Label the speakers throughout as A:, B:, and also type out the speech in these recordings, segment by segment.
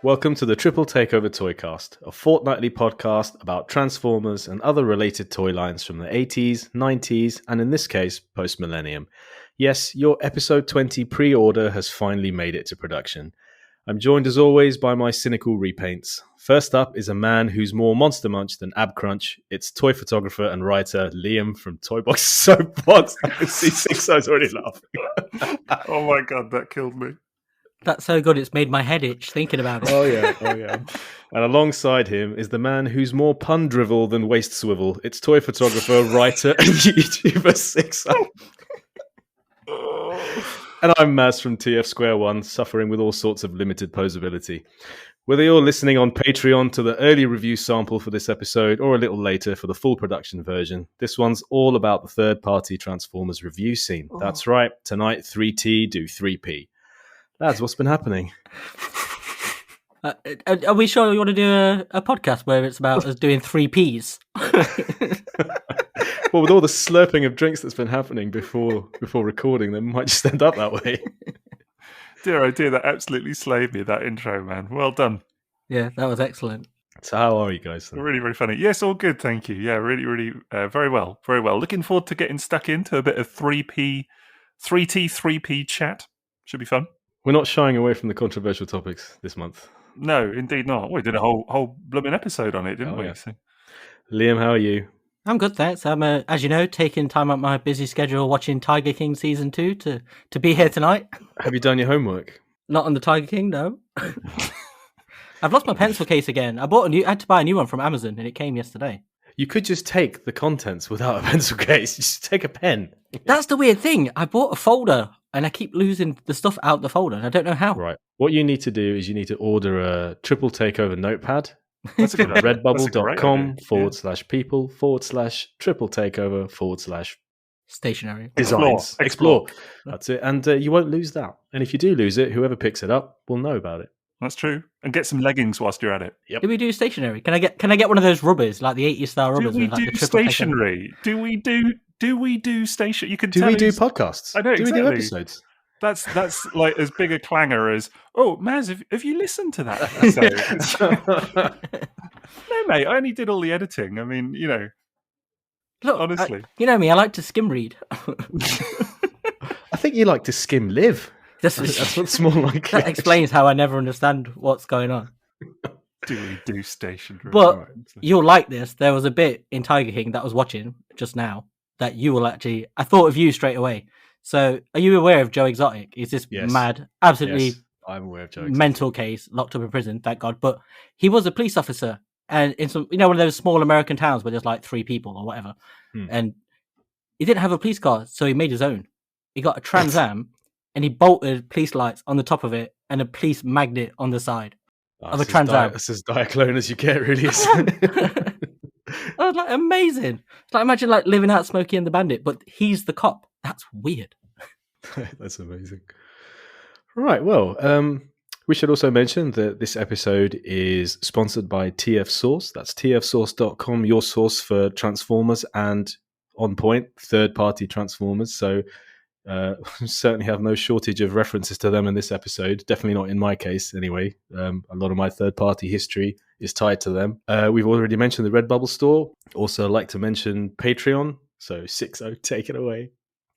A: Welcome to the Triple Takeover Toycast, a fortnightly podcast about Transformers and other related toy lines from the 80s, 90s, and in this case, post-millennium. Yes, your episode 20 pre-order has finally made it to production. I'm joined as always by my cynical repaints. First up is a man who's more Monster Munch than Ab Crunch. It's toy photographer and writer Liam from Toybox Soapbox. I can see Sixo's already laughing.
B: Oh my god, that killed me.
C: That's so good, it's made my head itch thinking about it.
A: Oh yeah. And alongside him is the man who's more pun drivel than waist swivel. It's toy photographer, writer, and YouTuber Sixo. And I'm M.A.S. from TFsquareone, suffering with all sorts of limited posability. Whether you're listening on Patreon to the early review sample for this episode or a little later for the full production version, this one's all about the third-party Transformers review scene. That's right, tonight 3T do 3P. Lads, what's been happening?
C: Are we sure you want to do a podcast where it's about us doing 3Ps?
A: Well, with all the slurping of drinks that's been happening before recording, they might just end up that way.
B: Dear, oh dear, that absolutely slayed me, that intro, man. Well done.
C: Yeah, that was excellent.
A: So how are you guys then?
B: Really, really funny. Yes, all good, thank you. Yeah, really, really, very well. Very well. Looking forward to getting stuck into a bit of 3T, 3P chat. Should be fun.
A: We're not shying away from the controversial topics this month.
B: No, indeed not. We did a whole blooming episode on it, didn't we?
A: Yeah.
B: So.
A: Liam, how are you?
C: I'm good, thanks. I'm, as you know, taking time out my busy schedule watching Tiger King Season 2 to be here tonight.
A: Have you done your homework?
C: Not on the Tiger King, no. I've lost my pencil case again. I had to buy a new one from Amazon, and it came yesterday.
A: You could just take the contents without a pencil case. Just take a pen.
C: That's the weird thing. I bought a folder, and I keep losing the stuff out the folder, and I don't know how.
A: Right. What you need to do is you need to order a triple takeover notepad.
B: That's a good idea.
A: redbubble.com/people/triple takeover/
C: Stationary.
A: designs. Explore. That's it. And you won't lose that. And if you do lose it, whoever picks it up will know about it.
B: That's true. And get some leggings whilst you're at it.
A: Yep.
C: Do we do stationary? Can I get one of those rubbers, like the 80s style rubbers?
B: Do we
C: with, like,
B: do
C: the triple
B: stationary? Do we do station? You can.
A: Do
B: tell
A: we do
B: us-
A: podcasts?
B: I know,
A: Do we do
B: exactly.
A: episodes?
B: That's like as big a clanger as, oh, Maz, have you listened to that episode? No, mate, I only did all the editing. I mean, you know,
C: Look,
B: honestly.
C: you know me, I like to skim read.
A: I think you like to skim live.
C: That's
A: what's more like.
C: that explains how I never understand what's going on.
B: Do we do stationary?
C: But
B: Right.
C: you'll like this. There was a bit in Tiger King that I was watching just now that you will actually... I thought of you straight away. So, are you aware of Joe Exotic? He's this
A: Yes.
C: mad, absolutely
A: Yes, I'm aware of Joe Exotic.
C: mental case, locked up in prison, thank God. But he was a police officer, and in some, one of those small American towns where there's like 3 people or whatever, and he didn't have a police car, so he made his own. He got a Trans Am, and he bolted police lights on the top of it and a police magnet on the side of a Trans Am.
A: That's as Diaclone as you get, really. Isn't it?
C: I was like, amazing. It's like, imagine like living out Smokey and the Bandit, but he's the cop. That's weird.
A: That's amazing. Right, well, we should also mention that this episode is sponsored by TF Source. That's tfsource.com, your source for Transformers and on point third-party Transformers. So certainly have no shortage of references to them in this episode. Definitely not in my case, anyway. A lot of my third-party history is tied to them. We've already mentioned the Redbubble store. Also like to mention Patreon. So Sixo, take it away.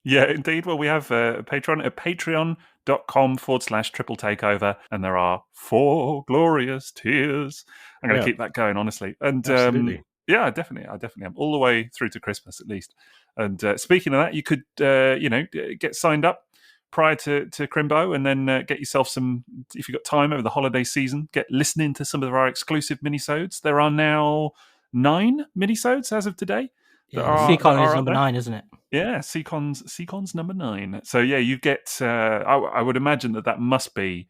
B: Yeah, indeed. Well, we have a Patreon at patreon.com/triple takeover, and there are 4 glorious tiers. I'm going to keep that going, honestly. And
A: Absolutely.
B: yeah, I definitely am, all the way through to Christmas at least. And speaking of that, you could get signed up prior to Crimbo, and then get yourself some, if you've got time over the holiday season, get listening to some of our exclusive minisodes. There are now 9 minisodes as of today.
C: Yeah, Seacon is number 9, isn't it?
B: Yeah, Seacon's number 9. So yeah, you get. I would imagine that must be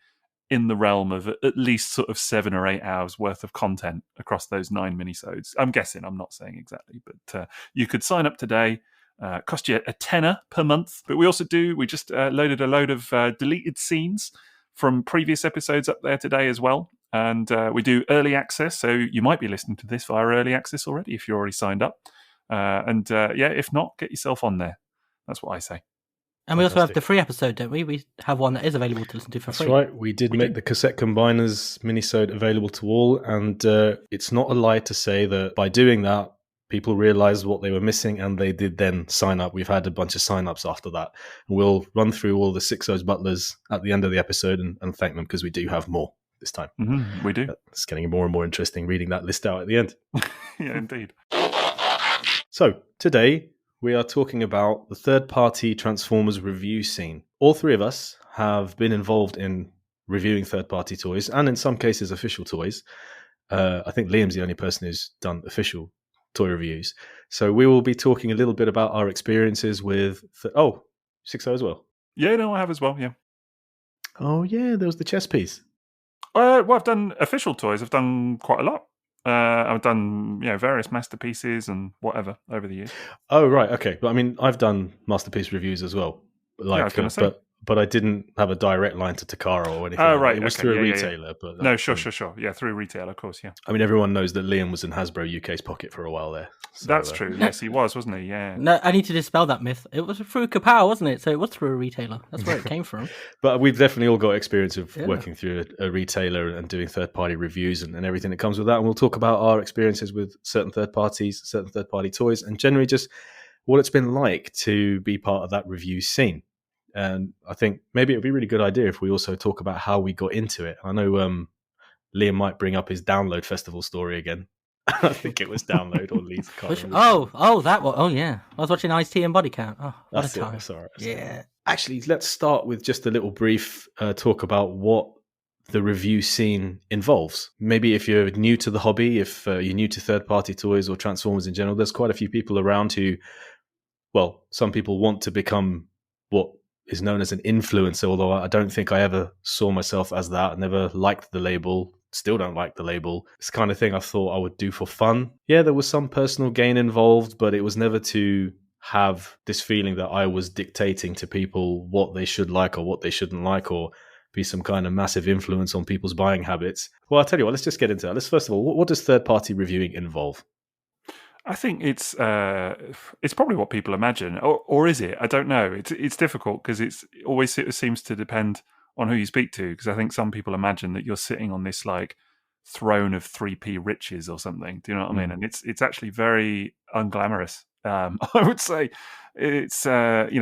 B: in the realm of at least sort of 7 or 8 hours worth of content across those 9 minisodes. I'm guessing. I'm not saying exactly, but you could sign up today. Cost you a tenner per month. But we also do. We just loaded a load of deleted scenes from previous episodes up there today as well. And we do early access. So you might be listening to this via early access already if you're already signed up. If not, get yourself on there. That's what I say.
C: And we also have the free episode, don't we? We have one that is available to listen to for free.
A: That's right. We did make the cassette combiners minisode available to all, and it's not a lie to say that by doing that, people realized what they were missing, and they did then sign up. We've had a bunch of sign-ups after that. We'll run through all the Sixo's butlers at the end of the episode and thank them, because we do have more this time.
B: Mm-hmm, we do.
A: It's getting more and more interesting reading that list out at the end.
B: Yeah, indeed.
A: So, today we are talking about the third-party Transformers review scene. All three of us have been involved in reviewing third-party toys, and in some cases official toys. I think Liam's the only person who's done official toy reviews. So we will be talking a little bit about our experiences with... Sixo as well.
B: Yeah, no, I have as well, yeah.
A: Oh, yeah, there was the chess piece.
B: Well, I've done official toys. I've done quite a lot. I've done various masterpieces and whatever over the years.
A: Oh, right, okay. But I mean, I've done masterpiece reviews as well.
B: I was going to say.
A: But I didn't have a direct line to Takara or anything.
B: Oh, right.
A: It was through a retailer. But
B: no, sure. Yeah, through a retailer, of course, yeah.
A: I mean, everyone knows that Liam was in Hasbro UK's pocket for a while there. So,
B: that's true. Yes, he was, wasn't he? Yeah.
C: No, I need to dispel that myth. It was through Kapow, wasn't it? So it was through a retailer. That's where it came from.
A: But we've definitely all got experience of working through a retailer and doing third-party reviews and everything that comes with that. And we'll talk about our experiences with certain third parties, certain third-party toys, and generally just what it's been like to be part of that review scene. And I think maybe it would be a really good idea if we also talk about how we got into it. I know Liam might bring up his Download Festival story again. I think it was Download or Leeds.
C: That one. Oh, yeah. I was watching Ice-T and Body Count. Oh, what a time.
A: That's all right.
C: Yeah.
A: Actually, let's start with just a little brief talk about what the review scene involves. Maybe if you're new to the hobby, if you're new to third-party toys or Transformers in general, there's quite a few people around who, well, some people want to become what is known as an influencer, although I don't think I ever saw myself as that. I never liked the label, still don't like the label. It's the kind of thing I thought I would do for fun. Yeah, there was some personal gain involved, but it was never to have this feeling that I was dictating to people what they should like or what they shouldn't like, or be some kind of massive influence on people's buying habits. Well, I'll tell you what, let's just get into that. Let's first of all, what does third-party reviewing involve?
B: I think it's probably what people imagine, or is it? I don't know. It's difficult because it seems to depend on who you speak to. Because I think some people imagine that you're sitting on this like throne of 3p riches or something. Do you know what I mean? And it's actually very unglamorous. I would say it's I don't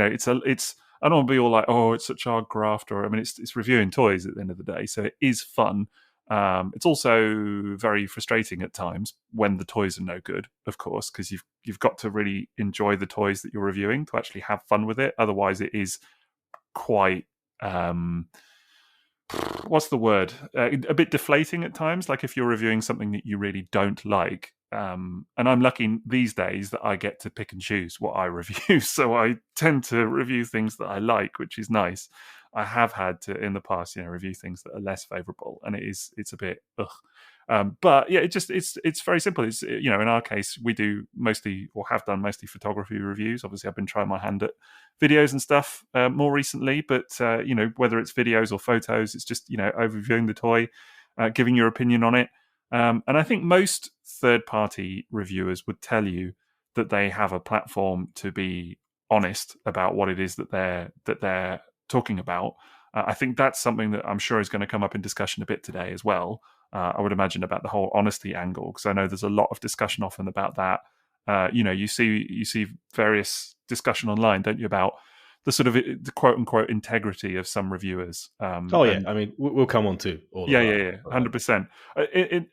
B: want to be all like, oh, it's such hard graft, or I mean, it's reviewing toys at the end of the day, so it is fun. It's also very frustrating at times when the toys are no good, of course, because you've got to really enjoy the toys that you're reviewing to actually have fun with it. Otherwise, it is quite what's the word? A bit deflating at times. Like if you're reviewing something that you really don't like. And I'm lucky these days that I get to pick and choose what I review. So I tend to review things that I like, which is nice. I have had to in the past, review things that are less favourable, and it's a bit ugh. But yeah, it's very simple. It's in our case we do mostly or have done mostly photography reviews. Obviously, I've been trying my hand at videos and stuff more recently, but whether it's videos or photos, it's just overviewing the toy, giving your opinion on it. And I think most third-party reviewers would tell you that they have a platform to be honest about what it is that they're talking about. I think that's something that I'm sure is going to come up in discussion a bit today as well. I would imagine about the whole honesty angle, because I know there's a lot of discussion often about that. You see various discussion online, don't you, about the sort of the quote unquote integrity of some reviewers.
A: I mean, we'll come on to all of that.
B: Yeah, 100%.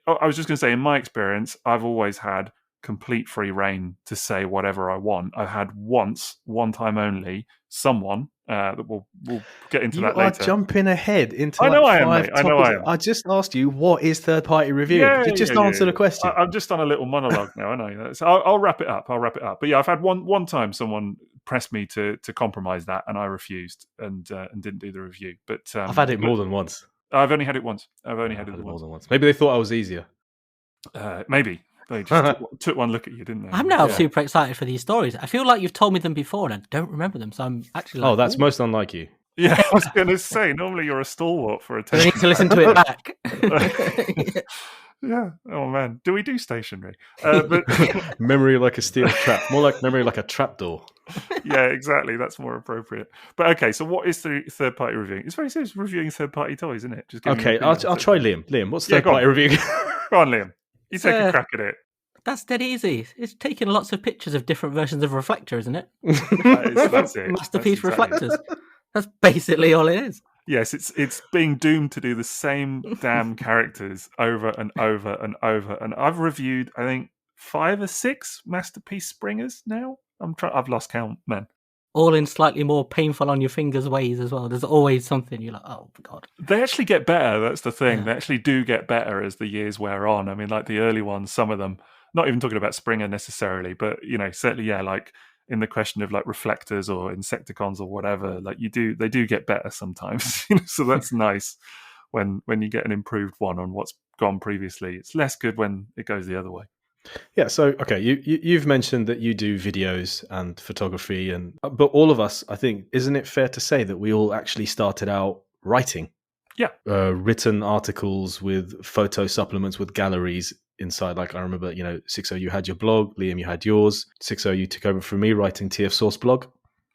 B: I was just going to say, in my experience, I've always had complete free reign to say whatever I want. I've had one time only, someone that we'll get into that later.
A: You are jumping ahead into.
B: I know I am, mate. I know I am.
A: I just asked you what is third-party review. Just answer the question.
B: I've just done a little monologue now. I know. So I'll wrap it up. But yeah, I've had one time someone pressed me to compromise that, and I refused and didn't do the review. But
A: I've had it more than once.
B: I've only had it once. More than once.
A: Maybe they thought I was easier.
B: Maybe. They just took one look at you, didn't they?
C: I'm now super excited for these stories. I feel like you've told me them before and I don't remember them. So I'm actually like,
A: that's most unlike you.
B: Yeah, I was going to say, normally you're a stalwart for a
C: I need to listen to it back.
B: Yeah. Oh, man. Do we do stationery? But
A: Memory like a steel trap. More like memory like a trapdoor.
B: Yeah, exactly. That's more appropriate. But okay, so what is the third-party reviewing? It's very serious reviewing third-party toys, isn't it? Just giving
A: Okay, I'll try Liam. Liam, what's third party review?
B: Go on, Liam. You take a crack at it.
C: That's dead easy. It's taking lots of pictures of different versions of Reflector, isn't it?
B: That's it.
C: Masterpiece reflectors. That's basically all it is.
B: Yes, it's being doomed to do the same damn characters over and over and over. And I've reviewed, I think, 5 or 6 Masterpiece Springers now. I've lost count, man.
C: All in slightly more painful on your fingers ways as well. There's always something you're like, oh god.
B: They actually get better. That's the thing. Yeah. They actually do get better as the years wear on. I mean, like the early ones, some of them. Not even talking about Springer necessarily, but certainly, yeah, like in the question of like reflectors or Insecticons or whatever, like they do get better sometimes. So that's nice when you get an improved one on what's gone previously. It's less good when it goes the other way.
A: Yeah, so okay, you've mentioned that you do videos and photography, but all of us, I think, isn't it fair to say that we all actually started out writing?
B: Yeah,
A: written articles with photo supplements with galleries inside. Like I remember, Sixo, you had your blog, Liam, you had yours. Sixo, you took over from me writing TF Source blog.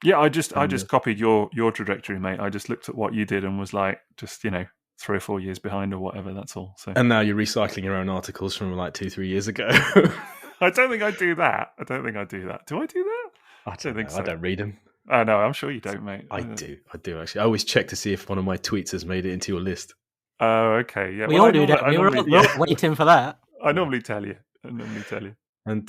B: Yeah, I just copied your trajectory, mate. I just looked at what you did and was like, just 3 or 4 years behind or whatever. That's all. So,
A: and now you're recycling your own articles from like 2-3 years ago.
B: I don't think I do that. Do I do that?
A: I don't think so. I don't read them.
B: Oh no, I'm sure you don't, mate.
A: I do actually. I always check to see if one of my tweets has made it into your list.
B: Oh, okay. Yeah,
C: we all do that. We're all waiting for that.
B: I normally tell you.
A: And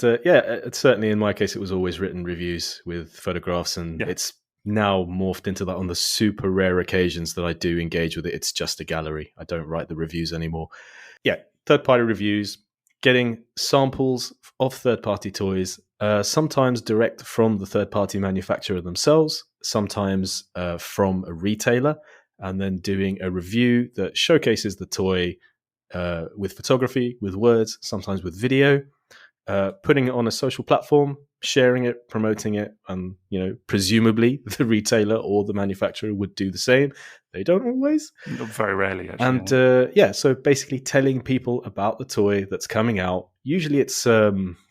A: certainly in my case, it was always written reviews with photographs, and it's now morphed into that on the super rare occasions that I do engage with it. It's just a gallery. I don't write the reviews anymore. Yeah, third-party reviews, getting samples of third-party toys, sometimes direct from the third-party manufacturer themselves, sometimes from a retailer, and then doing a review that showcases the toy with photography, with words, sometimes with video, putting it on a social platform, sharing it, promoting it, and presumably the retailer or the manufacturer would do the same. They don't always.
B: Very rarely, actually.
A: And so basically telling people about the toy that's coming out. Usually it's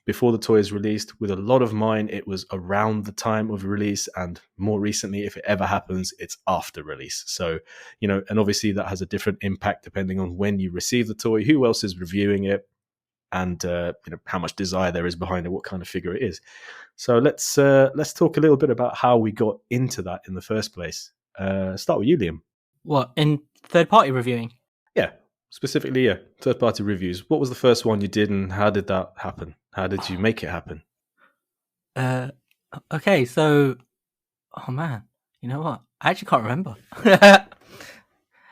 A: before the toy is released. With a lot of mine, it was around the time of release, and more recently, if it ever happens, it's after release. So, and obviously that has a different impact depending on when you receive the toy, who else is reviewing it, and how much desire there is behind it, what kind of figure it is. So let's talk a little bit about how we got into that in the first place. Start with you, Liam.
C: What, in third-party reviewing?
A: Yeah, specifically, third-party reviews. What was the first one you did, and how did that happen? How did you make it happen?
C: Okay, so, oh man, you know what? I actually can't remember.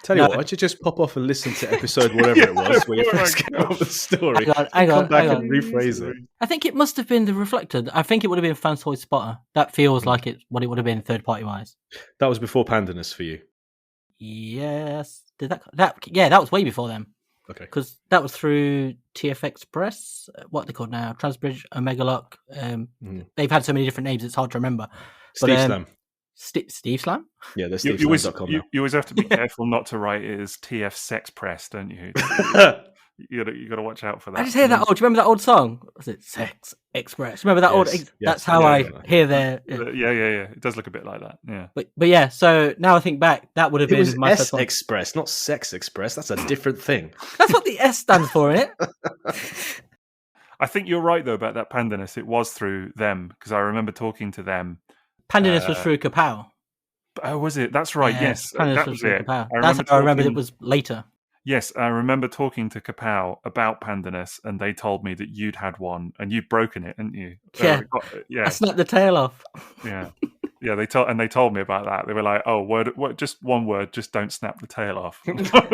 A: Tell you what, why don't you just pop off and listen to episode whatever it was where you first came up with the story. Come back and rephrase it.
C: I think it must have been the Reflector. I think it would have been Fan Toy Spotter. That feels like what it would have been third-party wise.
A: That was before Pandanus for you.
C: Yes. Did that? Yeah, that was way before them.
A: Okay.
C: Because that was through TF Express. What are they called now? Transbridge, Omega Lock. They've had so many different names; it's hard to remember.
A: Steve Slam.
C: Steve Slam?
A: Yeah, there's SteveSlam.com now.
B: You always have to be careful not to write it as TF Sex Press, don't you? You got to watch out for that.
C: I just hear that. Do you remember that old song? Was it Sex Express? Remember that old? Yes. That's how I hear their.
B: Yeah. It does look a bit like that. Yeah.
C: But yeah. So now I think back, that would have been
A: was
C: my
A: S Express, not Sex Express. That's a different thing.
C: That's what the S stands for, isn't it?
B: I think you're right though about that Pandanus. It was through them because I remember talking to them.
C: Pandanus was through Kapow.
B: Oh, was it? That's right.
C: Yeah,
B: yes,
C: that was it. That's how I remembered it was later.
B: Yes, I remember talking to Kapow about Pandanus, and they told me that you'd had one, and you'd broken it, hadn't you?
C: Yeah, I snapped the tail off.
B: Yeah. They told me about that. They were like, "Oh, just one word, just don't snap the tail off." I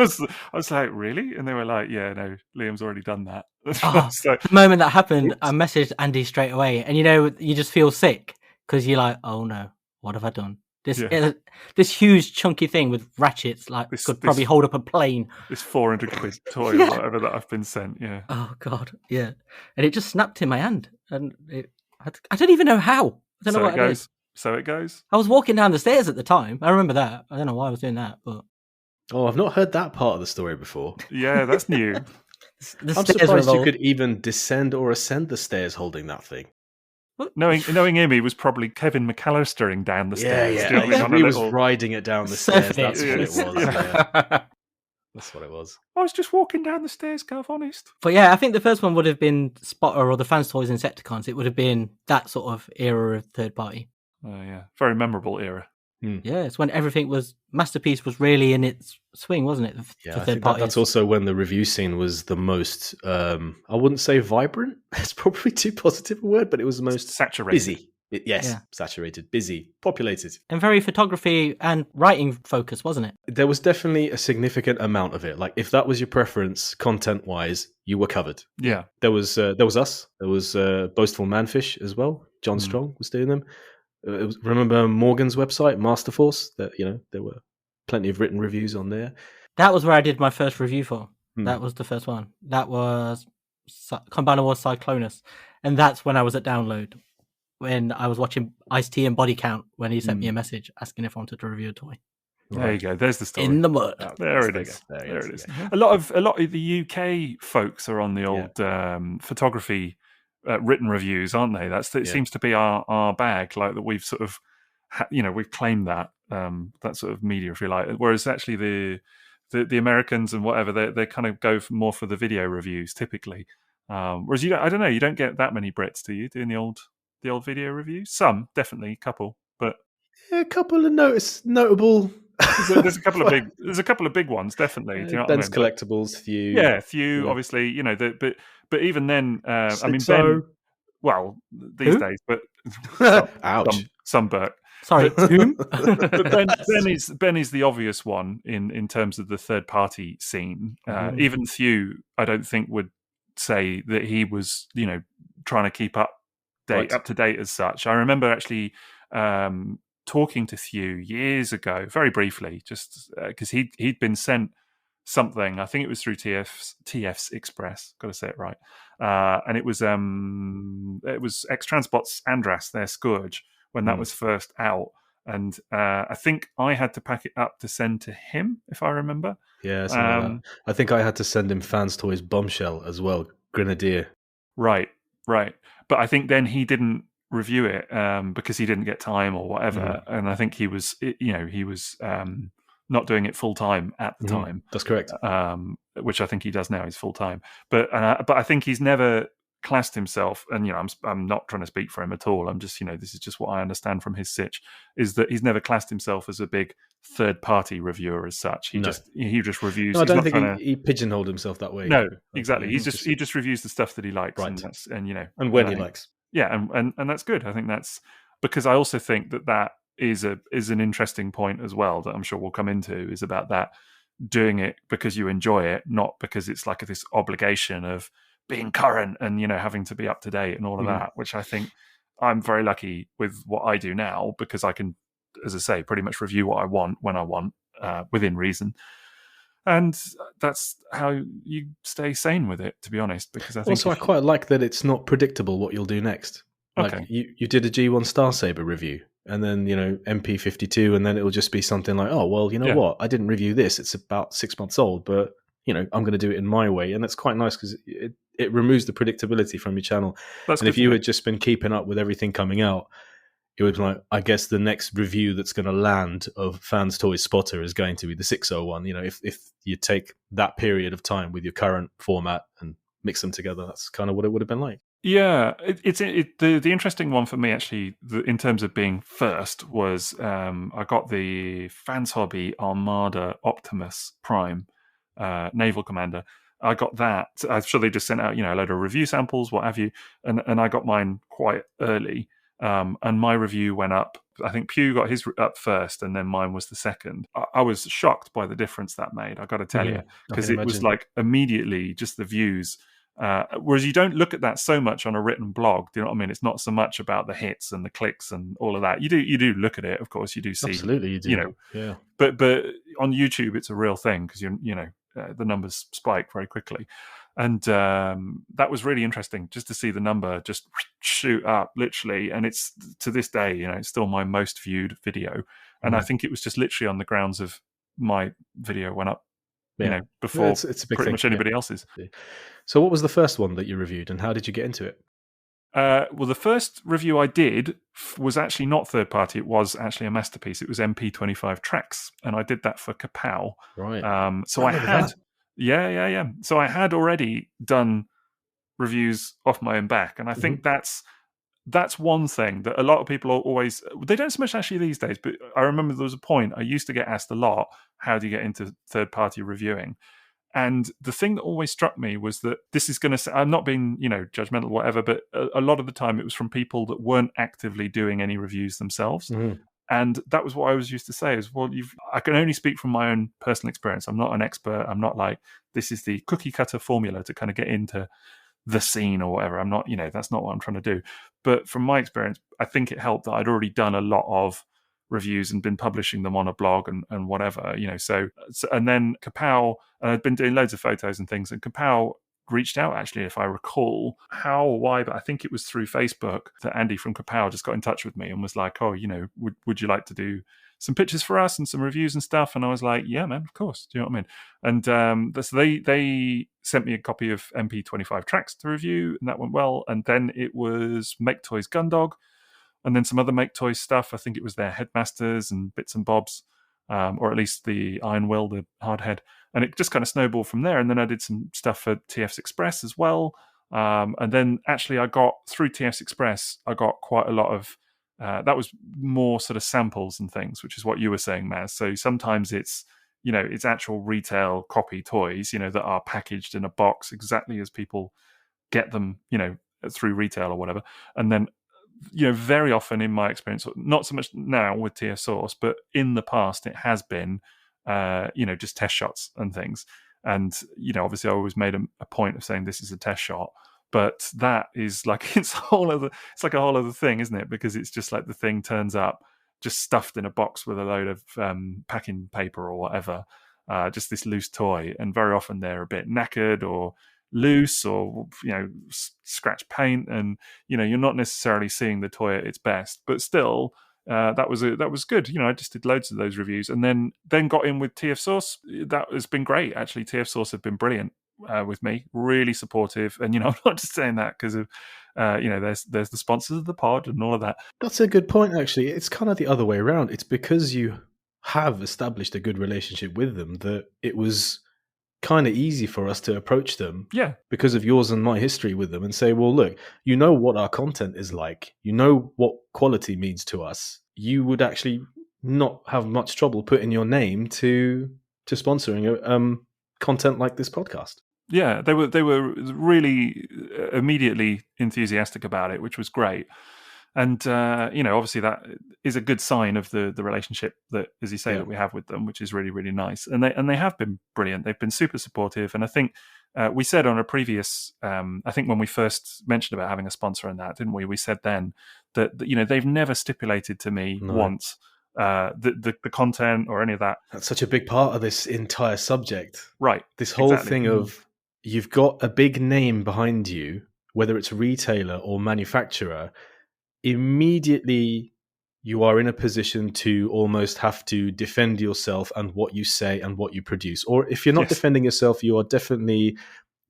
B: was like, "Really?" And they were like, "Yeah, no, Liam's already done that."
C: So, the moment that happened, I messaged Andy straight away, and you just feel sick because you're like, "Oh no, what have I done?" This huge chunky thing with ratchets could probably hold up a plane.
B: This 400 quid toy or whatever that I've been sent. Yeah.
C: Oh god. Yeah. And it just snapped in my hand, and I don't even know how. I don't know what it goes.
B: So it goes.
C: I was walking down the stairs at the time. I remember that. I don't know why I was doing that, but
A: I've not heard that part of the story before.
B: Yeah, that's new.
A: I'm surprised you could even descend or ascend the stairs holding that thing.
B: Knowing him, he was probably Kevin McAllistering down the stairs.
A: Yeah.
B: On a
A: He was
B: little...
A: riding it down the
C: Surfing
A: stairs.
C: it.
A: That's what it was. Yeah. That's what it was.
B: I was just walking down the stairs, Gov, honest.
C: But yeah, I think the first one would have been Spotter or the Fans Toys Insecticons. It would have been that sort of era of third party.
B: Oh yeah, very memorable era.
C: Yeah, it's when everything was Masterpiece was really in its swing, wasn't it?
A: Yeah,
C: for
A: I
C: third
A: think
C: parties.
A: that's also when the review scene was the most. I wouldn't say vibrant. It's probably too positive a word, but it was the most
B: saturated.
A: Busy. Saturated, busy, populated,
C: and very photography and writing focused, wasn't it?
A: There was definitely a significant amount of it. Like if that was your preference, content-wise, you were covered.
B: Yeah,
A: there was us. There was Boastful Manfish as well. John Strong was doing them. Remember Morgan's website, Masterforce? That there were plenty of written reviews on there.
C: That was where I did my first review for. That was the first one. That was Combiner Wars Cyclonus, and that's when I was at Download. When I was watching Ice-T and Body Count, when he sent me a message asking if I wanted to review a toy.
B: There you go. There's the story.
C: In the mud.
B: Oh, there it is. There it is. A lot of the UK folks are on the old photography written reviews, aren't they? It seems to be our bag. Like that, we've sort of, we've claimed that sort of media, if you like. Whereas actually the Americans and whatever, they kind of go more for the video reviews typically. Whereas I don't know, you don't get that many Brits, do you, doing the old video reviews? Some, definitely, a couple, but
A: a couple of notable.
B: There's a couple of big ones, definitely. Do you know what I mean?
A: Collectibles, Thew.
B: Yeah, Thew, obviously. But even then, I mean, Ben. Well, these days, but
A: ouch,
B: some Burke.
C: Sorry,
B: but Ben is the obvious one in terms of the third party scene. Even Thew, I don't think would say that he was trying to keep up to date as such. I remember actually talking to Thew years ago, very briefly, just because he'd been sent something. I think it was through TF's Express. Got to say it right. And it was X-Transbot's Andras, their Scourge, when that was first out. And I think I had to pack it up to send to him, if I remember.
A: Yeah, something like that. I think I had to send him Fans Toys Bombshell as well, Grenadier.
B: Right. But I think then he didn't review it because he didn't get time or whatever. And I think he was not doing it full time at the time.
A: That's correct.
B: Which I think he does now. He's full time. But I think he's never classed himself, and I'm not trying to speak for him at all. I'm just this is just what I understand from his sitch, is that he's never classed himself as a big third party reviewer as such. He just reviews.
A: No, I don't think he pigeonholed himself that way.
B: No, exactly. He just reviews the stuff that he likes,
A: right?
B: And
A: when he likes.
B: Yeah, and that's good. I think that's because I also think that is an interesting point as well that I'm sure we'll come into, is about that doing it because you enjoy it, not because it's like this obligation of being current and having to be up to date and all of that, which I think I'm very lucky with what I do now, because I can, as I say, pretty much review what I want when I want, within reason. And that's how you stay sane with it, to be honest. Because I think
A: also I quite like that it's not predictable what you'll do next. Like you did a G1 Star Saber review, and then MP52, and then it'll just be something like, oh well, what? I didn't review this. It's about 6 months old, but I'm going to do it in my way, and that's quite nice because it removes the predictability from your channel. And if you had just been keeping up with everything coming out, it would be like, I guess the next review that's going to land of Fans Toys Spotter is going to be the 601 one. If you take that period of time with your current format and mix them together, that's kind of what it would have been like.
B: Yeah, the interesting one for me actually, in terms of being first, was I got the Fans Hobby Armada Optimus Prime Naval Commander. I got that. I'm sure they just sent out a load of review samples, what have you, and I got mine quite early. And my review went up. I think Pew got his up first, and then mine was the second. I was shocked by the difference that made, I got to tell you, because it was like immediately just the views. Whereas you don't look at that so much on a written blog. Do you know what I mean? It's not so much about the hits and the clicks and all of that. You do look at it, of course. You do see,
A: absolutely, you do. Yeah.
B: But on YouTube, it's a real thing because the numbers spike very quickly. And that was really interesting just to see the number just shoot up, literally. And it's, to this day, it's still my most viewed video. And I think it was just literally on the grounds of my video went up, before it's a big pretty much anybody else's.
A: So what was the first one that you reviewed, and how did you get into it?
B: Well, the first review I did was actually not third party. It was actually a masterpiece. It was MP25 Tracks, and I did that for Kapow.
A: Right.
B: So I had, yeah. So I had already done reviews off my own back, and I think that's one thing that a lot of people are always, they don't so much actually these days, but I remember there was a point I used to get asked a lot, how do you get into third party reviewing? And the thing that always struck me was that this is going to, I'm not being, judgmental or whatever, but a lot of the time it was from people that weren't actively doing any reviews themselves. And that was what I was used to say is, well, I can only speak from my own personal experience. I'm not an expert. I'm not like, this is the cookie cutter formula to kind of get into the scene or whatever. I'm not, that's not what I'm trying to do. But from my experience, I think it helped that I'd already done a lot of reviews and been publishing them on a blog and whatever, so and then Kapow, and I'd been doing loads of photos and things, and Kapow reached out, actually, if I recall how or why, but I think it was through Facebook that Andy from Kapow just got in touch with me and was like, oh, would you like to do some pictures for us and some reviews and stuff? And I was like, yeah, man, of course. Do you know what I mean? And so they sent me a copy of MP25 Tracks to review, and that went well. And then it was Make Toys Gundog, and then some other Make Toys stuff. I think it was their Headmasters and bits and bobs, or at least the Iron Will, the hard head. And it just kind of snowballed from there. And then I did some stuff for TF's Express as well. And then actually I got, through TF's Express, I got quite a lot of, that was more sort of samples and things, which is what you were saying, Maz. So sometimes it's, it's actual retail copy toys, that are packaged in a box exactly as people get them, through retail or whatever. And then, very often in my experience, not so much now with TF Source, but in the past, it has been, just test shots and things. And, obviously I always made a point of saying this is a test shot, but that is like, it's like a whole other thing, isn't it? Because it's just like the thing turns up just stuffed in a box with a load of packing paper or whatever, just this loose toy. And very often they're a bit knackered or loose or scratch paint, and you're not necessarily seeing the toy at its best, but still that was good. I just did loads of those reviews, and then got in with TF Source. That has been great, actually. TF Source have been brilliant with me, really supportive. And I'm not just saying that because of there's the sponsors of the pod and all of that.
A: That's a good point, actually. It's kind of the other way around. It's because you have established a good relationship with them that it was kind of easy for us to approach them, because of yours and my history with them, and say, well, look, what our content is like, what quality means to us. You would actually not have much trouble putting your name to sponsoring content like this podcast.
B: Yeah, they were really immediately enthusiastic about it, which was great. And obviously that is a good sign of the relationship that, as you say, that we have with them, which is really, really nice. And they have been brilliant. They've been super supportive. And I think we said on a previous, I think when we first mentioned about having a sponsor and that, didn't we? We said then that they've never stipulated to me once the content or any of that.
A: That's such a big part of this entire subject,
B: right?
A: This whole thing of you've got a big name behind you, whether it's a retailer or manufacturer. Immediately you are in a position to almost have to defend yourself and what you say and what you produce. Or if you're not defending yourself, you are definitely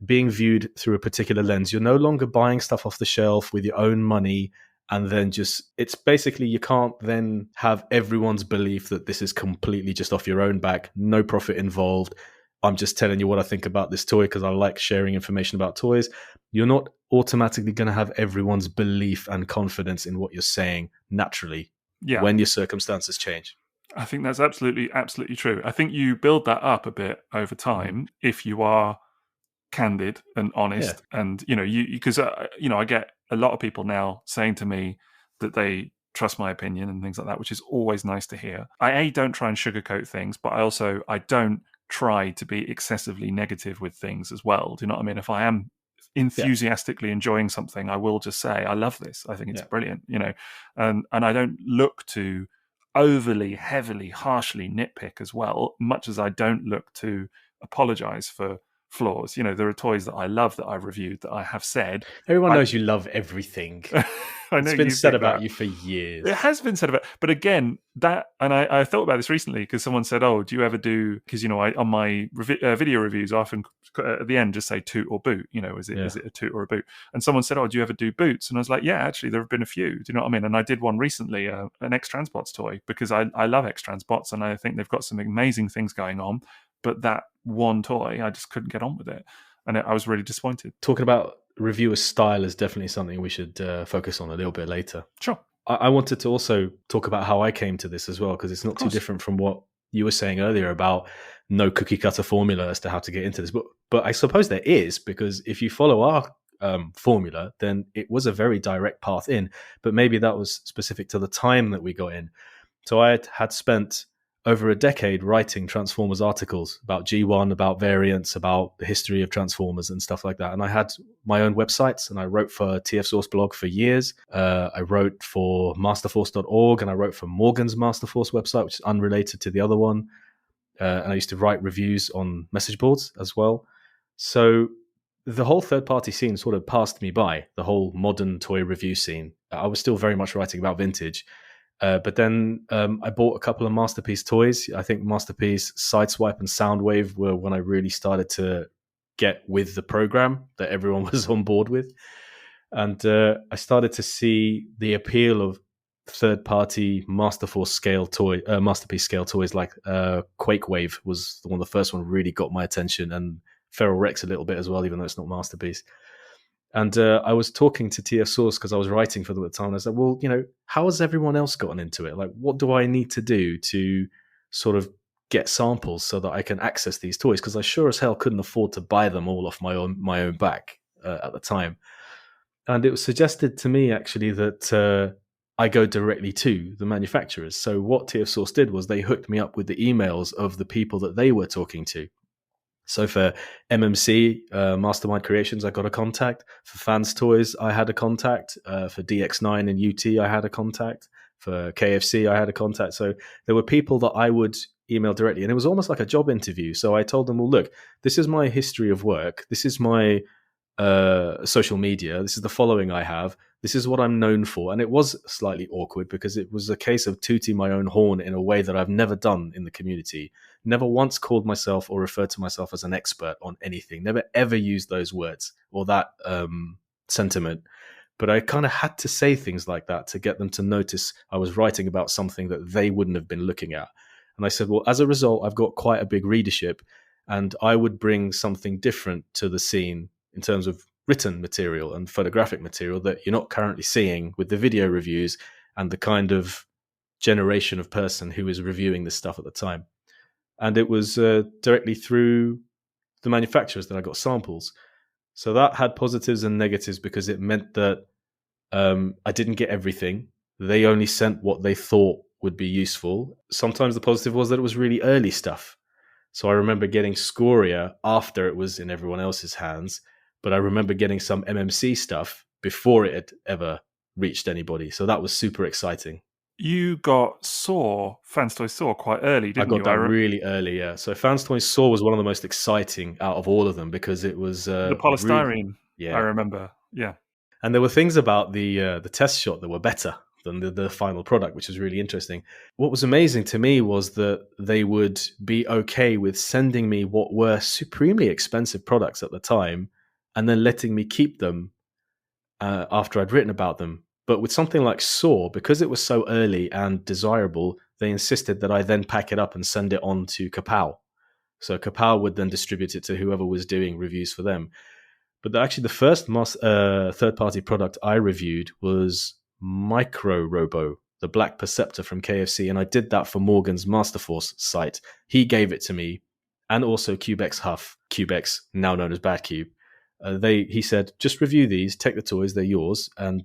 A: being viewed through a particular lens. You're no longer buying stuff off the shelf with your own money, and then it's basically, you can't then have everyone's belief that this is completely just off your own back, no profit involved. I'm just telling you what I think about this toy because I like sharing information about toys. You're not automatically going to have everyone's belief and confidence in what you're saying naturally when your circumstances change.
B: I think that's absolutely, absolutely true. I think you build that up a bit over time if you are candid and honest. And, because, I get a lot of people now saying to me that they trust my opinion and things like that, which is always nice to hear. I don't try and sugarcoat things, but I don't try to be excessively negative with things as well. Do you know what I mean? If I am enthusiastically enjoying something, I will just say, I love this. I think it's brilliant, and I don't look to overly, heavily, harshly nitpick as well, much as I don't look to apologize for flaws. There are toys that I love that I've reviewed that I have said.
A: Everyone knows you love everything.
B: I know
A: it's been
B: you
A: said
B: think
A: about
B: that.
A: you for years.
B: It has been said about, but again, and I thought about this recently because someone said, "Oh, do you ever do?" Because on my video reviews, I often at the end just say toot or boot. Is it a toot or a boot? And someone said, "Oh, do you ever do boots?" And I was like, "Yeah, actually, there have been a few." Do you know what I mean? And I did one recently, an X-Transbots toy, because I love X-Transbots and I think they've got some amazing things going on. But that one toy, I just couldn't get on with it, and I was really disappointed.
A: Talking about reviewer style is definitely something we should focus on a little bit later.
B: Sure.
A: I wanted to also talk about how I came to this as well, because it's not too different from what you were saying earlier about no cookie cutter formula as to how to get into this. But I suppose there is, because if you follow our formula, then it was a very direct path in. But maybe that was specific to the time that we got in. So I had spent over a decade writing Transformers articles about G1, about variants, about the history of Transformers and stuff like that. And I had my own websites, and I wrote for TF Source blog for years. I wrote for masterforce.org, and I wrote for Morgan's Masterforce website, which is unrelated to the other one. And I used to write reviews on message boards as well. So the whole third-party scene sort of passed me by, the whole modern toy review scene. I was still very much writing about vintage. But then I bought a couple of Masterpiece toys. I think Masterpiece, Sideswipe, and Soundwave were when I really started to get with the program that everyone was on board with. And I started to see the appeal of third-party Masterpiece scale toys like Quakewave was one of the first one really got my attention, and Feral Rex a little bit as well, even though it's not Masterpiece. And I was talking to TF Source because I was writing for them at the time. And I said, well, how has everyone else gotten into it? Like, what do I need to do to sort of get samples so that I can access these toys? Because I sure as hell couldn't afford to buy them all off my own back at the time. And it was suggested to me, actually, that I go directly to the manufacturers. So what TF Source did was they hooked me up with the emails of the people that they were talking to. So for M.A.S.K, Mastermind Creations, I got a contact. For Fans Toys, I had a contact. For DX9 and UT, I had a contact. For KFC, I had a contact. So there were people that I would email directly. And it was almost like a job interview. So I told them, well, look, this is my history of work. This is my social media. This is the following I have. This is what I'm known for. And it was slightly awkward because it was a case of tooting my own horn in a way that I've never done in the community. Never once called myself or referred to myself as an expert on anything. Never ever used those words or that sentiment. But I kind of had to say things like that to get them to notice I was writing about something that they wouldn't have been looking at. And I said, well, as a result, I've got quite a big readership, and I would bring something different to the scene in terms of written material and photographic material that you're not currently seeing with the video reviews and the kind of generation of person who is reviewing this stuff at the time. And it was directly through the manufacturers that I got samples. So that had positives and negatives because it meant that I didn't get everything. They only sent what they thought would be useful. Sometimes the positive was that it was really early stuff. So I remember getting Scoria after it was in everyone else's hands, but I remember getting some M.A.S.K stuff before it had ever reached anybody. So that was super exciting.
B: You got Fans Toys Saw quite early, didn't you?
A: I got that really early, yeah. So Fans Toys Saw was one of the most exciting out of all of them because it was
B: the polystyrene.
A: Really, yeah,
B: I remember, yeah.
A: And there were things about the test shot that were better than the final product, which was really interesting. What was amazing to me was that they would be okay with sending me what were supremely expensive products at the time, and then letting me keep them after I'd written about them. But with something like Saw, because it was so early and desirable, they insisted that I then pack it up and send it on to Kapow. So Kapow would then distribute it to whoever was doing reviews for them. But actually the first third-party product I reviewed was Micro Robo, the Black Perceptor from KFC, and I did that for Morgan's Masterforce site. He gave it to me, and also Cubex Huff, Cubex, now known as Bad Cube. He said, just review these, take the toys, they're yours, and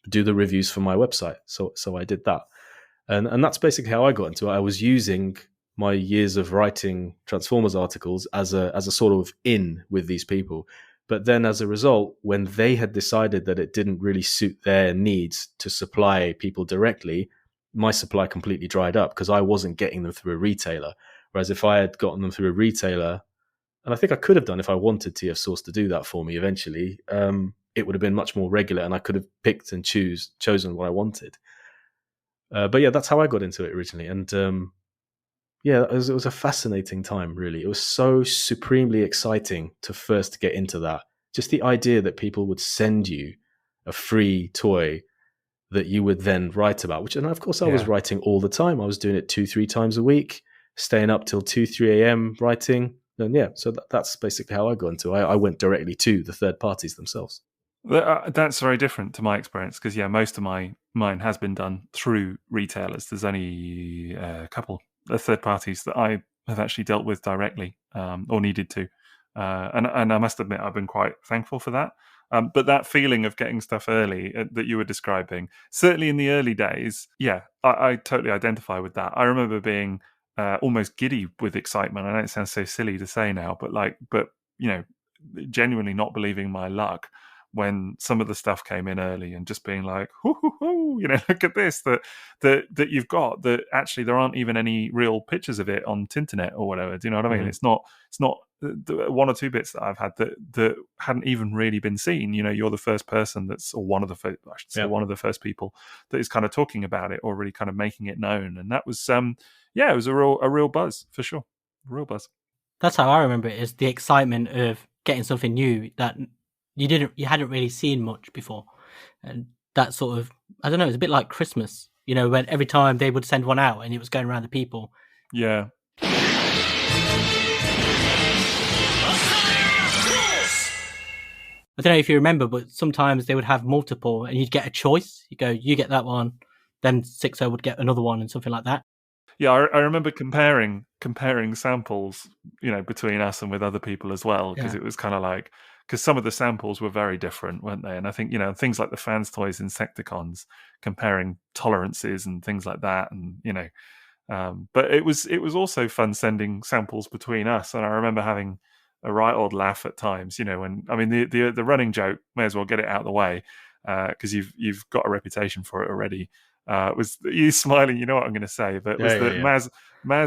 A: do the reviews for my website. So I did that. And that's basically how I got into it. I was using my years of writing Transformers articles as a sort of in with these people. But then as a result, when they had decided that it didn't really suit their needs to supply people directly, my supply completely dried up because I wasn't getting them through a retailer. Whereas if I had gotten them through a retailer, And I think I could have done if I wanted TF Source to do that for me eventually. It would have been much more regular, and I could have picked and chosen what I wanted. But yeah, that's how I got into it originally. And yeah, it was a fascinating time, really. It was so supremely exciting to first get into that. Just the idea that people would send you a free toy that you would then write about, which, and of course I was writing all the time. I was doing it 2-3 times a week, staying up till 2-3 a.m. writing. And yeah, so that's basically how I got into it. I went directly to the third parties themselves.
B: That's very different to my experience because, most of mine has been done through retailers. There's only a couple of third parties that I have actually dealt with directly or needed to. And I must admit, I've been quite thankful for that. But that feeling of getting stuff early that you were describing, certainly in the early days, I totally identify with that. I remember being almost giddy with excitement. I know it sounds so silly to say now, but genuinely not believing my luck when some of the stuff came in early and just being like, hoo, hoo, hoo, look at this that you've got, that actually there aren't even any real pictures of it on Tinternet or whatever. Do you know what I mean? It's not the one or two bits that I've had that hadn't even really been seen. You're the first person or one of the first, I should say, one of the first people that is kind of talking about it or really kind of making it known. And that was, it was a real buzz for sure. Real buzz.
C: That's how I remember it, is the excitement of getting something new that you hadn't really seen much before. And that sort of, I don't know, it's a bit like Christmas, when every time they would send one out and it was going around the people.
B: Yeah.
C: I don't know if you remember, but sometimes they would have multiple and you'd get a choice. You go, you get that one, then Sixo would get another one and something like that.
B: Yeah, I remember comparing samples, between us and with other people as well, because it was kind of like, because some of the samples were very different, weren't they? And I think, things like the fans' toys Insecticons, comparing tolerances and things like that, and but it was also fun sending samples between us, and I remember having a right old laugh at times, when the running joke, may as well get it out of the way, because you've got a reputation for it already. Was you smiling? You know what I'm going to say, but M.A.S.K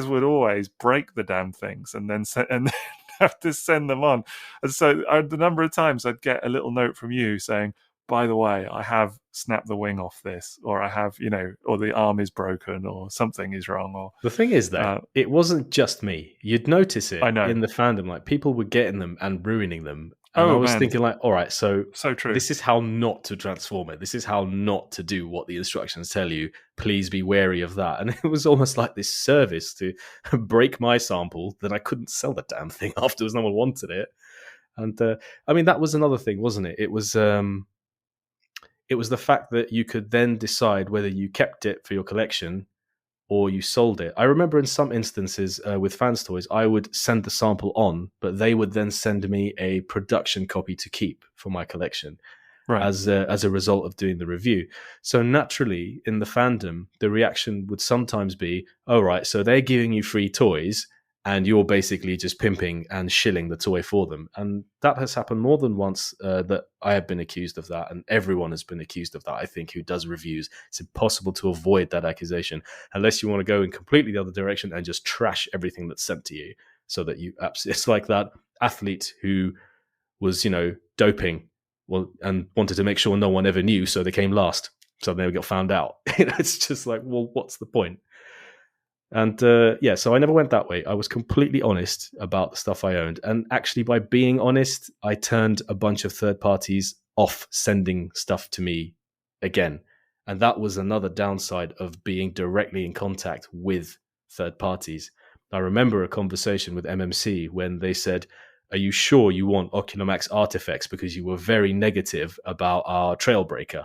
B: would always break the damn things and then have to send them on. And so the number of times I'd get a little note from you saying, by the way, I have snapped the wing off this, or I have, or the arm is broken, or something is wrong. Or
A: the thing is that it wasn't just me. You'd notice it
B: I know.
A: In the fandom, like people were getting them and ruining them. And I was thinking like, all right, so
B: true.
A: This is how not to transform it. This is how not to do what the instructions tell you. Please be wary of that. And it was almost like this service to break my sample that I couldn't sell the damn thing afterwards. No one wanted it. And that was another thing, wasn't it? It was the fact that you could then decide whether you kept it for your collection or you sold it. I remember in some instances with fans' toys, I would send the sample on, but they would then send me a production copy to keep for my collection, right, as a result of doing the review. So naturally, in the fandom, the reaction would sometimes be, oh, right, so they're giving you free toys, and you're basically just pimping and shilling the toy for them. And that has happened more than once that I have been accused of that. And everyone has been accused of that, I think, who does reviews. It's impossible to avoid that accusation unless you want to go in completely the other direction and just trash everything that's sent to you. So that it's like that athlete who was, doping and wanted to make sure no one ever knew. So they came last. So they got found out. It's just like, well, what's the point? And so I never went that way. I was completely honest about the stuff I owned. And actually, by being honest, I turned a bunch of third parties off sending stuff to me again. And that was another downside of being directly in contact with third parties. I remember a conversation with MMC when they said, are you sure you want Oculamax artifacts? Because you were very negative about our Trailbreaker.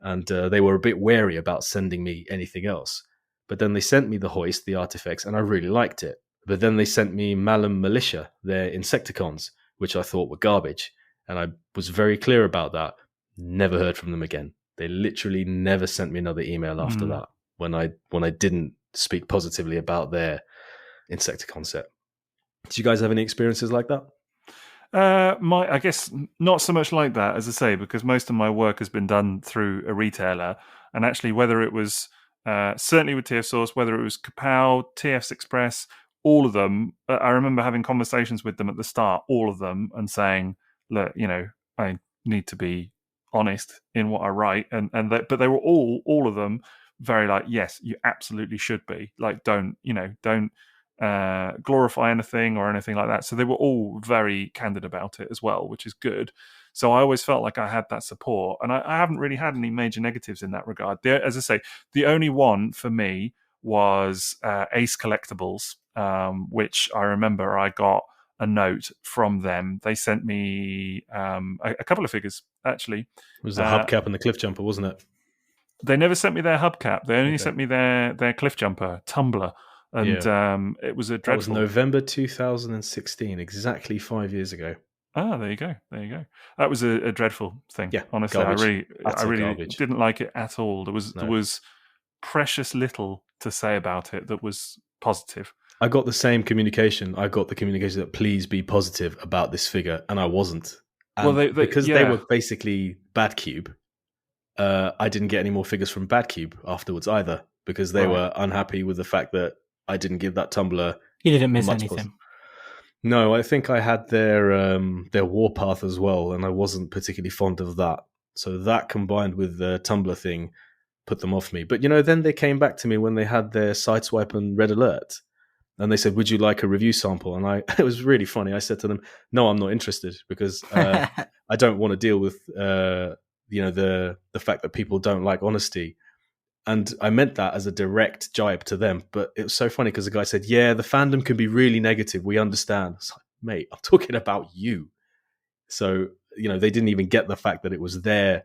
A: And they were a bit wary about sending me anything else. But then they sent me the Hoist, the artifacts, and I really liked it. But then they sent me Malum Militia, their Insecticons, which I thought were garbage. And I was very clear about that. Never heard from them again. They literally never sent me another email after that when I didn't speak positively about their Insecticon set. Did you guys have any experiences like that?
B: I guess not so much like that, as I say, because most of my work has been done through a retailer. And actually, whether it was certainly with TF Source, whether it was Kapow, TF's Express, all of them, I remember having conversations with them at the start, all of them, and saying, look, I need to be honest in what I write, but they were all of them very like, yes, you absolutely should be, like, don't glorify anything or anything like that. So they were all very candid about it as well, which is good. So I always felt like I had that support, and I haven't really had any major negatives in that regard. As I say, the only one for me was Ace Collectibles, which I remember I got a note from them. They sent me a couple of figures, actually.
A: It was the hubcap and the cliff jumper, wasn't it?
B: They never sent me their hubcap. They only sent me their cliff jumper, Tumbler. And it was a dreadful...
A: That was November 2016, exactly 5 years ago.
B: Ah, there you go. That was a dreadful thing.
A: Yeah,
B: honestly,
A: garbage.
B: I really didn't like it at all. There was precious little to say about it that was positive.
A: I got the same communication. I got the communication that please be positive about this figure, and I wasn't. And because they were basically Bad Cube, I didn't get any more figures from Bad Cube afterwards either, because they were unhappy with the fact that I didn't give that Tumbler.
C: You didn't miss anything.
A: No, I think I had their Warpath as well, and I wasn't particularly fond of that. So that combined with the Tumbler thing put them off me. But then they came back to me when they had their Sideswipe and Red Alert, and they said, "Would you like a review sample?" And it was really funny. I said to them, "No, I'm not interested, because I don't want to deal with the fact that people don't like honesty." And I meant that as a direct jibe to them. But it was so funny because the guy said, "Yeah, the fandom can be really negative. We understand." I was like, mate, I'm talking about you. So, they didn't even get the fact that it was their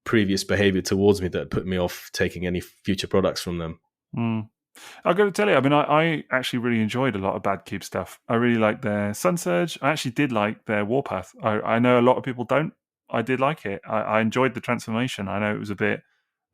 A: previous behavior towards me that put me off taking any future products from them.
B: I've got to tell you, I mean, I actually really enjoyed a lot of Bad Cube stuff. I really liked their Sun Surge. I actually did like their Warpath. I know a lot of people don't. I did like it. I enjoyed the transformation. I know it was a bit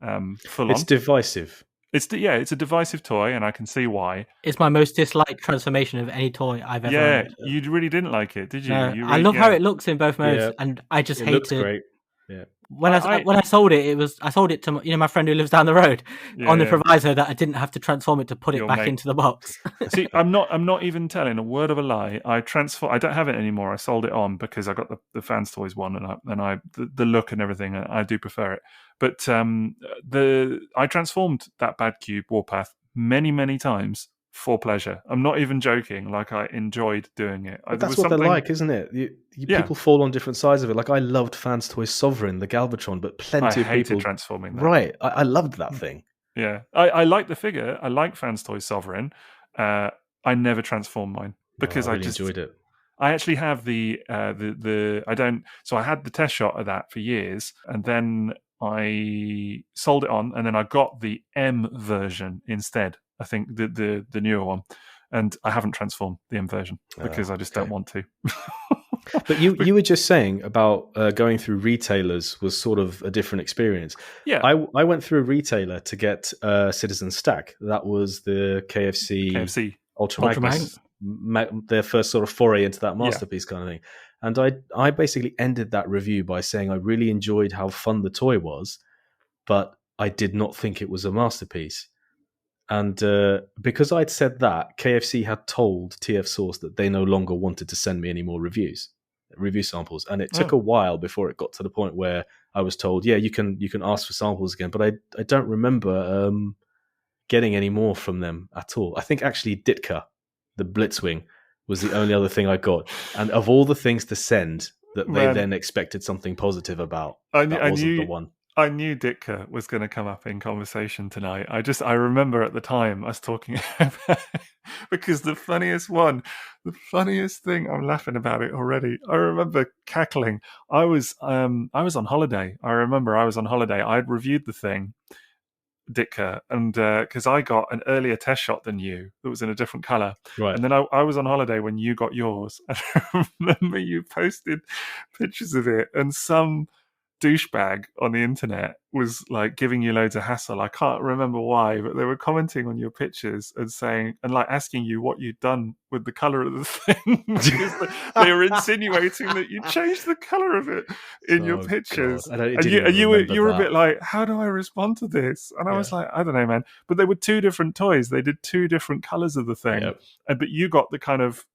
B: full on.
A: It's divisive.
B: It's a divisive toy, and I can see why.
C: It's my most disliked transformation of any toy I've ever owned.
B: You really didn't like it, did you?
C: No,
B: you
C: I love how it looks in both modes, and I just hate it.
A: It looks great. Yeah.
C: When I sold it, I sold it to my friend who lives down the road on the proviso that I didn't have to transform it to put it back into the box.
B: See, I'm not even telling a word of a lie. I don't have it anymore. I sold it on because I got the Fans Toys one, and the look and everything. I do prefer it. But I transformed that Bad Cube Warpath many times for pleasure. I'm not even joking. Like, I enjoyed doing it.
A: But that's what they're like, isn't it? People fall on different sides of it. Like, I loved Fans Toys Sovereign, the Galvatron, but plenty of people
B: transforming that.
A: Right, I loved that thing.
B: Yeah, I like the figure. I like Fans Toys Sovereign. I never transformed mine because
A: I really enjoyed it.
B: I actually have the I don't. So I had the test shot of that for years, and then I sold it on, and then I got the M version instead. I think the newer one, and I haven't transformed the M version because I just don't want to.
A: But you were just saying about going through retailers was sort of a different experience.
B: Yeah,
A: I went through a retailer to get Citizen Stack. That was the KFC Ultra Magnus, their first sort of foray into that masterpiece kind of thing. And I basically ended that review by saying I really enjoyed how fun the toy was, but I did not think it was a masterpiece. And because I'd said that, KFC had told TF Source that they no longer wanted to send me any more review samples. And it took a while before it got to the point where I was told, yeah, you can ask for samples again. But I don't remember getting any more from them at all. I think actually Ditka, the Blitzwing, was the only other thing I got. And of all the things to send that they then expected something positive about, that wasn't the one.
B: I knew Ditka was going to come up in conversation tonight. I remember at the time us talking about because the funniest thing, I'm laughing about it already. I remember cackling. I was on holiday. I remember I was on holiday. I'd reviewed the thing, Ditka, and because I got an earlier test shot than you that was in a different color,
A: right?
B: And then I was on holiday when you got yours. And I remember you posted pictures of it, and some douchebag on the internet was like giving you loads of hassle. I can't remember why, but they were commenting on your pictures and saying and like asking you what you'd done with the color of the thing because they were insinuating that you changed the color of it in your pictures.
A: God.
B: And you were a bit like, how do I respond to this? And I was like, I don't know, man. But they were two different toys. They did two different colors of the thing, but you got the kind of.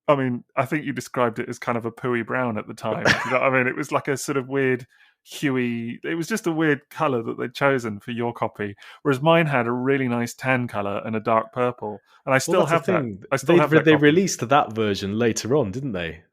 B: I mean, I think you described it as kind of a pooey brown at the time. You know what I mean? It was like a sort of weird huey. It was just a weird colour that they'd chosen for your copy, whereas mine had a really nice tan colour and a dark purple. And I still have that. I still have that.
A: They released that version later on, didn't they?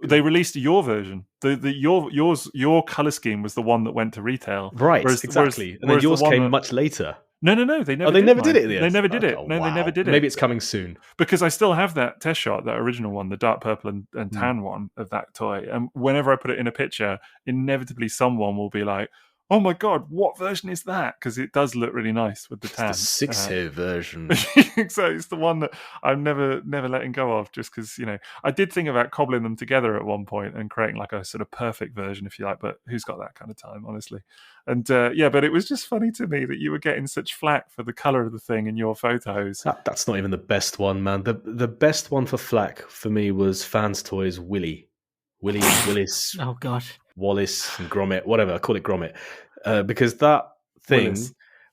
B: They released your version. Your colour scheme was the one that went to retail,
A: right? Exactly. And then yours came much later.
B: No. They never.
A: They never did it.
B: They never did it. No, they never did it.
A: Maybe it's coming soon
B: because I still have that test shot, that original one, the dark purple and tan one of that toy. And whenever I put it in a picture, inevitably someone will be like, "Oh my god, what version is that?" Because it does look really nice with the tan.
A: It's the Sixo version.
B: So it's the one that I'm never letting go of, just because I did think about cobbling them together at one point and creating like a sort of perfect version, if you like. But who's got that kind of time, honestly? And but it was just funny to me that you were getting such flack for the color of the thing in your photos.
A: That's not even the best one, man. The best one for flack for me was Fans Toys Willis.
C: Oh gosh.
A: Wallace and Gromit, whatever. I call it Gromit because that thing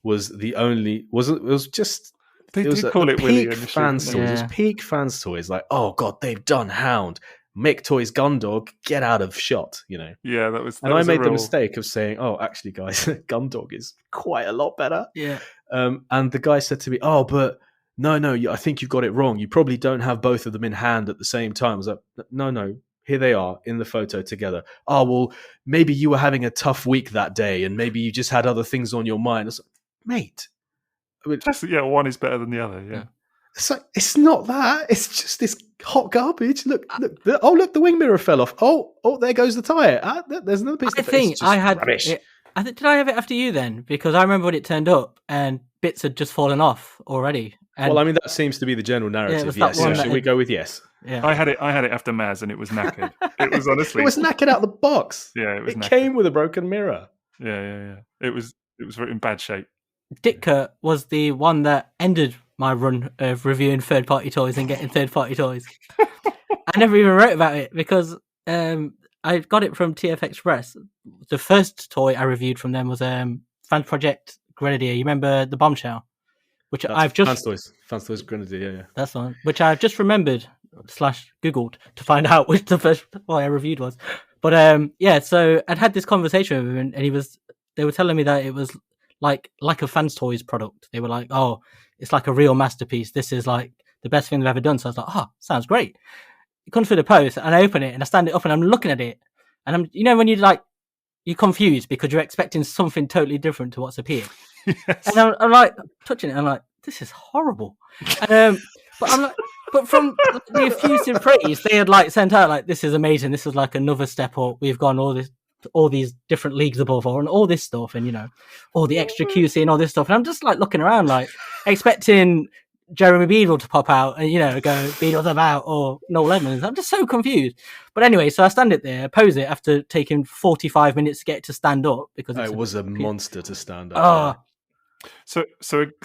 A: was the only. It was just.
B: They
A: it was
B: did call it Willy
A: peak Fans Toys. It was peak Fans Toys. Like, oh god, they've done Hound. M.A.S.K Toys Gundog, get out of shot,
B: Yeah, that was.
A: And I made the mistake of saying, "Oh, actually, guys, Gundog is quite a lot better."
C: Yeah.
A: And the guy said to me, "Oh, but no, I think you got it wrong. You probably don't have both of them in hand at the same time." I was like, "No, here they are in the photo together." "Oh, well, maybe you were having a tough week that day, and maybe you just had other things on your mind." I was like, "Mate, I mean,
B: one is better than the other." Yeah.
A: It's not that. It's just this hot garbage. Look! The wing mirror fell off. Oh, there goes the tire. There's another piece.
C: I think I had.
A: Rubbish.
C: Did I have it after you then? Because I remember when it turned up and bits had just fallen off already. And
A: well, I mean that seems to be the general narrative. Yes. So should we go with yes?
C: Yeah.
B: I had it after M.A.S. and it was knackered. It was honestly.
A: It was knackered out of the box.
B: Yeah, it was.
A: It came with a broken mirror.
B: Yeah. It was in bad shape.
C: Ditka was the one that ended my run of reviewing third-party toys and getting third-party toys. I never even wrote about it because I got it from TF Express. The first toy I reviewed from them was Fan Project Grenadier. You remember the bombshell? Which I've just
A: Fans Toys Grenadier. Yeah.
C: That's the one. Which I've just remembered / Googled to find out which the first toy I reviewed was. But so I'd had this conversation with him, and they were telling me that it was like a Fans Toys product. They were like, "Oh, it's like a real masterpiece. This is like the best thing they've ever done." So I was like, "Oh, sounds great." It comes through the post, and I open it, and I stand it up, and I'm looking at it, and I'm, when you're confused because you're expecting something totally different to what's appeared. Yes. And I'm like touching it, and I'm like, "This is horrible." And, but I'm like, but from the effusive praise they had sent out, like, "This is amazing. This is like another step up. We've gone all these different leagues above, and all this stuff, and all the extra QC and all this stuff." And I'm just looking around, expecting Jeremy Beadle to pop out and go Beadle's about, or Noel Edmonds. I'm just so confused. But anyway, so I stand it there, pose it after taking 45 minutes to get it to stand up because
A: it was a monster to stand up.
B: So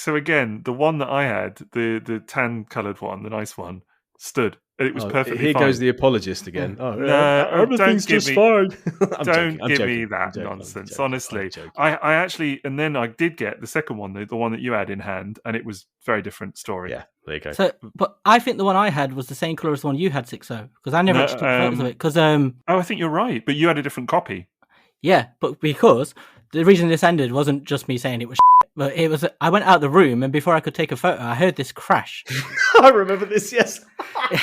B: again, the one that I had, the tan coloured one, the nice one, stood. It was perfectly fine.
A: Here goes the apologist again.
B: Oh, no, everything's just fine. Don't give
A: joking.
B: me that nonsense, honestly. I actually, and then I did get the second one, the one that you had in hand, and it was a very different story.
A: Yeah, there you go.
C: So, but I think the one I had was the same colour as the one you had, Sixo, because I never actually took photos of it. Because
B: I think you're right, but you had a different copy.
C: Yeah, but because the reason this ended wasn't just me saying it was shit, but it was I went out the room, and before I could take a photo, I heard this crash.
A: I remember this, yes.
C: Yeah.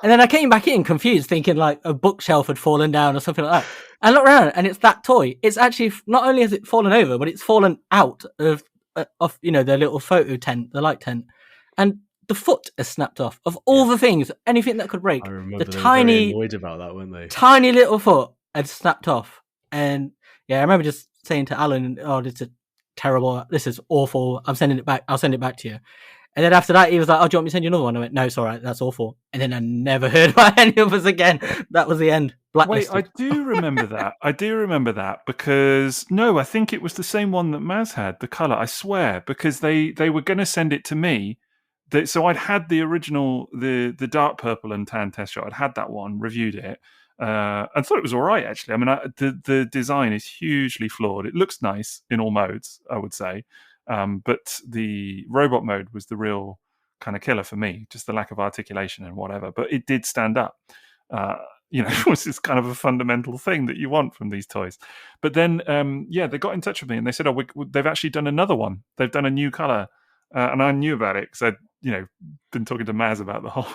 C: And then I came back in confused, thinking a bookshelf had fallen down or something like that. I look around, and it's that toy. It's actually, not only has it fallen over, but it's fallen out of the little photo tent, the light tent, and the foot is snapped off. Of all the things, anything that could break,
A: I remember
C: they were very
A: annoyed about that, weren't they?
C: Tiny little foot had snapped off, and I remember just saying to Alan, "Oh, this is terrible. This is awful. I'm sending it back. I'll send it back to you." And then after that, he was like, "Oh, do you want me to send you another one?" I went, "No, it's all right. That's awful." And then I never heard about any of us again. That was the end. Blacklisted.
B: Wait, I do remember that. I do remember that because no, I think it was the same one that Maz had. The color, I swear, because they were going to send it to me. So I'd had the original, the dark purple and tan test shot. I'd had that one, reviewed it, and thought it was all right actually. I mean, the design is hugely flawed. It looks nice in all modes, I would say. But the robot mode was the real kind of killer for me, just the lack of articulation and whatever. But it did stand up, which is kind of a fundamental thing that you want from these toys. But then, they got in touch with me and they said, they've actually done another one. They've done a new color. And I knew about it because I'd, been talking to Maz about the whole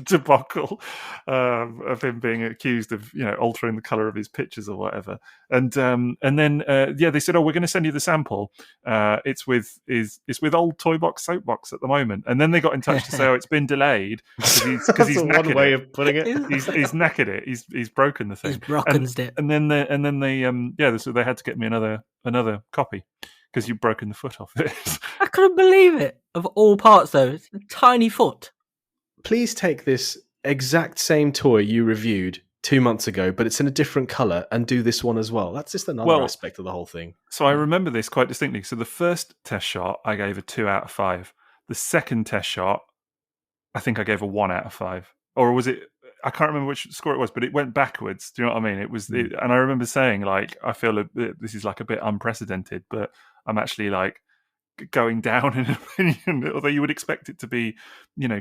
B: debacle of him being accused of, altering the color of his pictures or whatever. And then they said, we're going to send you the sample. It's with old Toybox Soapbox at the moment. And then they got in touch to say, it's been delayed because he's knackered
A: one way of putting it.
B: He's knackered it. He's broken the thing.
C: He's broken it.
B: And then so they had to get me another copy. Because you've broken the foot off it.
C: I couldn't believe it. Of all parts, though, it's a tiny foot.
A: Please take this exact same toy you reviewed 2 months ago, but it's in a different color, and do this one as well. That's just another aspect of the whole thing.
B: So I remember this quite distinctly. So the first test shot, I gave a 2 out of 5. The second test shot, I think I gave a 1 out of 5. Or was it... I can't remember which score it was, but it went backwards. Do you know what I mean? It was, and I remember saying, like, I feel this is like a bit unprecedented, but I'm actually like going down in opinion, although you would expect it to be,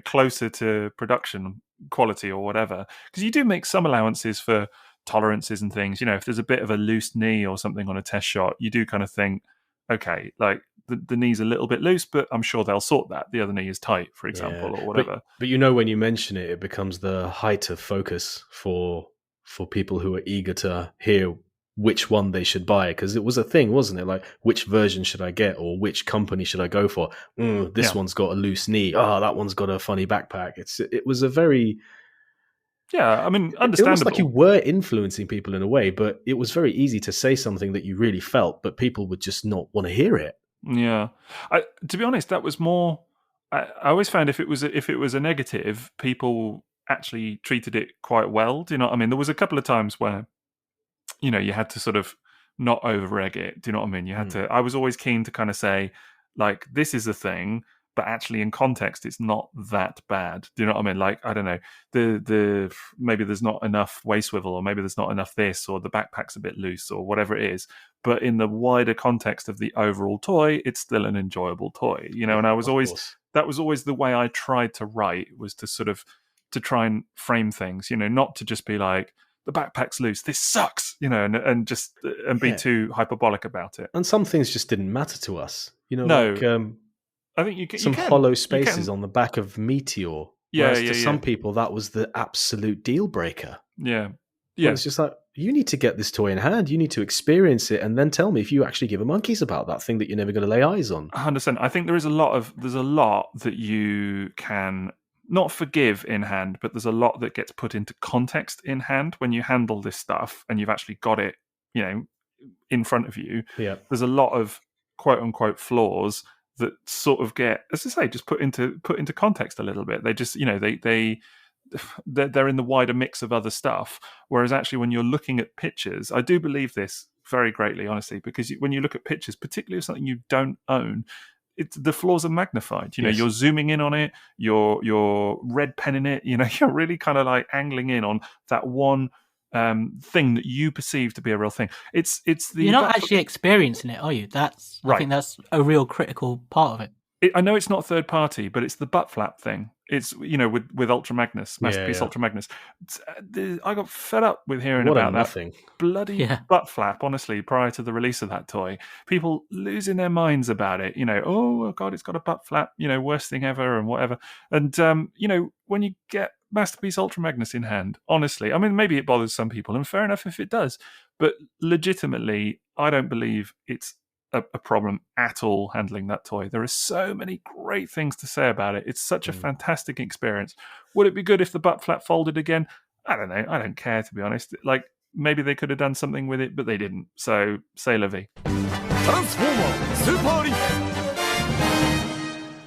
B: closer to production quality or whatever. Because you do make some allowances for tolerances and things. If there's a bit of a loose knee or something on a test shot, you do kind of think, okay, like the knee's a little bit loose, but I'm sure they'll sort that. The other knee is tight, for example, or whatever.
A: But when you mention it, it becomes the height of focus for people who are eager to hear which one they should buy, because it was a thing, wasn't it? Like, which version should I get, or which company should I go for? This one's got a loose knee. That one's got a funny backpack. It was a very...
B: Yeah, I mean, understandable.
A: It was like you were influencing people in a way, but it was very easy to say something that you really felt, but people would just not want to hear it.
B: Yeah, to be honest, that was more. I always found if it was a negative, people actually treated it quite well. Do you know what I mean? There was a couple of times where, you had to sort of not over egg it. Do you know what I mean? You had to. I was always keen to kind of say, like, this is a thing, but actually in context, it's not that bad. Do you know what I mean? Like, I don't know, the maybe there's not enough waist swivel, or maybe there's not enough this, or the backpack's a bit loose, or whatever it is. But in the wider context of the overall toy, it's still an enjoyable toy, And I was that was always the way I tried to write, was to sort of to try and frame things, not to just be like, the backpack's loose, this sucks, and be too hyperbolic about it.
A: And some things just didn't matter to us,
B: No.
A: Like,
B: I think you can
A: some hollow spaces on the back of Meteor. Whereas to some people, that was the absolute deal breaker.
B: Yeah.
A: Yeah. It's just like, you need to get this toy in hand. You need to experience it, and then tell me if you actually give a monkeys about that thing that you're never going to lay eyes on.
B: 100%. I think there's a lot that you can not forgive in hand, but there's a lot that gets put into context in hand when you handle this stuff and you've actually got it, in front of you.
A: Yeah.
B: There's a lot of quote unquote flaws that sort of get, as I say, just put into context a little bit. They just, they're in the wider mix of other stuff. Whereas actually, when you're looking at pictures, I do believe this very greatly, honestly, because when you look at pictures, particularly of something you don't own, the flaws are magnified. You're zooming in on it, you're red penning it. You're really kind of like angling in on that one thing that you perceive to be a real thing. It's the
C: you're not actually experiencing it, are you? That's right. I think that's a real critical part of it.
B: I know it's not third party, but it's the butt flap thing. It's with Ultra Magnus, Masterpiece Ultra Magnus. I got fed up with hearing about that bloody butt flap. Honestly, prior to the release of that toy, people losing their minds about it. Oh god, it's got a butt flap. Worst thing ever and whatever. And when you get Masterpiece Ultra Magnus in hand, honestly, I mean, maybe it bothers some people, and fair enough if it does. But legitimately, I don't believe it's a problem at all handling that toy. There are so many great things to say about it. It's such a fantastic experience. Would it be good if the butt flap folded again? I don't know. I don't care, to be honest. Like, maybe they could have done something with it, but they didn't. So, say la vie.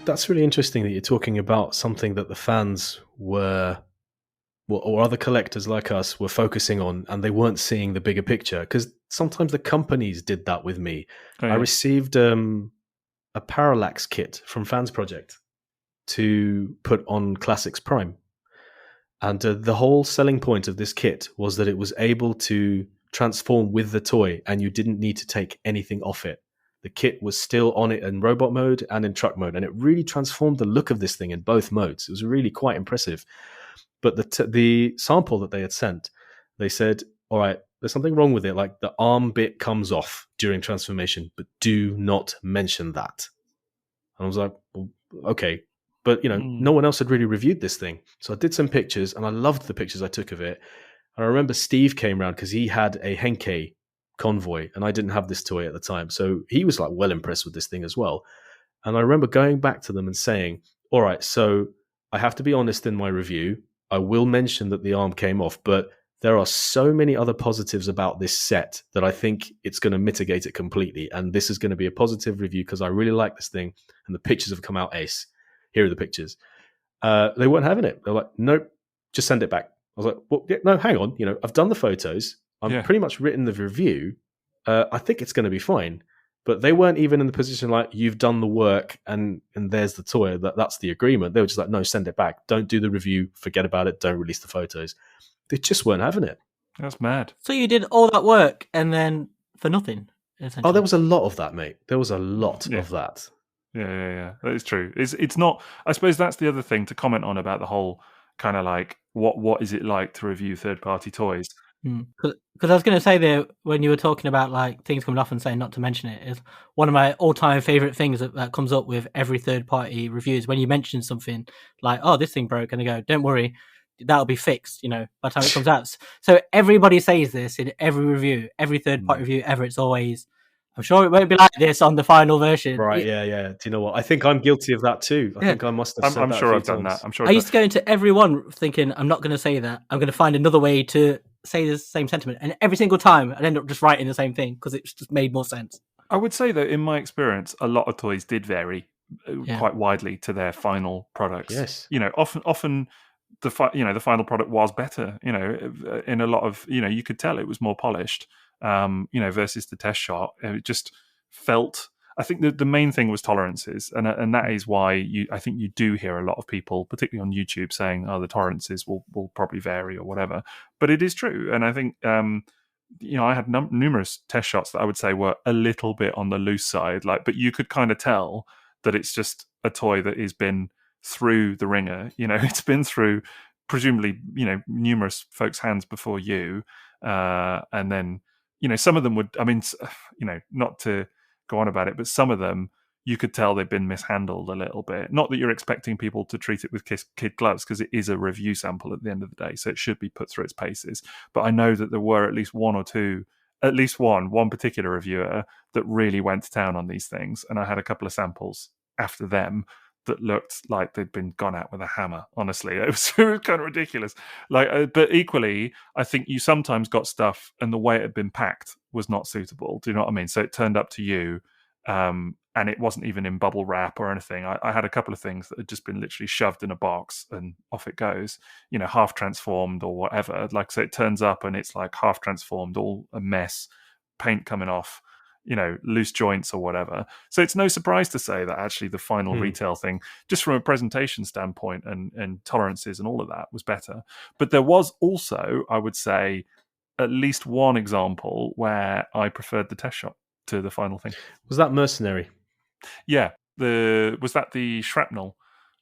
A: that's really interesting that you're talking about something that the fans were, or other collectors like us were focusing on, and they weren't seeing the bigger picture. Because sometimes the companies did that with me.
B: Oh,
A: I
B: yeah.
A: received a Parallax Kit from Fans Project to put on Classics Prime. And the whole selling point of this kit was that it was able to transform with the toy, and you didn't need to take anything off it. The kit was still on it in robot mode and in truck mode, and it really transformed the look of this thing in both modes. It was really quite impressive. But the sample that they had sent, they said, all right, there's something wrong with it. Like the arm bit comes off during transformation, but do not mention that. And I was like, well, okay. But, no one else had really reviewed this thing. So I did some pictures, and I loved the pictures I took of it. And I remember Steve came around because he had a M.A.S.K convoy, and I didn't have this toy at the time. So he was like well impressed with this thing as well. And I remember going back to them and saying, all right, so I have to be honest in my review. I will mention that the arm came off, but there are so many other positives about this set that I think it's going to mitigate it completely. And this is going to be a positive review because I really like this thing. And the pictures have come out ace. Here are the pictures. They weren't having it. They're like, nope, just send it back. I was like, well, no, hang on. I've done the photos. I'm pretty much written the review. I think it's going to be fine. But they weren't even in the position like, you've done the work and there's the toy. That's the agreement. They were just like, no, send it back. Don't do the review. Forget about it. Don't release the photos. They just weren't having it.
B: That's mad.
C: So you did all that work and then for nothing, essentially.
A: Oh, there was a lot of that, mate. There was a lot of that.
B: Yeah. That is true. It's not. I suppose that's the other thing to comment on about the whole kind of like what is it like to review third-party toys.
C: Because I was going to say there, when you were talking about like things coming off and saying not to mention it, is one of my all-time favorite things that comes up with every third-party review is when you mention something like, "Oh, this thing broke," and they go, "Don't worry, that'll be fixed." By the time it comes out. So everybody says this in every review, every third-party review ever. It's always, "I'm sure it won't be like this on the final version."
A: Right? Yeah. Do you know what? I think I'm guilty of that too. I think I must have.
B: I'm sure I've done that. I'm sure.
C: I used to go into every one thinking, "I'm not going to say that. I'm going to find another way to say the same sentiment," and every single time I'd end up just writing the same thing because it just made more sense.
B: I would say that in my experience, a lot of toys did vary quite widely to their final products.
A: Yes,
B: often the final product was better. In a lot of you could tell it was more polished. Versus the test shot, it just felt. I think the main thing was tolerances, and that is why I think you do hear a lot of people, particularly on YouTube, saying, "Oh, the tolerances will probably vary or whatever." But it is true, and I think I had numerous test shots that I would say were a little bit on the loose side, but you could kind of tell that it's just a toy that has been through the ringer. It's been through presumably numerous folks' hands before you, and then some of them would. I mean, not to go on about it, but some of them you could tell they've been mishandled a little bit. Not that you're expecting people to treat it with kid gloves, because it is a review sample at the end of the day, so it should be put through its paces. But I know that there were at least one particular reviewer that really went to town on these things, and I had a couple of samples after them that looked like they'd been gone at with a hammer. Honestly, it was kind of ridiculous. But equally, I think you sometimes got stuff, and the way it had been packed was not suitable. Do you know what I mean? So it turned up to you, and it wasn't even in bubble wrap or anything. I had a couple of things that had just been literally shoved in a box, and off it goes. Half transformed or whatever. So it turns up, and it's like half transformed, all a mess, paint coming off. Loose joints or whatever. So it's no surprise to say that actually the final retail thing, just from a presentation standpoint and tolerances and all of that, was better. But there was also, I would say, at least one example where I preferred the test shot to the final thing.
A: Was that Mercenary?
B: Yeah. Was that the Shrapnel?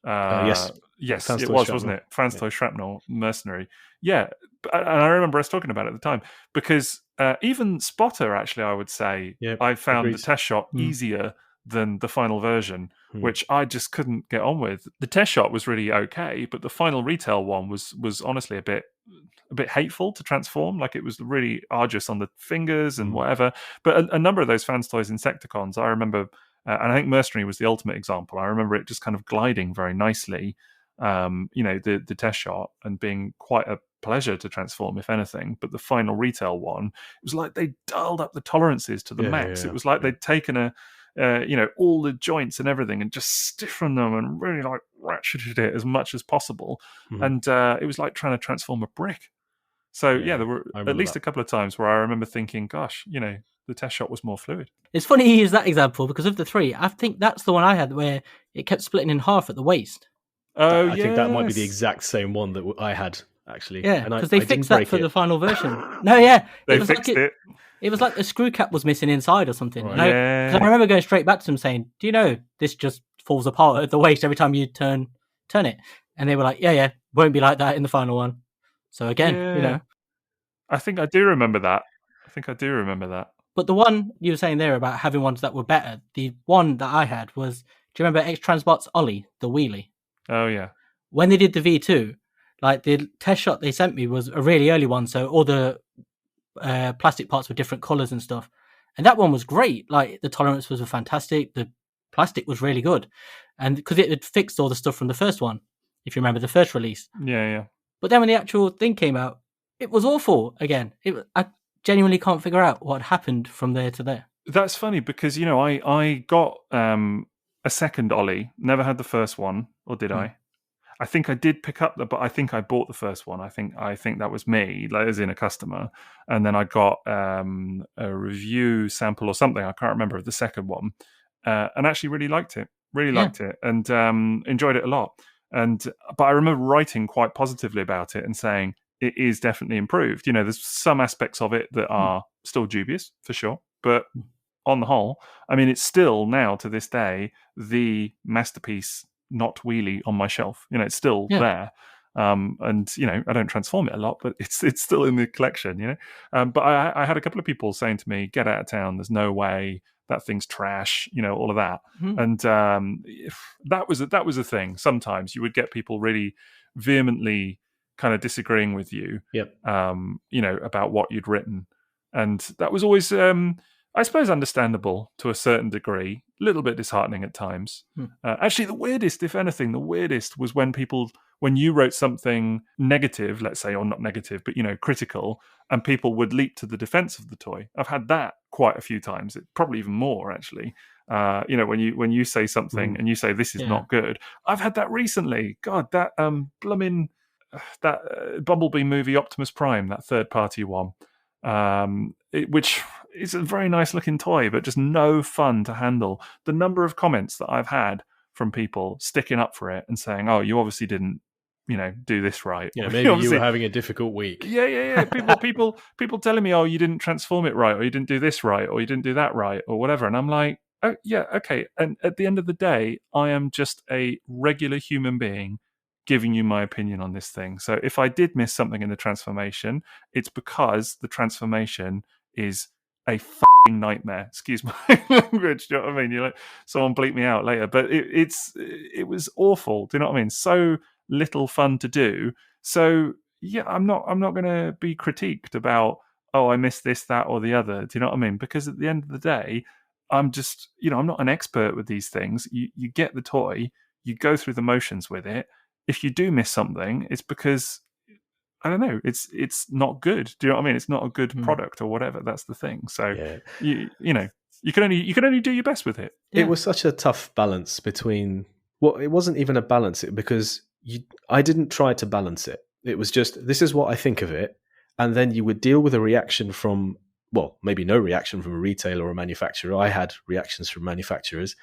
A: Yes.
B: Yes,
A: Fans
B: it
A: Toy
B: was,
A: Shrapnel.
B: wasn't it? Fans Toy Shrapnel, Mercenary. Yeah, and I remember us talking about it at the time, because even Spotter, actually, I would say, I found the test shot easier than the final version, which I just couldn't get on with. The test shot was really okay, but the final retail one was honestly a bit hateful to transform. It was really arduous on the fingers and whatever. But a number of those Fans Toys Insecticons, I remember, and I think Mercenary was the ultimate example. I remember it just kind of gliding very nicely, the test shot, and being quite a pleasure to transform, if anything. But the final retail one, it was like they dialed up the tolerances to the max. It was like they'd taken all the joints and everything, and just stiffened them and really like ratcheted it as much as possible. And it was like trying to transform a brick. So there were at least a couple of times where I remember thinking, gosh, the test shot was more fluid.
C: It's funny you use that example because of the 3, I think that's the one I had where it kept splitting in half at the waist.
B: Oh,
A: I think that might be the exact same one that I had, actually.
C: Yeah, because they fixed that for the final version. No, yeah.
B: They fixed it.
C: It was like the screw cap was missing inside or something.
A: Right.
C: I remember going straight back to them saying, do you know, this just falls apart at the waist every time you turn it. And they were like, yeah, won't be like that in the final one. So again,
B: I think I do remember that.
C: But the one you were saying there about having ones that were better, the one that I had was, do you remember X-Transbot's Ollie, the wheelie?
B: Oh, yeah.
C: When they did the V2, like the test shot they sent me was a really early one, so all the plastic parts were different colours and stuff. And that one was great. Like the tolerance was fantastic. The plastic was really good. And because it had fixed all the stuff from the first one, if you remember the first release.
B: Yeah.
C: But then when the actual thing came out, it was awful again. I genuinely can't figure out what happened from there to there.
B: That's funny because, I got a second Ollie, never had the first one, or did I? I think I did pick up but I think I bought the first one. I think that was me, like, as in a customer. And then I got a review sample or something, I can't remember, of the second one, and actually really liked it. Liked it, and enjoyed it a lot. But I remember writing quite positively about it and saying it is definitely improved. There's some aspects of it that are still dubious, for sure. But on the whole, I mean, it's still now, to this day, the masterpiece not wheelie on my shelf. It's still there. And, I don't transform it a lot, but it's still in the collection, But I had a couple of people saying to me, get out of town. There's no way, that thing's trash, all of that. And that was a thing. Sometimes you would get people really vehemently kind of disagreeing with you, about what you'd written. And that was always, I suppose, understandable to a certain degree, a little bit disheartening at times. Actually, the weirdest was when you wrote something negative, let's say, or not negative, but, critical, and people would leap to the defense of the toy. I've had that quite a few times, probably even more, actually. When you say something and you say, this is not good. I've had that recently. God, that that Bumblebee movie, Optimus Prime, that third-party one, which is a very nice-looking toy, but just no fun to handle. The number of comments that I've had from people sticking up for it and saying, "Oh, you obviously didn't, do this right."
A: Yeah, maybe you were having a difficult week.
B: Yeah. People telling me, "Oh, you didn't transform it right, or you didn't do this right, or you didn't do that right, or whatever," and I'm like, "Oh, yeah, okay." And at the end of the day, I am just a regular human being giving you my opinion on this thing. So if I did miss something in the transformation, it's because the transformation is a fucking nightmare. Excuse my language. Do you know what I mean? You're like, someone bleep me out later, but it was awful. Do you know what I mean? So little fun to do. So yeah, I'm not going to be critiqued about, oh, I missed this, that, or the other. Do you know what I mean? Because at the end of the day, I'm just, I'm not an expert with these things. You get the toy, you go through the motions with it. If you do miss something, it's because, I don't know, it's not good. Do you know what I mean? It's not a good product or whatever. That's the thing. So you can only do your best with it.
A: Yeah. It was such a tough balance between. Well, it wasn't even a balance because I didn't try to balance it. It was just, this is what I think of it, and then you would deal with a reaction from, well, maybe no reaction from a retailer or a manufacturer. I had reactions from manufacturers,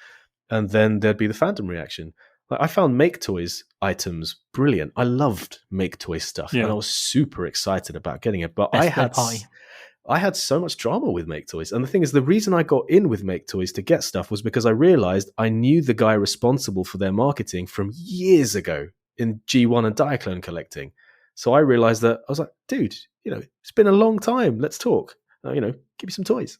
A: and then there'd be the fandom reaction. Like, I found Make Toys items brilliant. I loved Make Toys stuff, and I was super excited about getting it. But I had so much drama with Make Toys. And the thing is, the reason I got in with Make Toys to get stuff was because I realized I knew the guy responsible for their marketing from years ago in G1 and Diaclone collecting. So I realized that I was like, dude, it's been a long time. Let's talk. Give me some toys.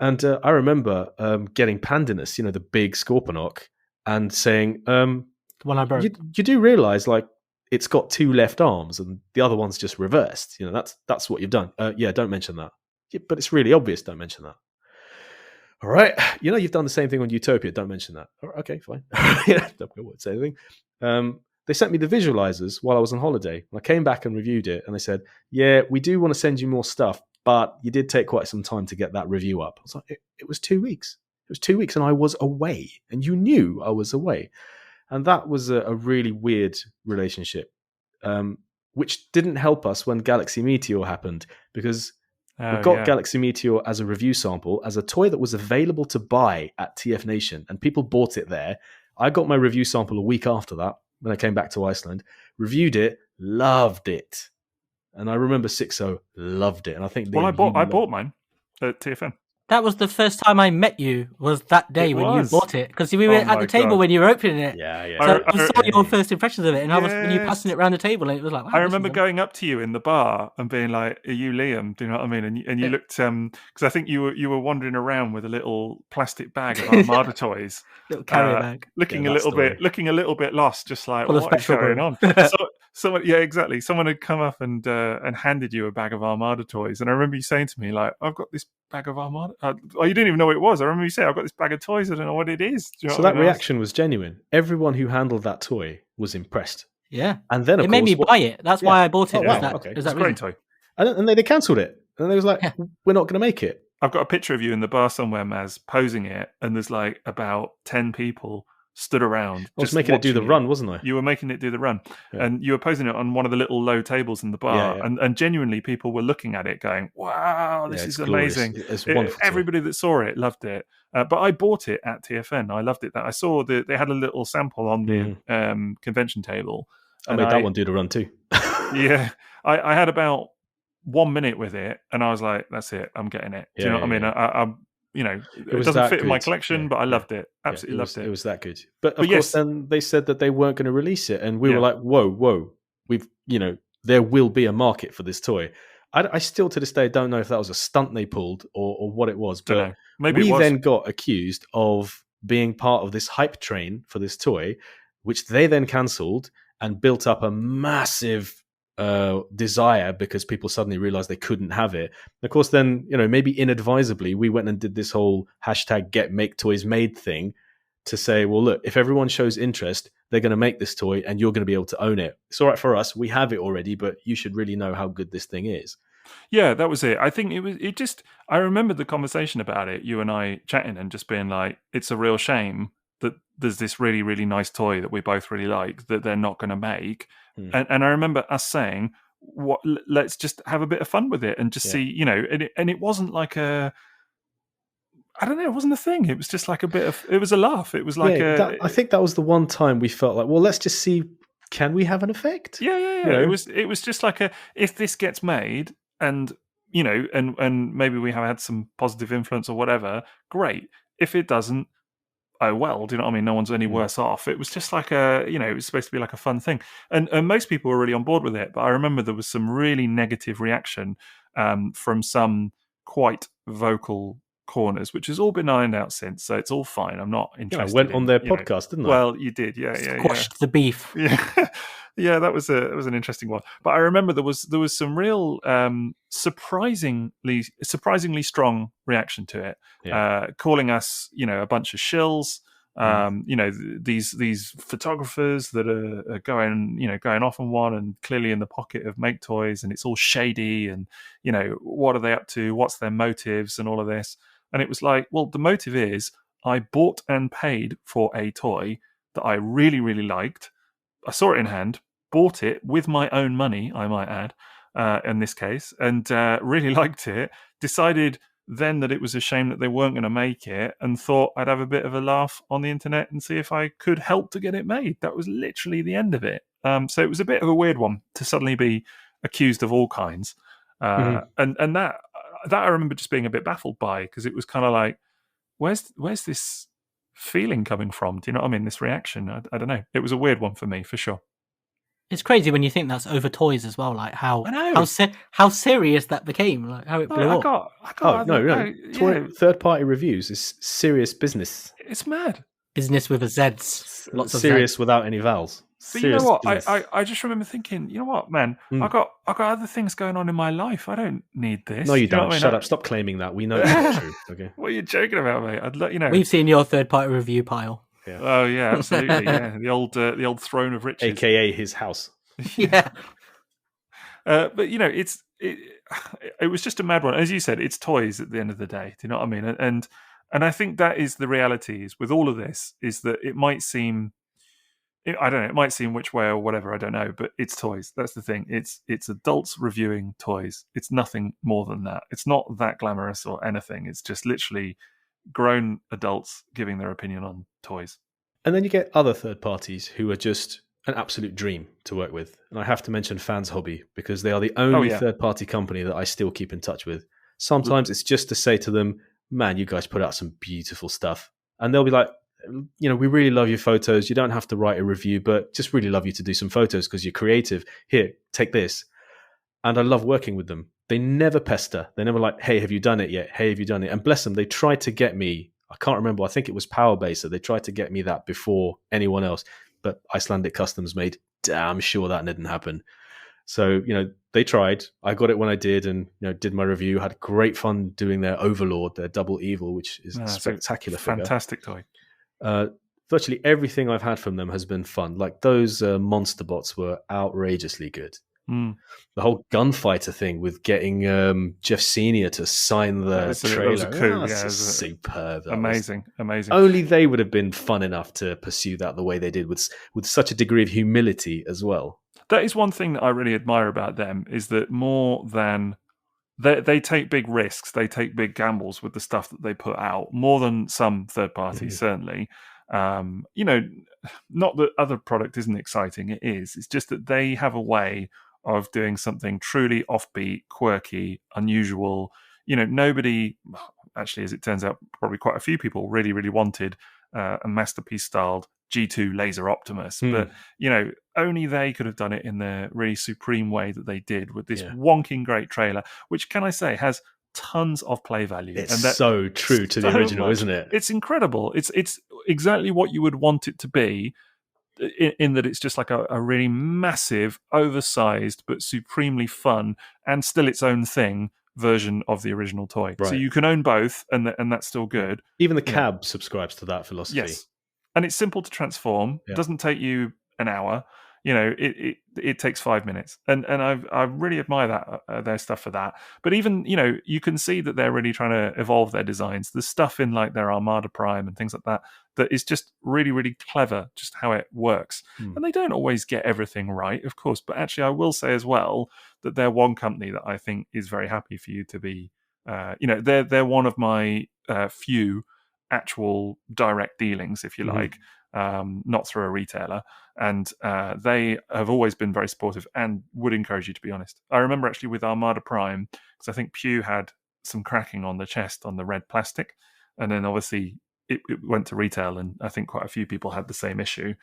A: And I remember getting Pandinus, the big Scorponok, and saying,
C: one I broke.
A: You do realize, like, it's got two left arms and the other one's just reversed. That's what you've done. Yeah, don't mention that. Yeah, but it's really obvious. Don't mention that. All right. You've done the same thing on Utopia. Don't mention that. All right, okay, fine. Don't say anything. They sent me the visualizers while I was on holiday. I came back and reviewed it, and they said, yeah, we do want to send you more stuff, but you did take quite some time to get that review up. I was like, it was 2 weeks. It was 2 weeks, and I was away, and you knew I was away, and that was a really weird relationship, which didn't help us when Galaxy Meteor happened, because we got Galaxy Meteor as a review sample, as a toy that was available to buy at TF Nation, and people bought it there. I got my review sample a week after that when I came back to Iceland, reviewed it, loved it. And I remember Sixo loved it. And I think
B: I bought mine at TFN.
C: That was the first time I met you, was that day when you bought it. Because we were at the table when you were opening it.
A: Yeah.
C: So I saw your first impressions of it, and I was when you passing it around the table, and it was like, wow,
B: I remember going up to you in the bar and being like, "Are you Liam? Do you know what I mean?" And you looked, because I think you were wandering around with a little plastic bag of Armada toys,
C: little carrier bag,
B: looking a little bit lost, just like, what is going on? Exactly. Someone had come up and handed you a bag of Armada toys, and I remember you saying to me, like, "I've got this bag of Armada." You didn't even know what it was. I remember you saying, "I've got this bag of toys. I don't know what it is."
A: So that reaction was genuine. Everyone who handled that toy was impressed.
C: Yeah,
A: and then
C: it made me buy it. That's why I bought it.
A: Oh, wow. Okay.
B: It's a great toy.
A: And they cancelled it, and they was like, "We're not going to make it."
B: I've got a picture of you in the bar somewhere, M.A.S, posing it, and there's like about 10 people stood around.
A: I was making it do the run, wasn't I?
B: You were making it do the run. Yeah. And you were posing it on one of the little low tables in the bar. Yeah. And genuinely people were looking at it going, wow, this is amazing.
A: It's wonderful.
B: Everybody that saw it loved it. But I bought it at TFN. I loved it. I saw they had a little sample on the convention table.
A: I made that one do the run too.
B: Yeah. I had about 1 minute with it, and I was like, that's it. I'm getting it. Do you know what I mean? I it doesn't fit in my collection, but I loved it. Absolutely loved it.
A: It was that good. But of course, then they said that they weren't going to release it, and we were like, whoa, there will be a market for this toy. I still to this day don't know if that was a stunt they pulled or what it was, but
B: maybe
A: we then got accused of being part of this hype train for this toy, which they then cancelled and built up a massive desire because people suddenly realized they couldn't have it. And of course, then, maybe inadvisably, we went and did this whole hashtag get make toys made thing to say, well, look, if everyone shows interest, they're going to make this toy and you're going to be able to own it. It's all right for us. We have it already, but you should really know how good this thing is.
B: Yeah, that was it. I think I remember the conversation about it, you and I chatting and just being like, it's a real shame that there's this really, really nice toy that we both really like that they're not going to make. And I remember us saying, let's just have a bit of fun with it and just see, and it wasn't like I don't know, it wasn't a thing. It was just like it was a laugh. It was like
A: I think that was the one time we felt like, well, let's just see, can we have an effect?
B: Yeah. It was just like if this gets made and, and maybe we have had some positive influence or whatever, great. If it doesn't, oh well, do you know what I mean? No one's any worse off. It was just like it was supposed to be like a fun thing. And most people were really on board with it. But I remember there was some really negative reaction from some quite vocal corners, which has all been ironed out since. So it's all fine. I'm not interested.
A: I went on their podcast, didn't I?
B: Well, you did. Yeah.
C: Squashed the beef.
B: Yeah. Yeah, that was an interesting one. But I remember there was some real surprisingly strong reaction to it, calling us, a bunch of shills. These photographers that are going off on one and clearly in the pocket of Make Toys, and it's all shady, and what are they up to? What's their motives and all of this? And it was like, well, the motive is I bought and paid for a toy that I really, really liked. I saw it in hand, bought it with my own money, I might add, in this case, and really liked it, decided then that it was a shame that they weren't going to make it, and thought I'd have a bit of a laugh on the internet and see if I could help to get it made. That was literally the end of it. So it was a bit of a weird one to suddenly be accused of all kinds. And that I remember just being a bit baffled by, because it was kind of like, where's this feeling coming from? Do you know what I mean? This reaction. I don't know. It was a weird one for me, for sure.
C: It's crazy when you think that's over toys as well, like how serious that became, like how it blew up.
A: Third-party reviews is serious business.
B: It's mad.
C: Business with a Z. Lots of
A: serious
C: Zs.
A: without any vowels.
B: But you know what? I just remember thinking, you know what, man? I got other things going on in my life. I don't need this.
A: No, you don't. Shut up. Stop claiming that. We know it's not true. Okay.
B: What are you joking about, mate? I'd let you know.
C: We've seen your third-party review pile.
B: Yeah. Oh yeah, absolutely. Yeah, the old throne of riches,
A: aka his house.
C: Yeah.
B: But it was just a mad one. As you said, it's toys at the end of the day. Do you know what I mean? And And I think that is the reality is with all of this is that it might seem, I don't know, it might seem which way or whatever, I don't know, but it's toys. That's the thing. It's adults reviewing toys. It's nothing more than that. It's not that glamorous or anything. It's just literally grown adults giving their opinion on toys.
A: And then you get other third parties who are just an absolute dream to work with. And I have to mention Fans Hobby because they are the only third party company that I still keep in touch with. Sometimes it's just to say to them, man, you guys put out some beautiful stuff. And they'll be like, you know, we really love your photos. You don't have to write a review, but just really love you to do some photos because you're creative. Here, take this. And I love working with them. They never pester. They're never like, hey, have you done it yet? Hey, have you done it? And bless them, they tried to get me. I can't remember. I think it was Powerbase. So they tried to get me that before anyone else. But Icelandic Customs made damn sure that didn't happen. So, you know, they tried. I got it when I did and, you know, did my review. Had great fun doing their Overlord, their Double Evil, which is a spectacular figure.
B: Fantastic toy.
A: Virtually everything I've had from them has been fun. Like those monster bots were outrageously good. The whole gunfighter thing with getting Jeff Senior to sign the trailer.
B: It was a coup.
A: It was superb.
B: Amazing.
A: Only they would have been fun enough to pursue that the way they did with such a degree of humility as well.
B: That is one thing that I really admire about them is that more than they take big risks, they take big gambles with the stuff that they put out, more than some third parties, certainly. You know, not that other product isn't exciting, it is. It's just that they have a way of doing something truly offbeat, quirky, unusual. You know, nobody, actually, as it turns out, probably quite a few people really, really wanted a masterpiece-styled G2 Laser Optimus. But, you know, only they could have done it in the really supreme way that they did with this wonking great trailer, which, can I say, has tons of play value.
A: It's and so true to the original, isn't it?
B: It's incredible. It's exactly what you would want it to be, in that it's just like a really massive, oversized, but supremely fun and still its own thing version of the original toy. Right. So you can own both, and that's still good.
A: Even the cab subscribes to that philosophy.
B: Yes. And it's simple to transform. It doesn't take you an hour. You know, it takes 5 minutes, and I really admire that their stuff for that. But even, you know, you can see that they're really trying to evolve their designs. There's stuff in like their Armada Prime and things like that is just really, really clever, just how it works. And they don't always get everything right, of course. But actually, I will say as well that they're one company that I think is very happy for you to be. You know, they're one of my few actual direct dealings, if you like. Not through a retailer, and they have always been very supportive and would encourage you, to be honest. I remember actually with Armada Prime, because I think Pew had some cracking on the chest on the red plastic, and then obviously it went to retail, and I think quite a few people had the same issue,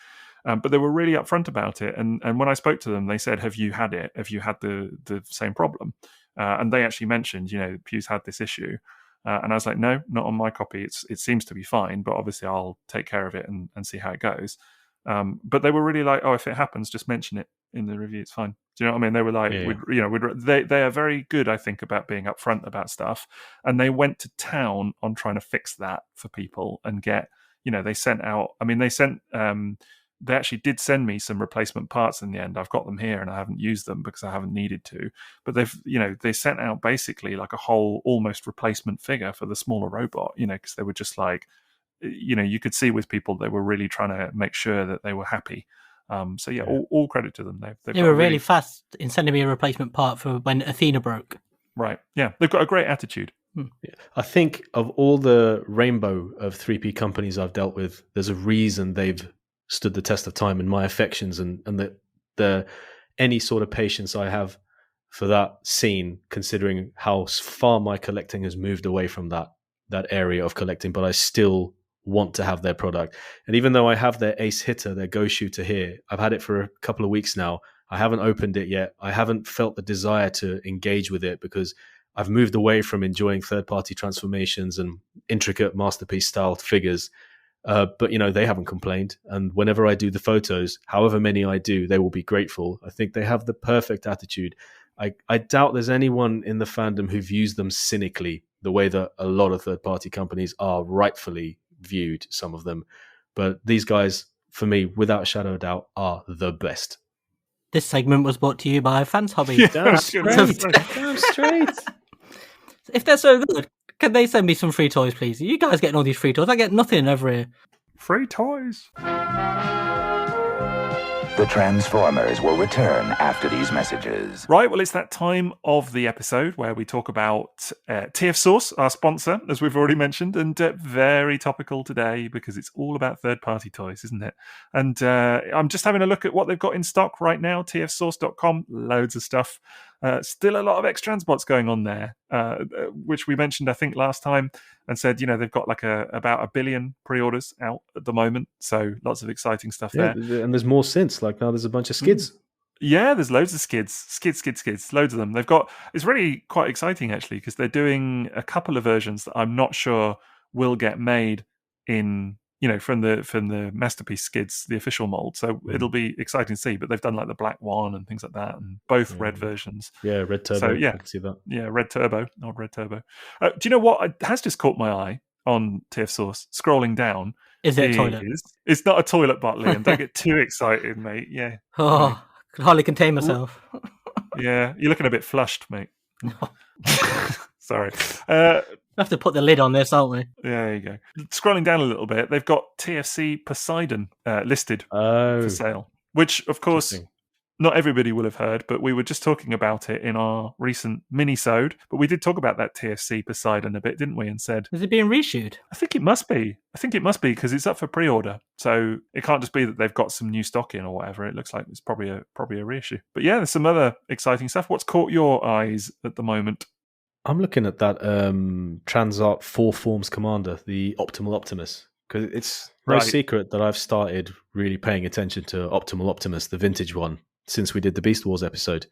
B: but they were really upfront about it, and when I spoke to them, they said, have you had it? Have you had the same problem? And they actually mentioned, you know, Pew's had this issue. And I was like, no, not on my copy. It seems to be fine, but obviously I'll take care of it and see how it goes. But they were really like, oh, if it happens, just mention it in the review. It's fine. Do you know what I mean? They were like, they are very good, I think, about being upfront about stuff. And they went to town on trying to fix that for people and get, you know, they sent out, I mean, they actually did send me some replacement parts in the end. I've got them here and I haven't used them because I haven't needed to. But they sent out basically like a whole almost replacement figure for the smaller robot, you know, because they were just like, you know, you could see with people, they were really trying to make sure that they were happy. So yeah, all credit to them. They
C: were really fast in sending me a replacement part for when Athena broke.
B: Right. Yeah. They've got a great attitude.
A: Yeah. I think of all the rainbow of 3P companies I've dealt with, there's a reason they've stood the test of time in my affections, and the any sort of patience I have for that scene, considering how far my collecting has moved away from that area of collecting, but I still want to have their product. And even though I have their ace hitter, their go shooter here, I've had it for a couple of weeks now. I haven't opened it yet. I haven't felt the desire to engage with it because I've moved away from enjoying third-party transformations and intricate masterpiece style figures. But, you know, they haven't complained. And whenever I do the photos, however many I do, they will be grateful. I think they have the perfect attitude. I doubt there's anyone in the fandom who views them cynically the way that a lot of third-party companies are rightfully viewed, some of them. But these guys, for me, without a shadow of a doubt, are the best.
C: This segment was brought to you by Fans Hobby.
A: Damn straight. Damn straight.
C: If they're so good, Can they send me some free toys, please? You guys getting all these free toys? I get nothing over here.
B: Free toys.
D: The Transformers will return after these messages.
B: Right, well, it's that time of the episode where we talk about TF Source, our sponsor, as we've already mentioned, and very topical today because it's all about third-party toys, isn't it? And I'm just having a look at what they've got in stock right now, tfsource.com, loads of stuff. Still a lot of X-Transbots going on there, which we mentioned, I think, last time, and said, they've got like about 1 billion pre-orders out at the moment. So lots of exciting stuff there.
A: And there's more since. Like now there's a bunch of skids.
B: Yeah, there's loads of skids, loads of them. It's really quite exciting, actually, because they're doing a couple of versions that I'm not sure will get made in, from the Masterpiece skids, the official mold. So it'll be exciting to see. But they've done like the black one and things like that, and both red versions.
A: Yeah, red turbo.
B: So, yeah,
A: I can see that.
B: Yeah, red turbo, old red turbo. Do you know what has just caught my eye on TF Source? Scrolling down,
C: is it a toilet?
B: It's not a toilet bot, Liam. Don't get too excited, mate. Yeah.
C: Oh, I could hardly contain myself.
B: Yeah, you're looking a bit flushed, mate. Sorry.
C: We have to put the lid on this, aren't we?
B: Yeah, there you go. Scrolling down a little bit, they've got TFC Poseidon listed for sale, which, of course, not everybody will have heard, but we were just talking about it in our recent mini-sode. But we did talk about that TFC Poseidon a bit, didn't we? And said,
C: is it being reissued?
B: I think it must be because it's up for pre-order. So it can't just be that they've got some new stock in or whatever. It looks like it's probably a reissue. But yeah, there's some other exciting stuff. What's caught your eyes at the moment?
A: I'm looking at that Transart 4 Forms Commander, the Optimal Optimus, because it's no secret that I've started really paying attention to Optimal Optimus, the vintage one, since we did the Beast Wars episode.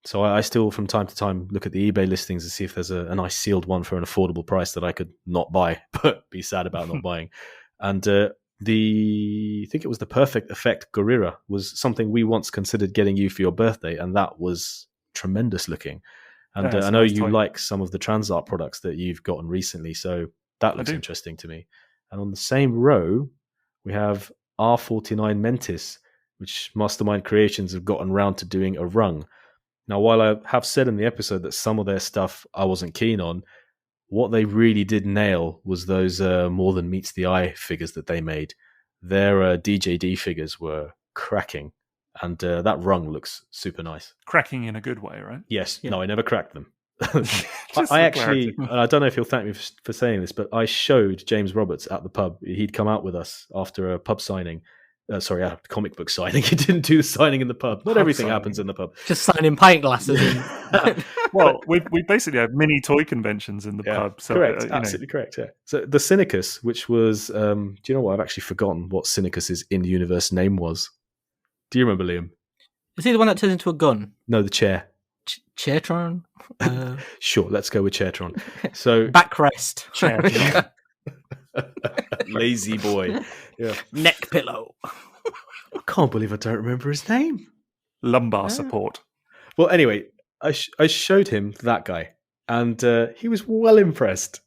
A: So I still, from time to time, look at the eBay listings to see if there's a nice sealed one for an affordable price that I could not buy, but be sad about not buying. And I think it was the Perfect Effect Gorilla was something we once considered getting you for your birthday, and that was tremendous looking. And I know you like some of the Transart products that you've gotten recently, so that looks interesting to me. And on the same row, we have R49 Mentis, which Mastermind Creations have gotten round to doing a rung. Now, while I have said in the episode that some of their stuff I wasn't keen on, what they really did nail was those More Than Meets the Eye figures that they made. Their DJD figures were cracking. And that rung looks super nice.
B: Cracking in a good way, right?
A: Yes. Yeah. No, I never cracked them. I actually, I don't know if you'll thank me for saying this, but I showed James Roberts at the pub. He'd come out with us after a pub signing. A comic book signing. He didn't do the signing in the pub. Not everything happens in the pub.
C: Just signing pint glasses.
B: Well, we basically have mini toy conventions in the pub. So,
A: correct. Absolutely correct, yeah. So the Cynicus, which was, do you know what? I've actually forgotten what Cynicus's in-universe name was. Do you remember, Liam?
C: Is he the one that turns into a gun?
A: No, the chair.
C: Chairtron?
A: Sure, let's go with Chairtron. So
C: backrest.
A: Lazy boy. Yeah.
C: Neck pillow.
A: I can't believe I don't remember his name.
B: Lumbar support.
A: Well, anyway, I showed him that guy, and he was well impressed.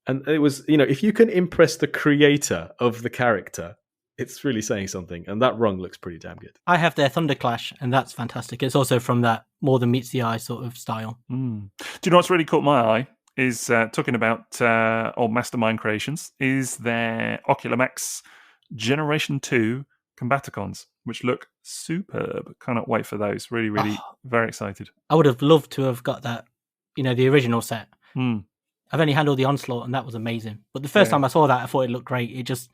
A: And it was, if you can impress the creator of the character, it's really saying something, and that rung looks pretty damn good.
C: I have their Thunderclash, and that's fantastic. It's also from that More Than Meets the Eye sort of style.
B: Do you know what's really caught my eye? Is talking about old Mastermind Creations, is their Ocular Max Generation 2 Combaticons, which look superb. Cannot wait for those. Really, really very excited.
C: I would have loved to have got that, the original set. I've only handled the Onslaught, and that was amazing. But the first time I saw that, I thought it looked great. It just...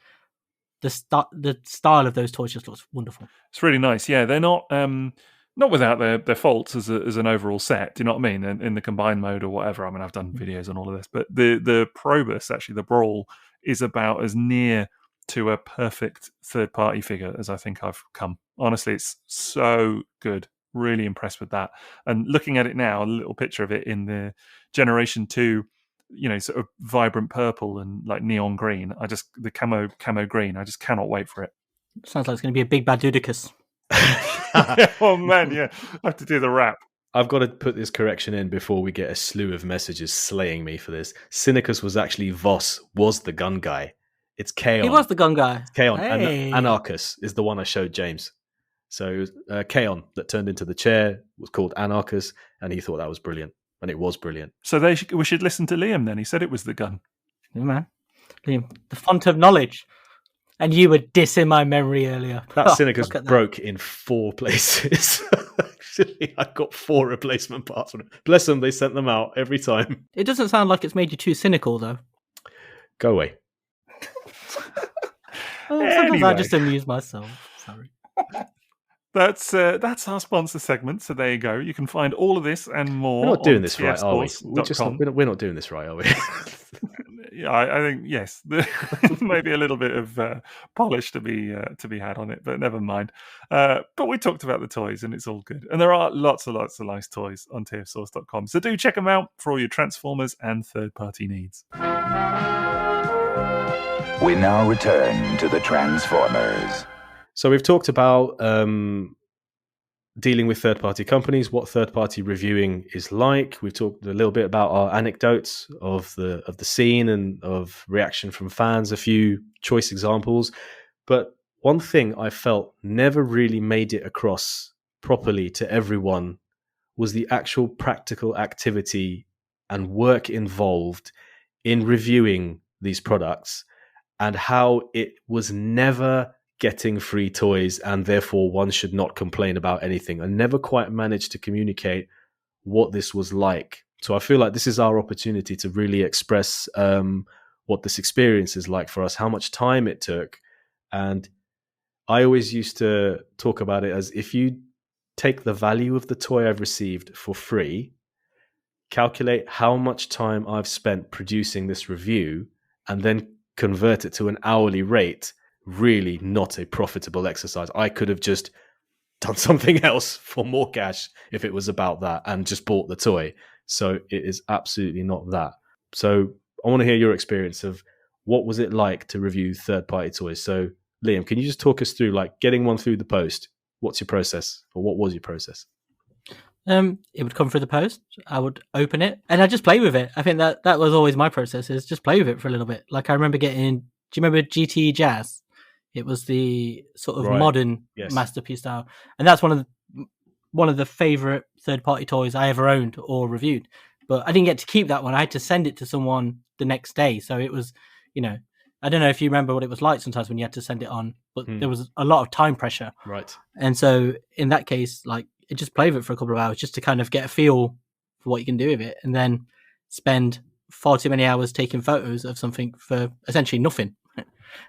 C: The style of those toys just looks wonderful.
B: It's really nice. Yeah, they're not without their faults as an overall set. Do you know what I mean? In the combined mode or whatever. I mean, I've done videos on all of this, but the Probus, actually, the Brawl, is about as near to a perfect third-party figure as I think I've come. Honestly, it's so good. Really impressed with that. And looking at it now, a little picture of it in the Generation 2, sort of vibrant purple and like neon green. The camo green. I just cannot wait for it.
C: Sounds like it's going to be a big bad Dudicus.
B: Oh man, yeah. I have to do the rap.
A: I've got to put this correction in before we get a slew of messages slaying me for this. Cynicus was actually Voss, was the gun guy. It's Kaon.
C: He was the gun guy.
A: Kaon. Hey. And Anarchus is the one I showed James. So it was Kaon that turned into the chair was called Anarchus, and he thought that was brilliant. and it was brilliant.
B: So we should listen to Liam then. He said it was the gun.
C: Yeah, man. Liam, the font of knowledge. And you were dissing my memory earlier.
A: That Seneca's
C: look at that.
A: broke in 4 places. Actually, I got 4 replacement parts from it. Bless them, they sent them out every time.
C: It doesn't sound like it's made you too cynical, though.
A: Go away.
C: Sometimes I just amuse myself. Sorry.
B: That's our sponsor segment. So there you go. You can find all of this and more.
A: We're not doing this right, are we?
B: TFsquareone.com.
A: We're not doing this right, are we?
B: Yeah, I think yes. Maybe a little bit of polish to be had on it, but never mind. But we talked about the toys, and it's all good. And there are lots and lots of nice toys on TFsource.com. So do check them out for all your Transformers and third-party needs.
D: We now return to the Transformers.
A: So we've talked about dealing with third-party companies, what third-party reviewing is like. We've talked a little bit about our anecdotes of the scene and of reaction from fans, a few choice examples. But one thing I felt never really made it across properly to everyone was the actual practical activity and work involved in reviewing these products, and how it was never getting free toys and therefore one should not complain about anything. I never quite managed to communicate what this was like. So I feel like this is our opportunity to really express what this experience is like for us, how much time it took. And I always used to talk about it as, if you take the value of the toy I've received for free, calculate how much time I've spent producing this review, and then convert it to an hourly rate, really not a profitable exercise. I could have just done something else for more cash if it was about that and just bought the toy. So it is absolutely not that. So I want to hear your experience of what was it like to review third-party toys. So Liam, can you just talk us through, like, getting one through the post? What's your process, or what was your process?
C: It would come through the post. I would open it and I'd just play with it. I think that was always my process, is just play with it for a little bit. Like, I remember do you remember GT Jazz? It was the sort of modern masterpiece style, and that's one of the favorite third-party toys I ever owned or reviewed. But I didn't get to keep that one. I had to send it to someone the next day. So it was, I don't know if you remember what it was like sometimes when you had to send it on, but there was a lot of time pressure.
A: Right.
C: And so in that case, like, it just play with it for a couple of hours just to kind of get a feel for what you can do with it, and then spend far too many hours taking photos of something for essentially nothing.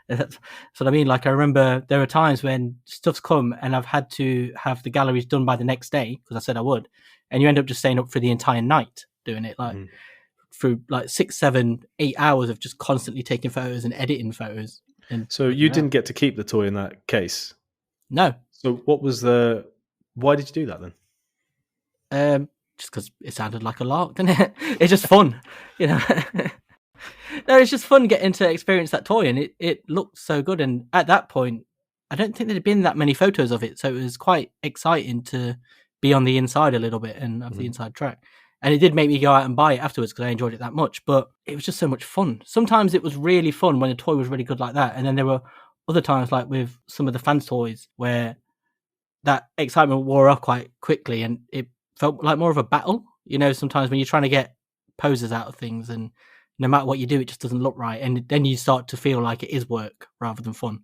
C: That's what I mean. Like, I remember there are times when stuff's come and I've had to have the galleries done by the next day because I said I would, and you end up just staying up for the entire night doing it, like through like 6, 7, 8 hours of just constantly taking photos and editing photos. And
A: so you didn't get to keep the toy in that case?
C: No.
A: So why did you do that
C: then? Just because it sounded like a lark, didn't it? It's just fun, No, it's just fun getting to experience that toy, and it looked so good. And at that point, I don't think there'd been that many photos of it, so it was quite exciting to be on the inside a little bit and have the inside track. And it did make me go out and buy it afterwards because I enjoyed it that much. But it was just so much fun. Sometimes it was really fun when a toy was really good like that, and then there were other times, like with some of the fans' toys, where that excitement wore off quite quickly, and it felt like more of a battle. Sometimes when you're trying to get poses out of things, and no matter what you do, it just doesn't look right, and then you start to feel like it is work rather than fun.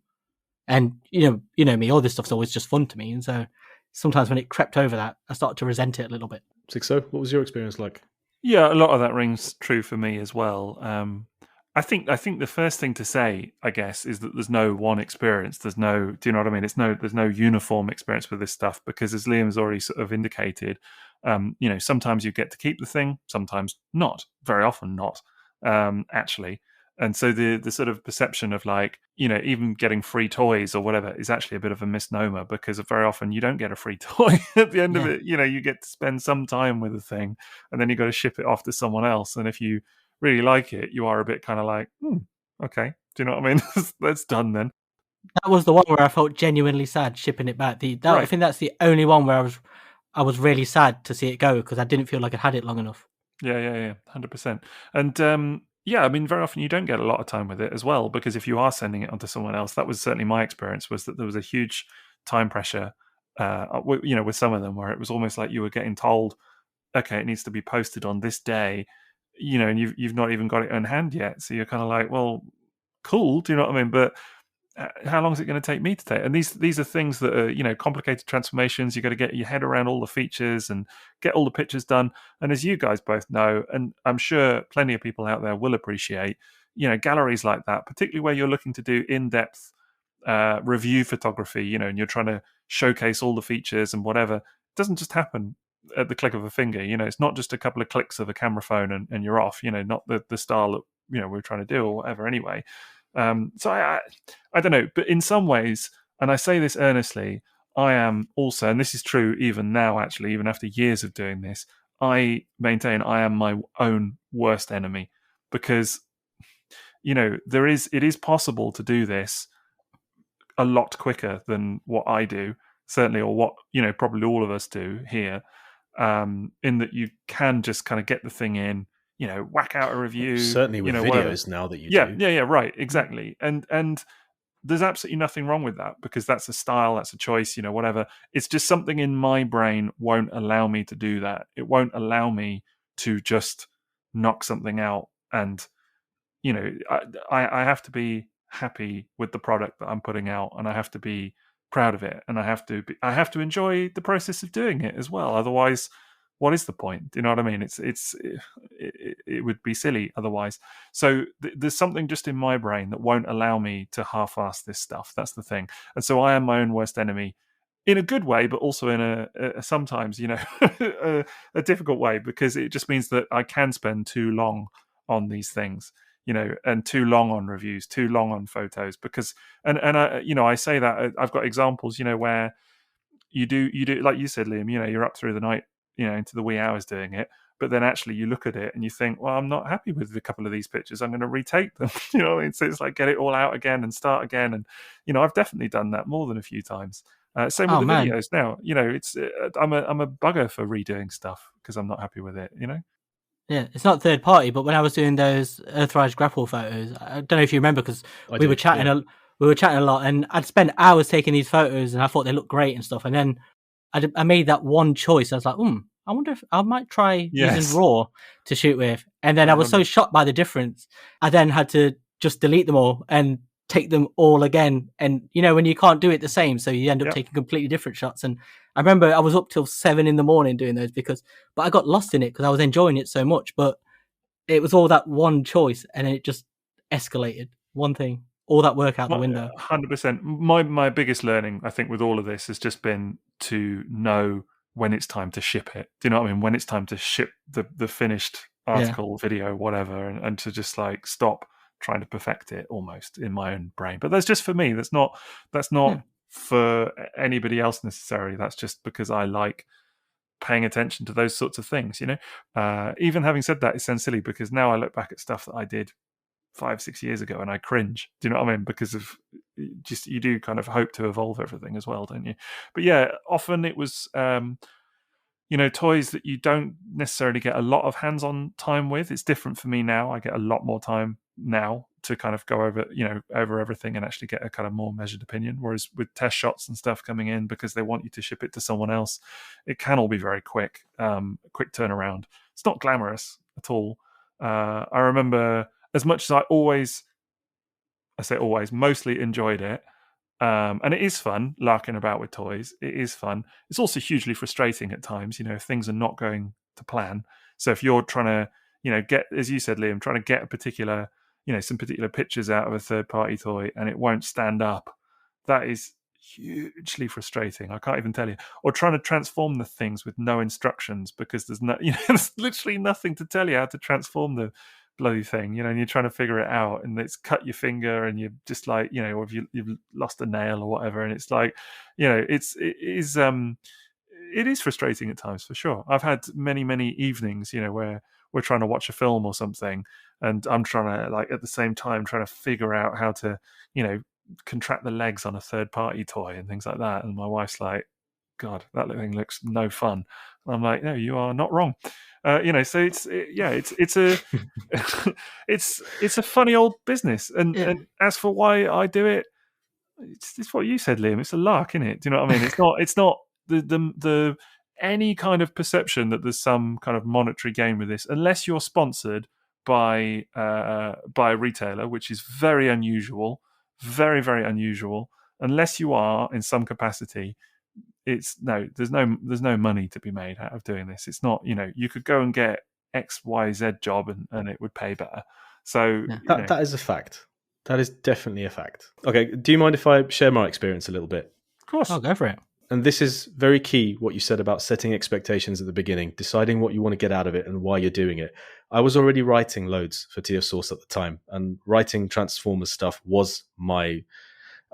C: And you know me, all this stuff's always just fun to me, and so sometimes when it crept over that, I started to resent it a little bit.
A: Sixo, what was your experience like?
B: Yeah, a lot of that rings true for me as well. I think the first thing to say, I guess, is that there's no one experience. Do you know what I mean? There's no uniform experience with this stuff, because as Liam's already sort of indicated, sometimes you get to keep the thing, sometimes not. Very often not, actually. And so the sort of perception of, like, even getting free toys or whatever is actually a bit of a misnomer, because very often you don't get a free toy at the end of it. You get to spend some time with the thing, and then you got to ship it off to someone else. And if you really like it, you are a bit kind of like, okay, do you know what I mean? That's done then.
C: That was the one where I felt genuinely sad shipping it back. Right. I think that's the only one where I was really sad to see it go, because I didn't feel like I'd had it long enough.
B: Yeah, 100%. And I mean, very often you don't get a lot of time with it as well, because if you are sending it on to someone else, that was certainly my experience, was that there was a huge time pressure, with some of them, where it was almost like you were getting told okay, it needs to be posted on this day, and you've not even got it in hand yet. So you're kind of like, well, cool. Do you know what I mean? But how long is it going to take me to take? And these are things that are, complicated transformations. You've got to get your head around all the features and get all the pictures done. And as you guys both know, and I'm sure plenty of people out there will appreciate, galleries like that, particularly where you're looking to do in-depth review photography, and you're trying to showcase all the features and whatever, it doesn't just happen at the click of a finger. It's not just a couple of clicks of a camera phone and you're off, not the style that, we're trying to do or whatever anyway. So I don't know, but in some ways, and I say this earnestly, I am also, and this is true even now, actually, even after years of doing this, I maintain I am my own worst enemy, because, it is possible to do this a lot quicker than what I do, certainly, or what, probably all of us do here, in that you can just kind of get the thing in, whack out a review.
A: Certainly with videos whatever. Now that you do.
B: Yeah, right, exactly. And there's absolutely nothing wrong with that, because that's a style, that's a choice, whatever. It's just something in my brain won't allow me to do that. It won't allow me to just knock something out. And, I have to be happy with the product that I'm putting out, and I have to be proud of it, and I have to enjoy the process of doing it as well. Otherwise, what is the point? Do you know what I mean? It would be silly otherwise. So there's something just in my brain that won't allow me to half-ass this stuff. That's the thing. And so I am my own worst enemy, in a good way, but also in a sometimes, a difficult way, because it just means that I can spend too long on these things, and too long on reviews, too long on photos, because and I, I say that I've got examples, where you do like you said, Liam, you're up through the night, into the wee hours doing it, but then actually you look at it and you think, well, I'm not happy with a couple of these pictures, I'm going to retake them. So it's like, get it all out again and start again. And I've definitely done that more than a few times. Same with the videos now. It's I'm a bugger for redoing stuff because I'm not happy with it.
C: Yeah, it's not third party, but when I was doing those Earthrise grapple photos, I don't know if you remember, because we were chatting a lot, and I'd spent hours taking these photos, and I thought they looked great and stuff. And then I made that one choice. I was like, I wonder if I might try using RAW to shoot with. And then I was so shocked by the difference, I then had to just delete them all and take them all again. And when you can't do it the same, so you end up taking completely different shots. And I remember I was up till 7 a.m. doing those, but I got lost in it because I was enjoying it so much. But it was all that one choice, and then it just escalated. One thing, all that work out the window.
B: 100%. My biggest learning, I think, with all of this has just been to know when it's time to ship it. Do you know what I mean? When it's time to ship the finished article, video, whatever, and to just like stop trying to perfect it almost in my own brain. But that's just for me. That's not for anybody else necessarily. That's just because I like paying attention to those sorts of things, even having said that, it sounds silly because now I look back at stuff that I did 5-6 years ago and I cringe. Do you know what I mean? Because of just, you do kind of hope to evolve everything as well, don't you? But yeah, often it was toys that you don't necessarily get a lot of hands-on time with. It's different for me now. I get a lot more time now to kind of go over everything and actually get a kind of more measured opinion. Whereas with test shots and stuff coming in, because they want you to ship it to someone else, it can all be very quick quick turnaround. It's not glamorous at all. I remember, as much as I say always, mostly enjoyed it. And it is fun larking about with toys. It is fun. It's also hugely frustrating at times, if things are not going to plan. So if you're trying to, get, as you said, Liam, trying to get a particular, some particular pictures out of a third party toy and it won't stand up, that is hugely frustrating. I can't even tell you. Or trying to transform the things with no instructions, because there's there's literally nothing to tell you how to transform the bloody thing, and you're trying to figure it out, and it's cut your finger, and you're just like, or if you've lost a nail or whatever, and it's like, it is frustrating at times for sure. I've had many evenings, where we're trying to watch a film or something, and I'm trying to, like, at the same time trying to figure out how to, contract the legs on a third party toy and things like that, and my wife's like, God, that thing looks no fun. And I'm like, no, you are not wrong. So it's a it's a funny old business. And as for why I do it, it's what you said, Liam. It's a lark, isn't it? Do you know what I mean? It's not the any kind of perception that there's some kind of monetary gain with this, unless you're sponsored by a retailer, which is very unusual, very, very unusual. Unless you are in some capacity, there's no money to be made out of doing this. It's not, you could go and get XYZ job and it would pay better. So
A: that is a fact. That is definitely a fact. Okay, do you mind if I share my experience a little bit?
B: Of course.
C: I'll go for it.
A: And this is very key, what you said about setting expectations at the beginning, deciding what you want to get out of it and why you're doing it. I was already writing loads for TFSauce at the time, and writing Transformers stuff was my,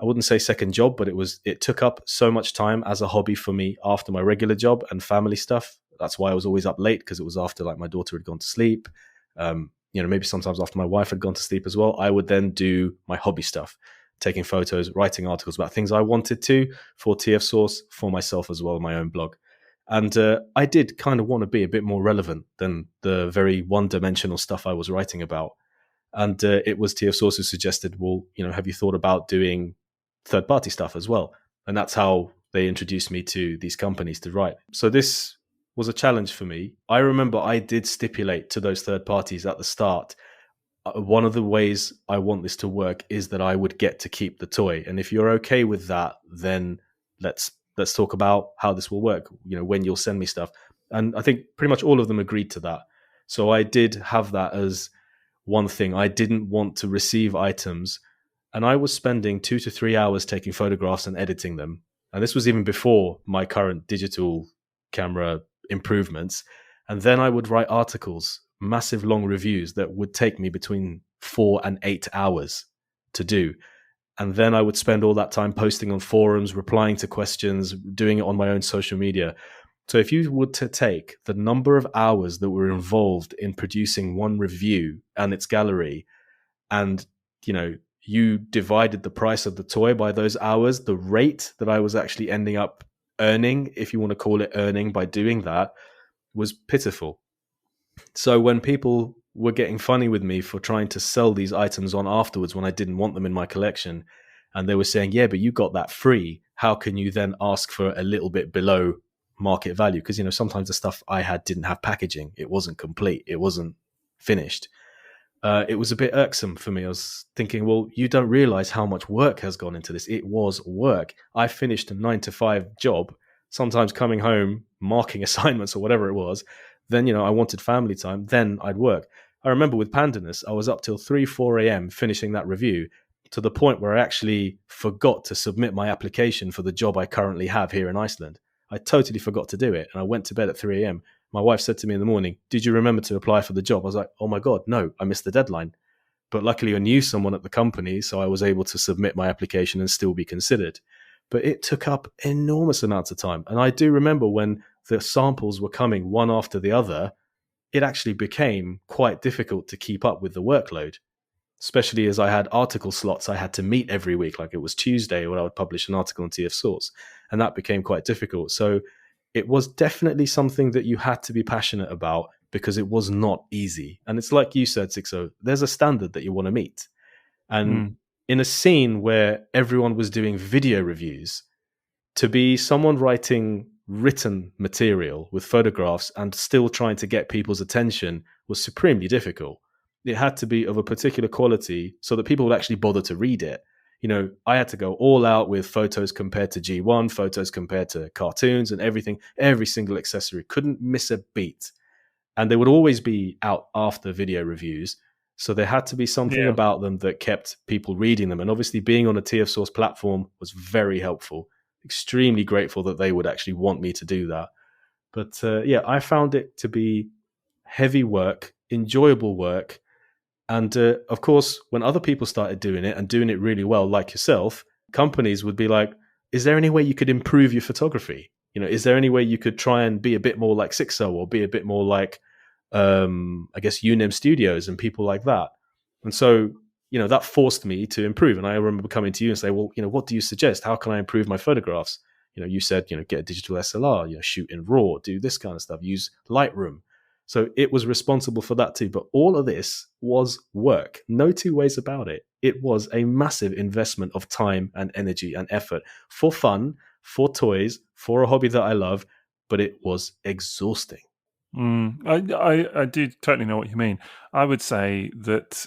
A: I wouldn't say second job, but it took up so much time as a hobby for me after my regular job and family stuff. That's why I was always up late, because it was after like my daughter had gone to sleep. Maybe sometimes after my wife had gone to sleep as well. I would then do my hobby stuff, taking photos, writing articles about things I wanted to for TFSauce, for myself as well, my own blog. And I did kind of want to be a bit more relevant than the very one-dimensional stuff I was writing about. And it was TFSauce who suggested, well, have you thought about doing third-party stuff as well? And that's how they introduced me to these companies to write. So this was a challenge for me. I remember I did stipulate to those third parties at the start, one of the ways I want this to work is that I would get to keep the toy. And if you're okay with that, then let's talk about how this will work, when you'll send me stuff. And I think pretty much all of them agreed to that. So I did have that as one thing. I didn't want to receive items, and I was spending 2 to 3 hours taking photographs and editing them. And this was even before my current digital camera improvements. And then I would write articles, massive long reviews that would take me between 4 and 8 hours to do. And then I would spend all that time posting on forums, replying to questions, doing it on my own social media. So if you were to take the number of hours that were involved in producing one review and its gallery, and you divided the price of the toy by those hours, the rate that I was actually ending up earning, if you want to call it earning, by doing that was pitiful. So when people were getting funny with me for trying to sell these items on afterwards when I didn't want them in my collection, and they were saying, yeah, but you got that free, how can you then ask for a little bit below market value? Because sometimes the stuff I had didn't have packaging, it wasn't complete, it wasn't finished. It was a bit irksome for me. I was thinking, well, you don't realize how much work has gone into this. It was work. I finished a 9-to-5 job, sometimes coming home, marking assignments or whatever it was. Then, I wanted family time. Then I'd work. I remember with Pandanus, I was up till 3-4 a.m. finishing that review, to the point where I actually forgot to submit my application for the job I currently have here in Iceland. I totally forgot to do it. And I went to bed at 3 a.m. My wife said to me in the morning, did you remember to apply for the job? I was like, oh my God, no, I missed the deadline. But luckily I knew someone at the company, so I was able to submit my application and still be considered. But it took up enormous amounts of time. And I do remember when the samples were coming one after the other, it actually became quite difficult to keep up with the workload, especially as I had article slots I had to meet every week. Like it was Tuesday when I would publish an article on TFSauce, and that became quite difficult. So it was definitely something that you had to be passionate about, because it was not easy. And it's like you said, Sixo, there's a standard that you want to meet. And in a scene where everyone was doing video reviews, to be someone writing written material with photographs and still trying to get people's attention was supremely difficult. It had to be of a particular quality so that people would actually bother to read it. I had to go all out with photos compared to G1, photos compared to cartoons and everything, every single accessory. Couldn't miss a beat. And they would always be out after video reviews. So there had to be something about them that kept people reading them. And obviously being on a TFSauce platform was very helpful. Extremely grateful that they would actually want me to do that. But I found it to be heavy work, enjoyable work. And of course, when other people started doing it and doing it really well, like yourself, companies would be like, is there any way you could improve your photography? Is there any way you could try and be a bit more like Sixo, or be a bit more like, I guess, Unim Studios and people like that? And so, that forced me to improve. And I remember coming to you and say, well, what do you suggest? How can I improve my photographs? You said, get a digital SLR, shoot in RAW, do this kind of stuff, use Lightroom. So it was responsible for that too. But all of this was work. No two ways about it. It was a massive investment of time and energy and effort for fun, for toys, for a hobby that I love. but it was exhausting.
B: I do totally know what you mean. I would say that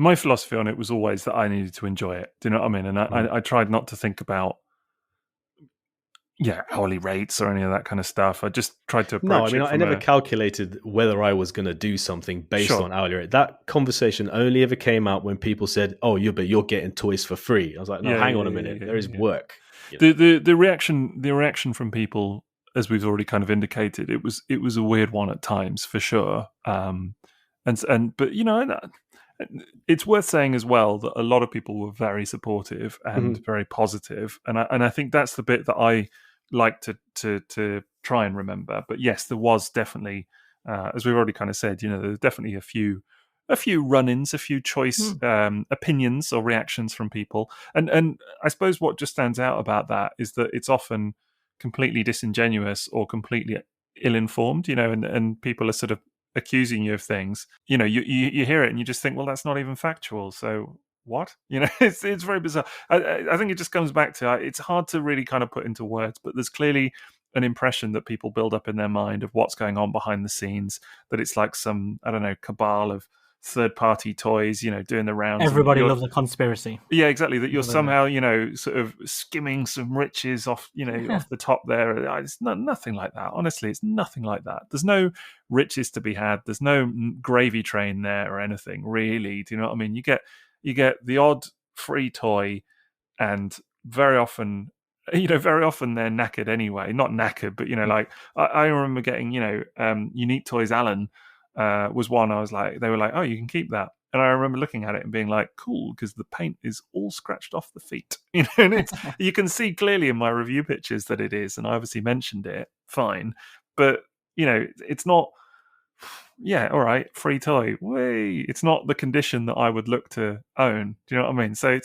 B: my philosophy on it was always that I needed to enjoy it. Do you know what I mean? And I tried not to think about hourly rates or any of that kind of stuff. I just tried to approach
A: No, I mean,
B: it
A: I never calculated whether I was going to do something based on hourly rate. That conversation only ever came out when people said, "Oh, but you're getting toys for free." I was like, "No, hang on a minute. There is work." You
B: know? The reaction from people, as we've already kind of indicated, it was a weird one at times for sure. But you know, it's worth saying as well that a lot of people were very supportive and very positive, and I think that's the bit that I like to try and remember. But yes, there was definitely, as we've already kind of said, you know, there's definitely a few run-ins, a few choice opinions or reactions from people, and I suppose what just stands out about that is that it's often completely disingenuous or completely ill-informed, you know, and people are sort of accusing you of things. You know, you hear it and you just think, well, that's not even factual, so what? You know, it's very bizarre. I think it just comes back to, it's hard to really kind of put into words, but there's clearly an impression that people build up in their mind of what's going on behind the scenes, that it's like some, I don't know, cabal of third-party toys, you know, doing the rounds.
C: Everybody loves a conspiracy.
B: Yeah, exactly. That you're somehow, you know, sort of skimming some riches off, you know, off the top there. It's nothing like that. Honestly, it's nothing like that. There's no riches to be had. There's no gravy train there or anything, really. Do you know what I mean? You get the odd free toy, and very often they're knackered anyway. Not knackered, but, you know, like I remember getting, you know, Unique Toys Alan was one. I was like, they were like, oh, you can keep that. And I remember looking at it and being like, cool, because the paint is all scratched off the feet. You know, and you can see clearly in my review pictures that it is, and I obviously mentioned it, fine. But, you know, it's not, all right, free toy. It's not the condition that I would look to own. Do you know what I mean? So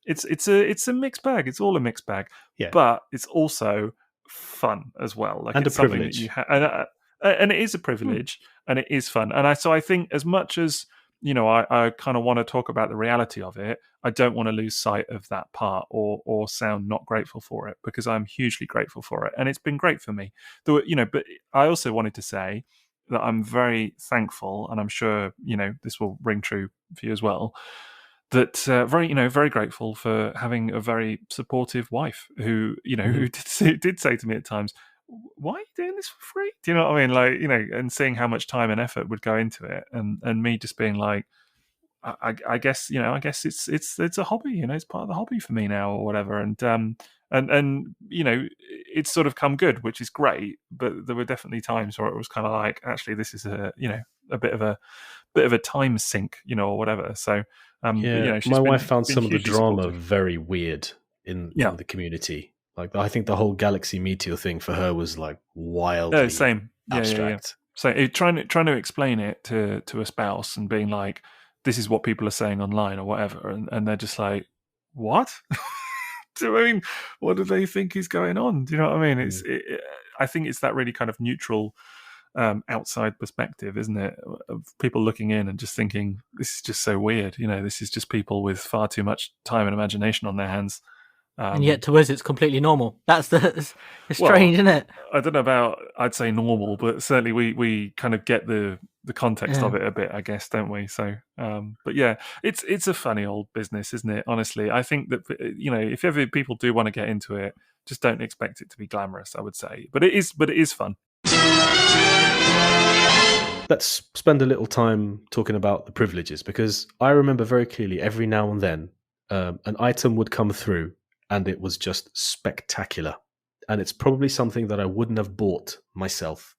B: it's a mixed bag. It's all a mixed bag. Yeah. But it's also fun as well. Like,
A: and
B: it's
A: a privilege.
B: That you and it is a privilege, and it is fun. And I think as much as, you know, I kind of want to talk about the reality of it, I don't want to lose sight of that part or sound not grateful for it, because I'm hugely grateful for it, and it's been great for me. You know, but I also wanted to say that I'm very thankful, and I'm sure, you know, this will ring true for you as well, that very grateful for having a very supportive wife who, you know, who did say to me at times, why are you doing this for free? Do you know what I mean? Like, you know, and seeing how much time and effort would go into it, and me just being like, I guess, you know, I guess it's a hobby, you know, it's part of the hobby for me now or whatever. And you know, it's sort of come good, which is great. But there were definitely times where it was kind of like, actually, this is a bit of a time sink, you know, or whatever. So you know,
A: my wife found some of the drama very weird in the community. Like, I think the whole Galaxy Meteor thing for her was like wildly abstract.
B: So trying to explain it to a spouse and being like, this is what people are saying online or whatever, and they're just like, what? Do I mean, what do they think is going on? Do you know what I mean? I think it's that really kind of neutral outside perspective, isn't it, of people looking in and just thinking, this is just so weird. You know, this is just people with far too much time and imagination on their hands.
C: And yet to us, it's completely normal. That's it's strange, isn't it?
B: I don't know about, I'd say normal, but certainly we kind of get the context of it a bit, I guess, don't we? So, but yeah, it's a funny old business, isn't it? Honestly, I think that, you know, if ever people do want to get into it, just don't expect it to be glamorous, I would say. But it is fun.
A: Let's spend a little time talking about the privileges, because I remember very clearly every now and then an item would come through and it was just spectacular. And it's probably something that I wouldn't have bought myself.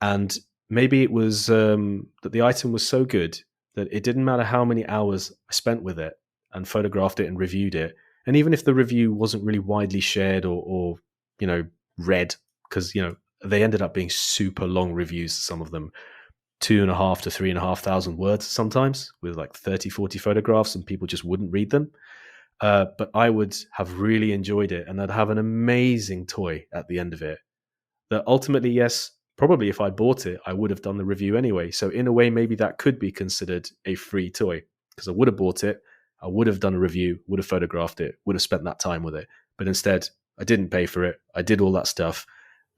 A: And maybe it was that the item was so good that it didn't matter how many hours I spent with it and photographed it and reviewed it. And even if the review wasn't really widely shared or you know, read, because, you know, they ended up being super long reviews, some of them 2,500 to 3,500 words sometimes, with like 30, 40 photographs, and people just wouldn't read them. But I would have really enjoyed it, and I'd have an amazing toy at the end of it. That ultimately, yes, probably if I bought it, I would have done the review anyway. So in a way, maybe that could be considered a free toy, because I would have bought it, I would have done a review, would have photographed it, would have spent that time with it. But instead, I didn't pay for it. I did all that stuff,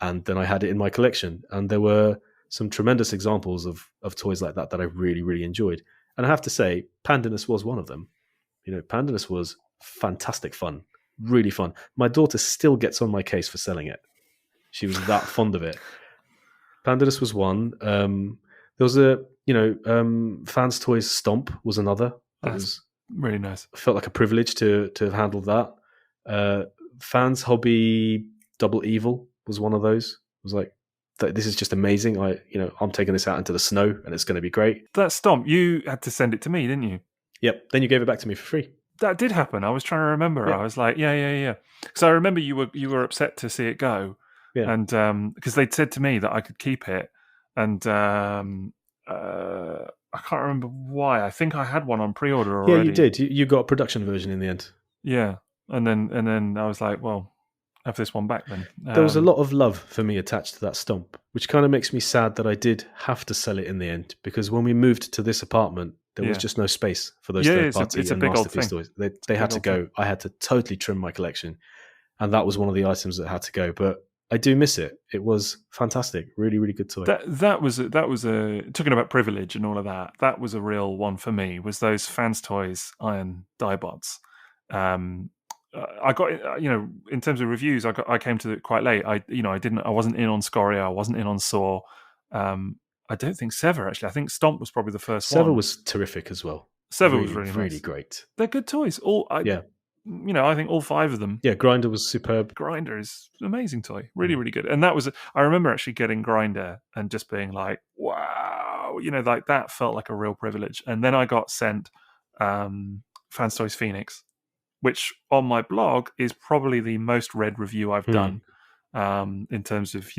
A: and then I had it in my collection. And there were some tremendous examples of toys like that I really, really enjoyed. And I have to say, Pandanus was one of them. Pandanus was fantastic fun, really fun. My daughter still gets on my case for selling it. She was that fond of it. Pandanus was one. There was Fans Toys Stomp was another. That was
B: really nice.
A: Felt like a privilege to have handled that. Fans Hobby Double Evil was one of those. It was like, this is just amazing. I'm taking this out into the snow and it's going to be great.
B: That Stomp, you had to send it to me, didn't you?
A: Yep. Then you gave it back to me for free.
B: That did happen. I was trying to remember. Yeah. I was like, yeah. Because I remember you were upset to see it go. Yeah. And because they'd said to me that I could keep it. And I can't remember why. I think I had one on pre-order already.
A: Yeah, you did. You got a production version in the end.
B: Yeah. And then I was like, well, have this one back then.
A: There was a lot of love for me attached to that Stomp, which kind of makes me sad that I did have to sell it in the end, because when we moved to this apartment, there was just no space for those third-party and masterpiece toys. They had to go. I had to totally trim my collection, and that was one of the items that had to go. But I do miss it. It was fantastic. Really, really good toy.
B: That was talking about privilege and all of that. That was a real one for me. Was those Fans Toys Iron Diebots. I got, in terms of reviews, I came to it quite late. I wasn't in on Scoria. I wasn't in on Saw. I don't think Sever, actually. I think Stomp was probably the first one.
A: Sever was terrific as well.
B: Sever was really nice.
A: Really great.
B: They're good toys. I think all 5 of them.
A: Yeah, Grinder was superb.
B: Grinder is an amazing toy. Really, really good. And that was, I remember actually getting Grinder and just being like, wow, like that felt like a real privilege. And then I got sent Fans Toys Phoenix, which on my blog is probably the most read review I've done in terms of,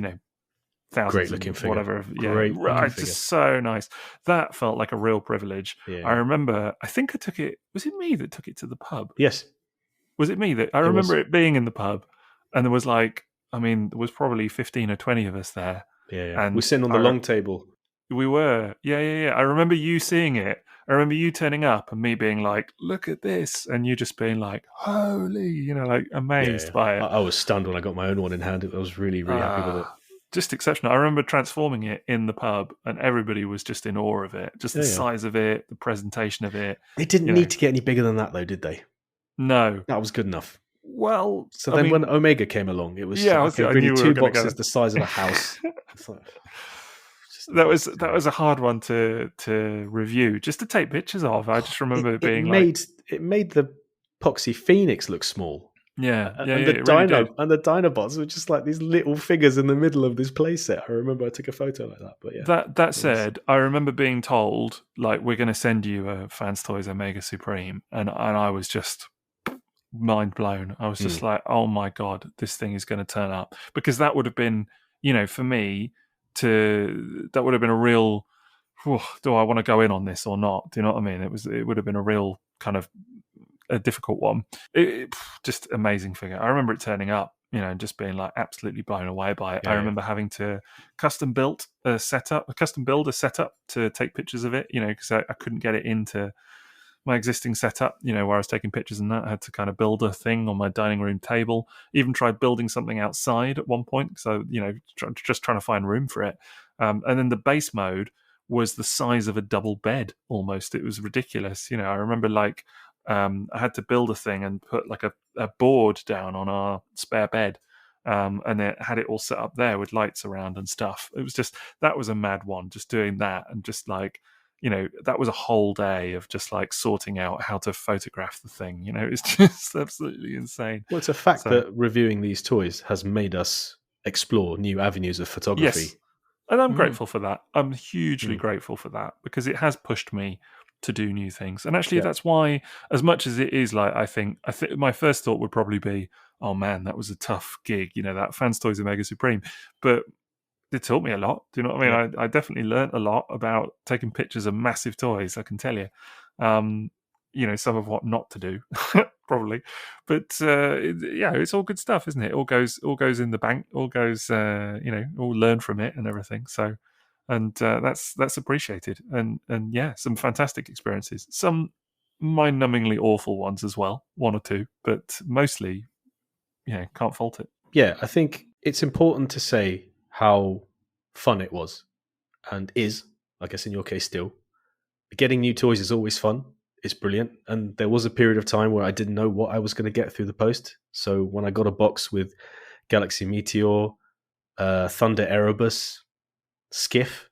B: thousands,
A: great looking figure,
B: whatever. Yeah,
A: great
B: right. Just so nice. That felt like a real privilege. Yeah. I remember. I think I took it. Was it me that took it to the pub?
A: Yes.
B: Was it me that? I remember it being in the pub, and there was there was probably 15 or 20 of us there.
A: Yeah. And we're sitting on the long table.
B: We were. Yeah. I remember you seeing it. I remember you turning up and me being like, "Look at this," and you just being like, "Holy!" Amazed by it.
A: I was stunned when I got my own one in hand. I was really, really happy with it.
B: Just exceptional. I remember transforming it in the pub, and everybody was just in awe of it. Just the size of it, the presentation of it.
A: They didn't need to get any bigger than that, though, did they?
B: No,
A: that was good enough.
B: Well,
A: so then when Omega came along, it was bring you 2 boxes the size of a house.
B: That was a hard one to review, just to take pictures of. I just remember it
A: made the Poxy Phoenix look small.
B: Yeah,
A: and the Dinobots were just like these little figures in the middle of this playset. I remember I took a photo like that. But yeah,
B: that said, I remember being told we're going to send you a Fans Toys Omega Supreme, and I was just mind blown. I was just like, oh my god, this thing is going to turn up, because that would have been, for me, that would have been a real. Do I want to go in on this or not? Do you know what I mean? It would have been a real kind of a difficult one. Just amazing figure. I remember it turning up, and just being like absolutely blown away by it. I remember having to custom build a setup to take pictures of it, because I couldn't get it into my existing setup, where I was taking pictures, and that I had to kind of build a thing on my dining room table. Even tried building something outside at one point, so just trying to find room for it. And then the base mode was the size of a double bed almost. It was ridiculous. I remember I had to build a thing and put a board down on our spare bed, and it had it all set up there with lights around and stuff. It was that was a mad one, just doing that, and just that was a whole day of just sorting out how to photograph the thing. It's just absolutely insane.
A: Well, it's a fact that reviewing these toys has made us explore new avenues of photography.
B: Yes. And I'm grateful for that. I'm hugely grateful for that, because it has pushed me to do new things. And actually that's why, as much as it is I think my first thought would probably be, oh man, that was a tough gig, that Fans Toys Omega Supreme. But it taught me a lot. Do you know what I mean? I definitely learned a lot about taking pictures of massive toys, I can tell you. Some of what not to do, probably. But it's all good stuff, isn't it? All goes in the bank, all goes all learn from it and everything. So and that's appreciated. And some fantastic experiences. Some mind-numbingly awful ones as well, 1 or 2, but mostly, can't fault it.
A: Yeah, I think it's important to say how fun it was and is, I guess in your case still. Getting new toys is always fun. It's brilliant. And there was a period of time where I didn't know what I was going to get through the post. So when I got a box with Galaxy Meteor, Thunder Erebus, Skiff,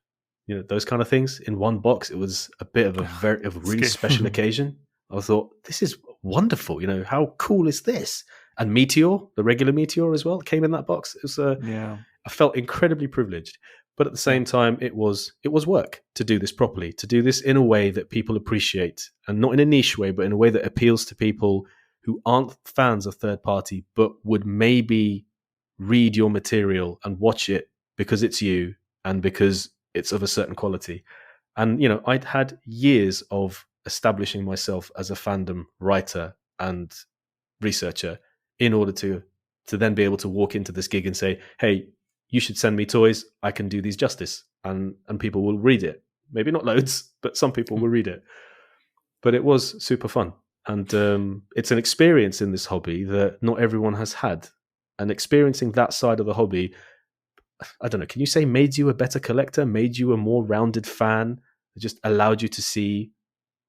A: those kind of things in one box, it was a bit of a really
B: Skiff.
A: special occasion. I thought, this is wonderful. How cool is this? And Meteor, the regular Meteor as well, came in that box. It was I felt incredibly privileged. But at the same time, it was work to do this properly, to do this in a way that people appreciate, and not in a niche way, but in a way that appeals to people who aren't fans of third party, but would maybe read your material and watch it because it's you and because it's of a certain quality. And, I'd had years of establishing myself as a fandom writer and researcher in order to then be able to walk into this gig and say, hey, you should send me toys. I can do these justice, and people will read it. Maybe not loads, but some people will read it. But it was super fun, and it's an experience in this hobby that not everyone has had. And experiencing that side of the hobby, I don't know. Can you say made you a better collector? Made you a more rounded fan? It just allowed you to see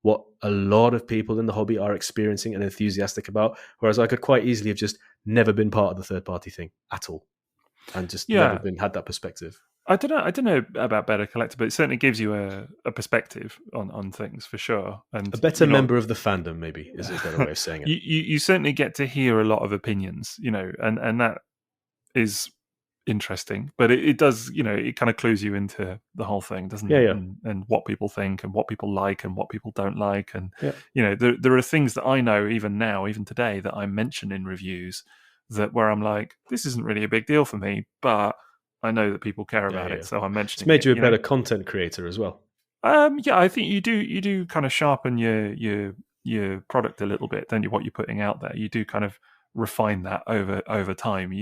A: what a lot of people in the hobby are experiencing and enthusiastic about. Whereas I could quite easily have just never been part of the third party thing at all. And just never had that perspective.
B: I don't know about better collector, but it certainly gives you a perspective on things for sure. And
A: a better member of the fandom, maybe, is a better way of saying it.
B: You certainly get to hear a lot of opinions, and that is interesting. But it does, it kind of clues you into the whole thing, doesn't it?
A: Yeah.
B: And what people think and what people like and what people don't like. And, there are things that I know even now, even today, that I mention in reviews where I'm like, this isn't really a big deal for me, but I know that people care about it, so I'm mentioning it.
A: It's made you a better content creator as well.
B: I think you do kind of sharpen your product a little bit, don't you? What you're putting out there, you do kind of refine that over time.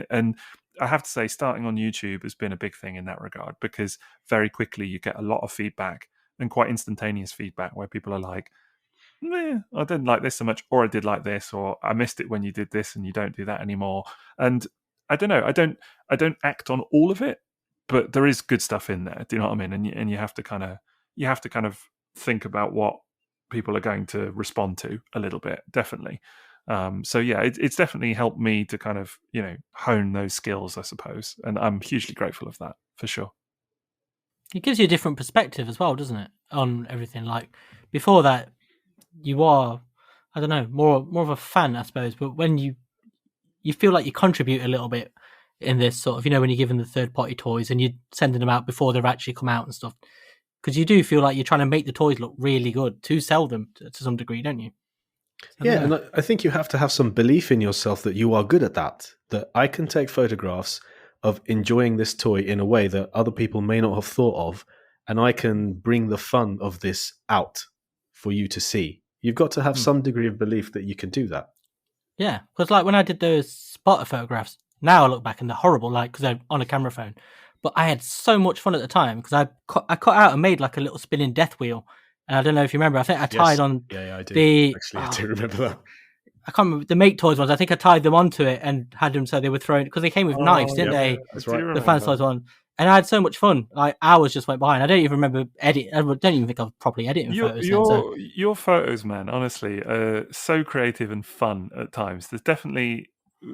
B: And I have to say, starting on YouTube has been a big thing in that regard, because very quickly you get a lot of feedback, and quite instantaneous feedback, where people are like, I didn't like this so much, or I did like this, or I missed it when you did this and you don't do that anymore. And I don't know, I don't act on all of it, but there is good stuff in there. Do you know what I mean? And you have to kind of think about what people are going to respond to a little bit, definitely. So yeah, it's definitely helped me to kind of hone those skills, I suppose, and I'm hugely grateful of that for sure.
C: It gives you a different perspective as well, doesn't it, on everything? Like before that, you are, I don't know, more of a fan, I suppose. But when you feel like you contribute a little bit in this sort of, when you're giving the third party toys and you're sending them out before they've actually come out and stuff, because you do feel like you're trying to make the toys look really good to sell them to some degree, don't you?
A: And I think you have to have some belief in yourself that you are good at that. That I can take photographs of enjoying this toy in a way that other people may not have thought of, and I can bring the fun of this out for you to see. You've got to have some degree of belief that you can do that.
C: Yeah, because like when I did those spotter photographs, now I look back and they're horrible, like because they're on a camera phone. But I had so much fun at the time because I cut out and made like a little spinning death wheel. And I don't know if you remember, I think I tied on
A: I do.
C: the...
A: Actually, I do remember that.
C: I can't remember, the Make Toys ones, I think I tied them onto it and had them so they were thrown, because they came with knives, didn't they?
A: That's right.
C: The Fan Size one. And I had so much fun. Like hours just went by, and I don't even remember I don't even think I've properly edited photos.
B: Your photos, man, honestly, are so creative and fun at times. There's definitely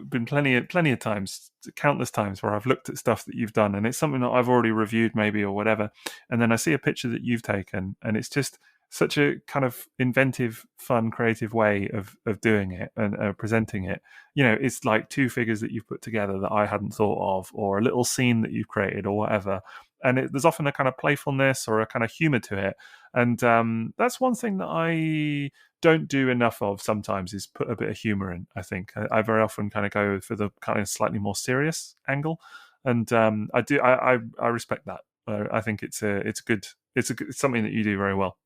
B: been plenty of times, countless times, where I've looked at stuff that you've done, and it's something that I've already reviewed, maybe, or whatever, and then I see a picture that you've taken, and it's just such a kind of inventive, fun, creative way of doing it and presenting it. It's like two figures that you've put together that I hadn't thought of, or a little scene that you've created, or whatever. And there's often a kind of playfulness or a kind of humor to it. And that's one thing that I don't do enough of sometimes, is put a bit of humor in, I think. I very often kind of go for the kind of slightly more serious angle. And I respect that. I think it's something that you do very well.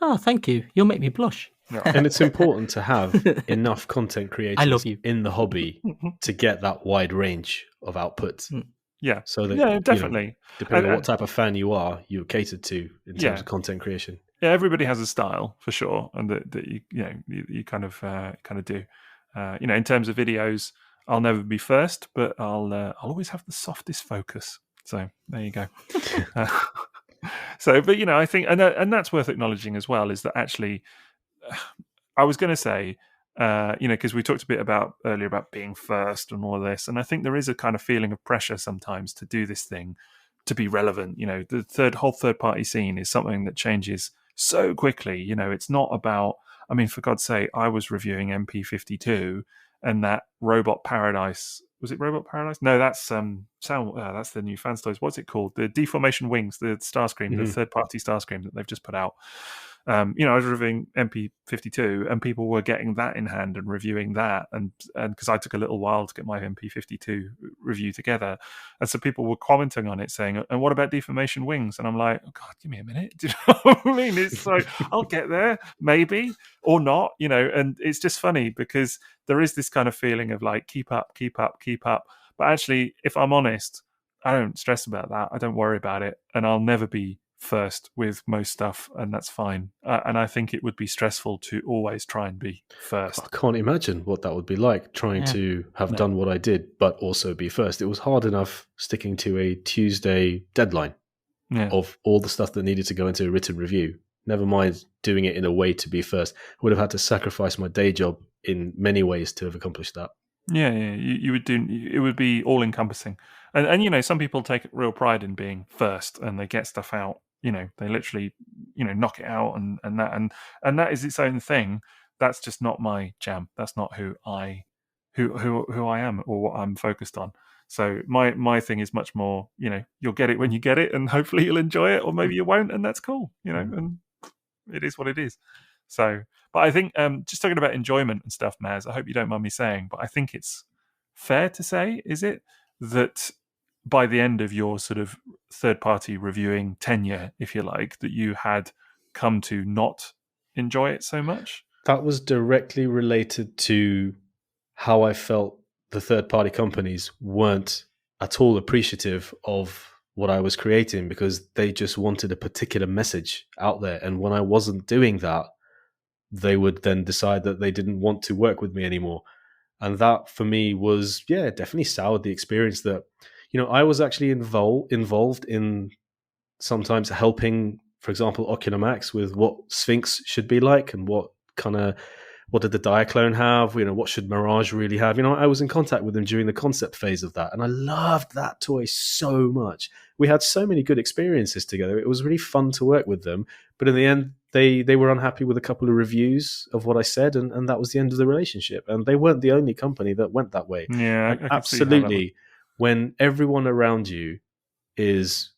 C: Oh, thank you. You'll make me blush.
B: Yeah.
A: And it's important to have enough content creators
C: I love you.
A: in the hobby to get that wide range of output.
B: Yeah.
A: So that,
B: definitely.
A: Depending on what type of fan you are, you're catered to in terms of content creation.
B: Yeah, everybody has a style for sure, and that you kind of do. In terms of videos, I'll never be first, but I'll always have the softest focus. So there you go. But I think, and that's worth acknowledging as well, is that actually, I was going to say, because we talked a bit earlier about being first and all of this, and I think there is a kind of feeling of pressure sometimes to do this thing, to be relevant. The whole third party scene is something that changes so quickly. It's not about. I mean, for God's sake, I was reviewing MP52 and that Robot Paradise. Was it Robot Paradise? No, that's that's the new Fans Toys. What's it called? The Deformation Wings, the Starscream, the third-party Starscream that they've just put out. I was reviewing MP52, and people were getting that in hand and reviewing that, and because I took a little while to get my MP52 review together, and so people were commenting on it, saying, "And what about Deformation Wings?" And I'm like, "Oh God, give me a minute." Do you know what I mean? It's like I'll get there, maybe or not, And it's just funny because there is this kind of feeling of like, keep up. But actually, if I'm honest, I don't stress about that. I don't worry about it, and I'll never be first with most stuff, and that's fine. And I think it would be stressful to always try and be first.
A: I can't imagine what that would be like, trying to have done what I did, but also be first. It was hard enough sticking to a Tuesday deadline of all the stuff that needed to go into a written review. Never mind doing it in a way to be first. I would have had to sacrifice my day job in many ways to have accomplished that.
B: Yeah. You would do. It would be all encompassing, and some people take real pride in being first, and they get stuff out. They literally, knock it out, and that is its own thing. That's just not my jam. That's not who I am or what I'm focused on. So my thing is much more, you'll get it when you get it, and hopefully you'll enjoy it, or maybe you won't, and that's cool, and it is what it is. So, but I think just talking about enjoyment and stuff, Maz, I hope you don't mind me saying, but I think it's fair to say, is it, that by the end of your sort of third-party reviewing tenure, if you like, that you had come to not enjoy it so much?
A: That was directly related to how I felt the third-party companies weren't at all appreciative of what I was creating, because they just wanted a particular message out there. And when I wasn't doing that, they would then decide that they didn't want to work with me anymore. And that, for me, was, definitely soured the experience that, I was actually involved in sometimes helping, for example, Ocular Max with what Sphinx should be like, and what did the Diaclone have? What should Mirage really have? I was in contact with them during the concept phase of that, and I loved that toy so much. We had so many good experiences together. It was really fun to work with them, but in the end, they were unhappy with a couple of reviews of what I said, and that was the end of the relationship. And they weren't the only company that went that way.
B: Yeah,
A: absolutely. When everyone around you is,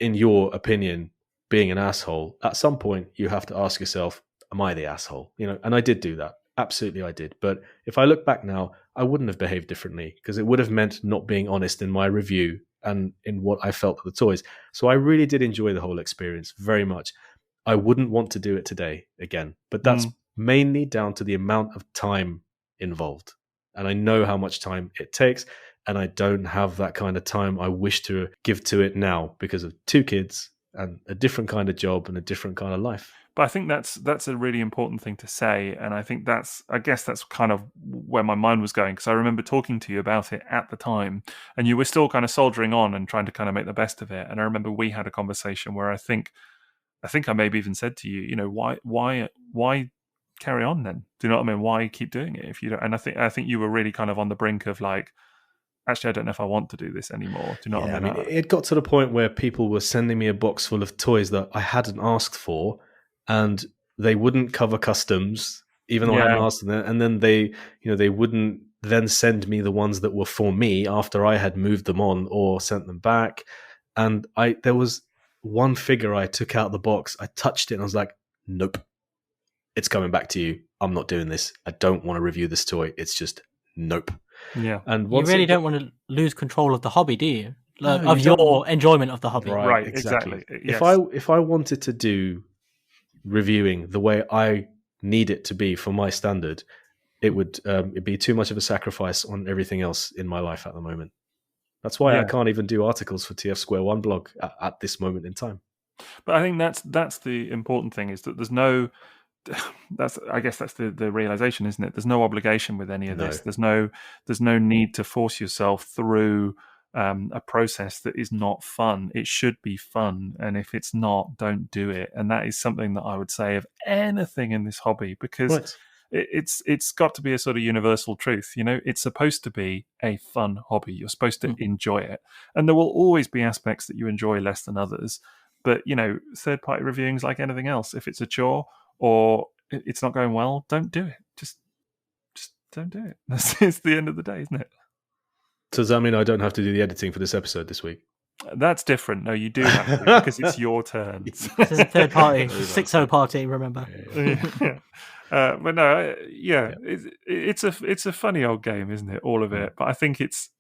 A: in your opinion, being an asshole, at some point you have to ask yourself, am I the asshole? And I did do that. Absolutely, I did. But if I look back now, I wouldn't have behaved differently, because it would have meant not being honest in my review and in what I felt of the toys. So I really did enjoy the whole experience very much. I wouldn't want to do it today again, but that's mainly down to the amount of time involved. And I know how much time it takes, and I don't have that kind of time I wish to give to it now, because of 2 kids and a different kind of job and a different kind of life.
B: But I think that's a really important thing to say, and I think I guess that's kind of where my mind was going, because I remember talking to you about it at the time, and you were still kind of soldiering on and trying to kind of make the best of it. And I remember we had a conversation where I think I maybe even said to you, why carry on then? Do you know what I mean? Why keep doing it if you don't? And I think you were really kind of on the brink of like, actually, I don't know if I want to do this anymore. Do you know what I mean?
A: It got to the point where people were sending me a box full of toys that I hadn't asked for, and they wouldn't cover customs, even though I hadn't asked them. And then they wouldn't then send me the ones that were for me after I had moved them on or sent them back. And there was one figure I took out the box, I touched it, and I was like, nope, it's coming back to you. I'm not doing this. I don't want to review this toy. It's just nope.
B: Yeah.
C: And you really don't want to lose control of the hobby, do you? Your enjoyment of the hobby.
A: Right, exactly.
B: Yes.
A: If I wanted to do reviewing the way I need it to be for my standard, it'd be too much of a sacrifice on everything else in my life at the moment. That's why I can't even do articles for TFsquareone blog at this moment in time.
B: But I think that's the important thing, is that there's no I guess that's the realization, isn't it? There's no obligation with any of
A: No.
B: this. There's no need to force yourself through a process that is not fun. It should be fun, and if it's not, don't do it. And that is something that I would say of anything in this hobby, because
A: Right.
B: it's got to be a sort of universal truth. It's supposed to be a fun hobby. You're supposed to enjoy it, and there will always be aspects that you enjoy less than others. But third-party reviewing is like anything else. If it's a chore or it's not going well, don't do it. Just don't do it. It's the end of the day, isn't it?
A: So does that mean I don't have to do the editing for this episode this week?
B: That's different. No, you do have to, because it's your turn.
C: It's a third party, Sixo party. Remember?
B: But no, it's a funny old game, isn't it? All of it. But I think it's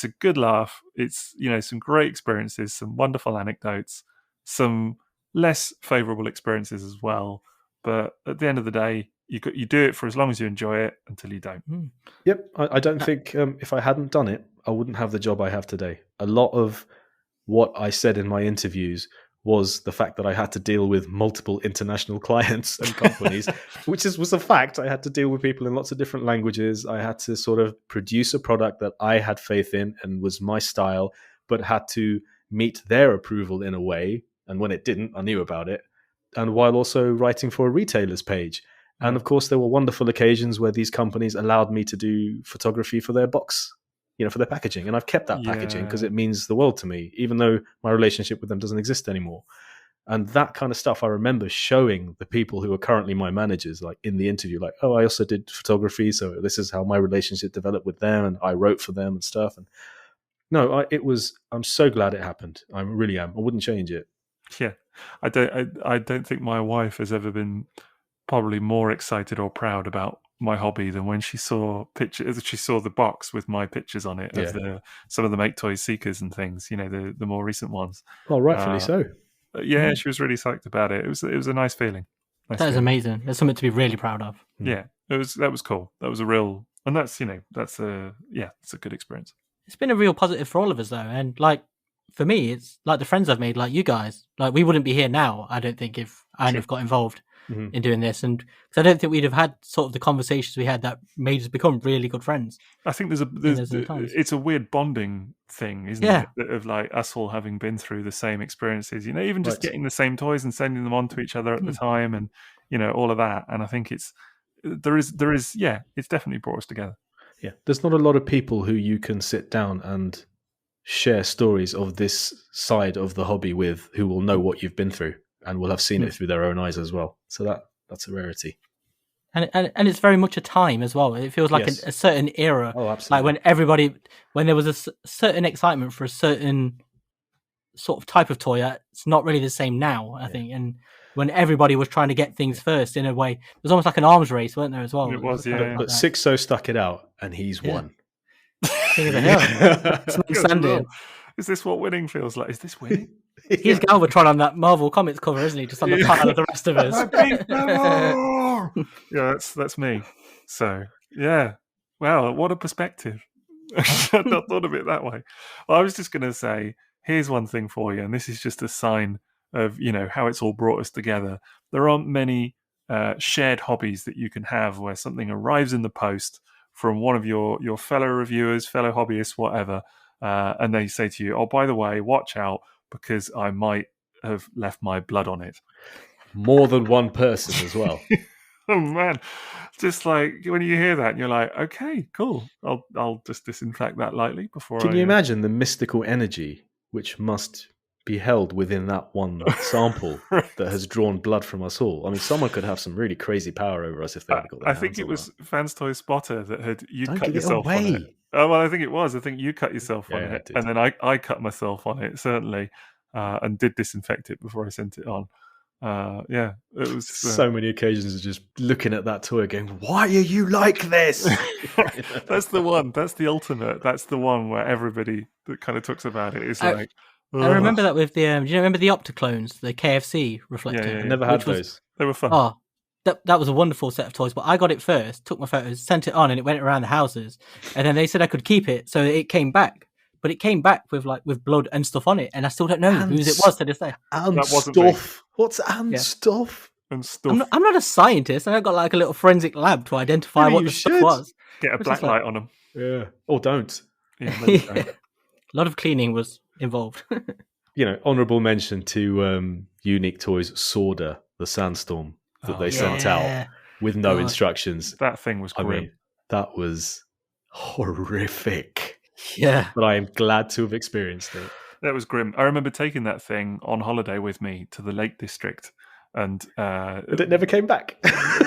B: a good laugh. It's some great experiences, some wonderful anecdotes, some less favourable experiences as well. But at the end of the day, you do it for as long as you enjoy it until you don't.
A: Yep. I don't think if I hadn't done it, I wouldn't have the job I have today. A lot of what I said in my interviews was the fact that I had to deal with multiple international clients and companies, which was a fact. I had to deal with people in lots of different languages. I had to sort of produce a product that I had faith in and was my style, but had to meet their approval in a way. And when it didn't, I knew about it. And while also writing for a retailer's page. And of course, there were wonderful occasions where these companies allowed me to do photography for their box, for their packaging. And I've kept that packaging because it means the world to me, even though my relationship with them doesn't exist anymore. And that kind of stuff I remember showing the people who are currently my managers, like in the interview, like, oh, I also did photography. So this is how my relationship developed with them. And I wrote for them and stuff. And no, I'm so glad it happened. I really am. I wouldn't change it.
B: Yeah. I don't think my wife has ever been probably more excited or proud about my hobby than when she saw pictures. She saw the box with my pictures on it of some of the Make Toys Seekers and things. The more recent ones.
A: Well, rightfully so.
B: Yeah, she was really psyched about it. It was a nice feeling.
C: That is amazing. There's something to be really proud of.
B: Yeah, that was cool. That was a real, and that's it's a good experience.
C: It's been a real positive for all of us though, and like for me, it's like the friends I've made, like you guys. Like we wouldn't be here now, I don't think, if I hadn't have got involved in doing this, and because I don't think we'd have had sort of the conversations we had that made us become really good friends.
B: I think it's a weird bonding thing, isn't it? Of like us all having been through the same experiences, even just getting the same toys and sending them on to each other at the time, and all of that. And I think it's definitely brought us together.
A: Yeah, there's not a lot of people who you can sit down and share stories of this side of the hobby with, who will know what you've been through and will have seen it through their own eyes as well. So that's a rarity.
C: And it's very much a time as well. It feels like a certain era.
A: Oh, absolutely.
C: Like when there was a certain excitement for a certain sort of type of toy, it's not really the same now, I think. And when everybody was trying to get things first in a way, it was almost like an arms race, weren't there, as well?
B: It was,
A: But Sixo stuck it out and he's won.
C: King of the hill. It's not standing.
B: Is this what winning feels like? Is this winning?
C: He's Galvatron on that Marvel Comics cover, isn't he? Just on the pile of the rest of us.
B: Yeah, that's me. So, yeah. Wow, what a perspective. I'd not thought of it that way. Well, I was just going to say, here's one thing for you, and this is just a sign of, how it's all brought us together. There aren't many shared hobbies that you can have where something arrives in the post from one of your fellow reviewers, fellow hobbyists, whatever, and they say to you, oh, by the way, watch out, because I might have left my blood on it.
A: More than one person as well.
B: Oh, man. Just like when you hear that, you're like, okay, cool. I'll just disinfect that lightly before
A: Can you imagine the mystical energy which must be held within that one sample that has drawn blood from us all? I mean, someone could have some really crazy power over us if they had got their hands on
B: I think it was Fans Toy Spotter that you
A: Don't
B: cut
A: give it
B: yourself
A: away.
B: on it. Oh, well, I think it was. I think you cut yourself on it,
A: did.
B: and then I cut myself on it, certainly, and did disinfect it before I sent it on. It was
A: so many occasions of just looking at that toy going, why are you like this?
B: That's the one. That's the ultimate. That's the one where everybody that kind of talks about it is like.
C: I remember that with the. Do you remember the Opticlones, the KFC reflector?
B: Yeah.
A: I never had those.
B: They were fun.
C: Oh, that was a wonderful set of toys. But I got it first, took my photos, sent it on, and it went around the houses. And then they said I could keep it, so it came back. But it came back with blood and stuff on it, and I still don't know whose it was to this day.
A: And
B: That wasn't
A: stuff. What's and stuff?
B: and stuff.
C: I'm not a scientist. I got like a little forensic lab to identify
A: Maybe
C: what
A: you
C: the stuff
A: should.
C: was.
B: Get a
C: It's
B: black
C: just like-
B: light on them.
A: Yeah. Or don't.
B: Yeah, maybe so.
C: A lot of cleaning was involved.
A: Honourable mention to Unique Toys Sorder, the Sandstorm that they sent out with no
C: God.
A: instructions.
B: That thing was grim.
A: I mean, that was horrific.
C: Yeah.
A: But I am glad to have experienced it.
B: That was grim. I remember taking that thing on holiday with me to the Lake District, and
A: But it never came back.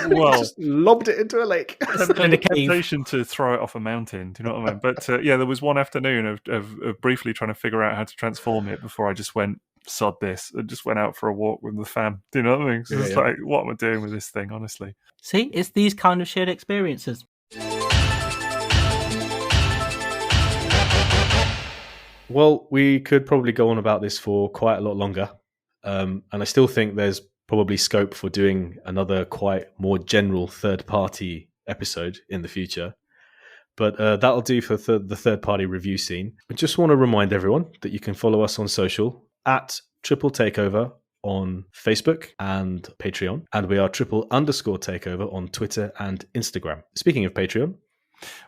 B: Well,
A: just lobbed it into a lake.
C: Still in a cave.
B: temptation to throw it off a mountain. Do you know what I mean? But there was one afternoon of briefly trying to figure out how to transform it before I just went, sod this, and just went out for a walk with the fam. Do you know what I mean? So it's like, what am I doing with this thing, honestly?
C: See, it's these kind of shared experiences.
A: Well, we could probably go on about this for quite a lot longer. And I still think there's probably scope for doing another quite more general third-party episode in the future. But that'll do for the third-party review scene. I just want to remind everyone that you can follow us on social at Triple Takeover on Facebook and Patreon. And we are triple_takeover on Twitter and Instagram. Speaking of Patreon,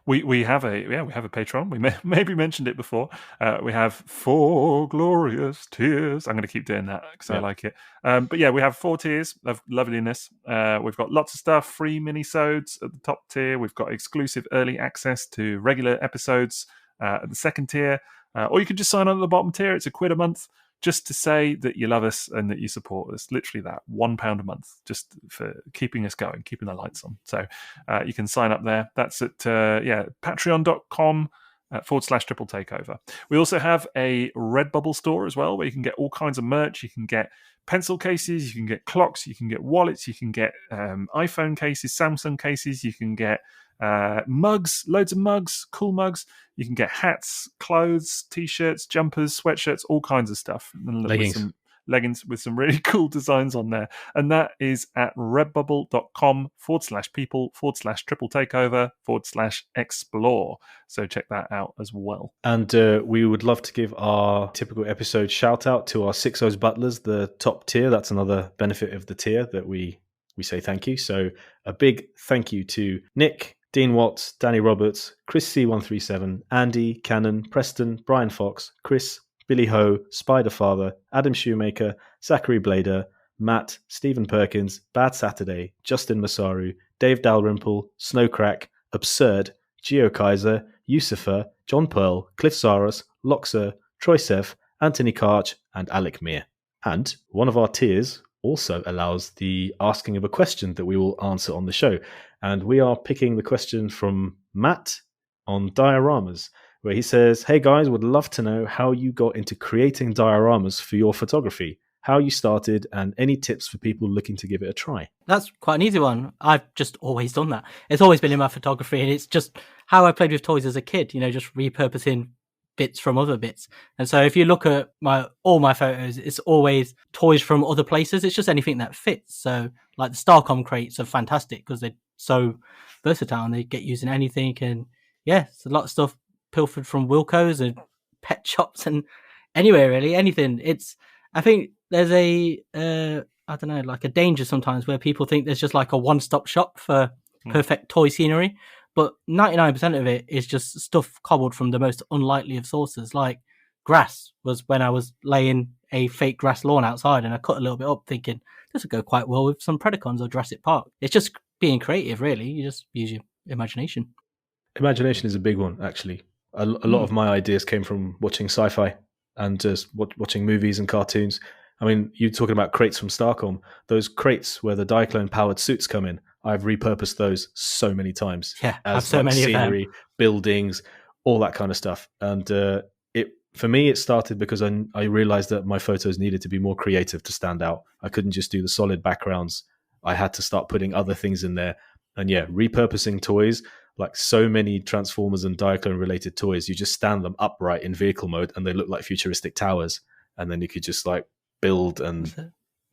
B: we have a Patreon. We maybe mentioned it before. We have 4 glorious tiers. I'm going to keep doing that because I like it. But we have 4 tiers of loveliness. We've got lots of stuff, free minisodes at the top tier. We've got exclusive early access to regular episodes at the second tier. Or you can just sign on at the bottom tier. It's £1 a month, just to say that you love us and that you support us. Literally that, £1 a month, just for keeping us going, keeping the lights on. So you can sign up there. That's at patreon.com /triple takeover. We also have a Redbubble store as well, where you can get all kinds of merch. You can get pencil cases, you can get clocks, you can get wallets, you can get iPhone cases, Samsung cases, you can get mugs, loads of mugs, cool mugs. You can get hats, clothes, t-shirts, jumpers, sweatshirts, all kinds of stuff. Leggings with some really cool designs on there. And that is at redbubble.com /people/triple takeover /explore. So check that out as well.
A: and we would love to give our typical episode shout out to our Sixo's Butlers, the top tier. That's another benefit of the tier that we say thank you. So a big thank you to Nick, Dean Watts, Danny Roberts, Chris C137, Andy, Cannon, Preston, Brian Fox, Chris, Billy Ho, Spiderfather, Adam Shoemaker, Zachary Blader, Matt, Stephen Perkins, Bad Saturday, Justin Masaru, Dave Dalrymple, Snowcrack, Absurd, Geo Kaiser, Yusufa, John Pearl, Cliff Saros, Loxer, Troy Seth, Anthony Karch, and Alec Meir. And one of our tiers also allows the asking of a question that we will answer on the show. And we are picking the question from Matt on dioramas, where he says, "Hey guys, would love to know how you got into creating dioramas for your photography, how you started, and any tips for people looking to give it a try."
C: That's quite an easy one. I've just always done that. It's always been in my photography, and it's just how I played with toys as a kid, just repurposing bits from other bits. And so if you look at all my photos, it's always toys from other places. It's just anything that fits. So like the Starcom crates are fantastic because they're so versatile and they get used in anything. And it's a lot of stuff pilfered from Wilco's and pet shops and anywhere really, anything. I think there's a like a danger sometimes where people think there's just like a one-stop shop for perfect toy scenery, but 99% of it is just stuff cobbled from the most unlikely of sources. Like grass was when I was laying a fake grass lawn outside and I cut a little bit up thinking this would go quite well with some Predacons or Jurassic Park. It's just being creative really. You just use your imagination.
A: Imagination is a big one, actually. A lot of my ideas came from watching sci-fi and just watching movies and cartoons. I mean, you're talking about crates from Starcom. Those crates where the Diaclone powered suits come in, I've repurposed those so many times.
C: Yeah, I have
A: as
C: so many
A: scenery,
C: of them.
A: buildings, all that kind of stuff. And for me, it started because I realized that my photos needed to be more creative to stand out. I couldn't just do the solid backgrounds. I had to start putting other things in there. And repurposing toys, like so many Transformers and Diaclone related toys, you just stand them upright in vehicle mode and they look like futuristic towers. And then you could just like build and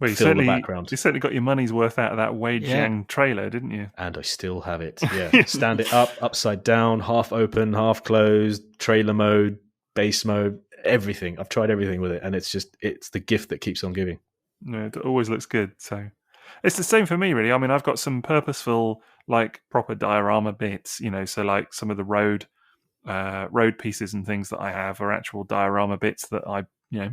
A: fill the background.
B: You certainly got your money's worth out of that Wei Jiang trailer, didn't you?
A: And I still have it. Yeah. Stand it up, upside down, half open, half closed, trailer mode, base mode, everything. I've tried everything with it. And it's the gift that keeps on giving.
B: No, it always looks good. So It's the same for me, really. I mean, I've got some purposeful, like proper diorama bits, so like some of the road pieces and things that I have are actual diorama bits that I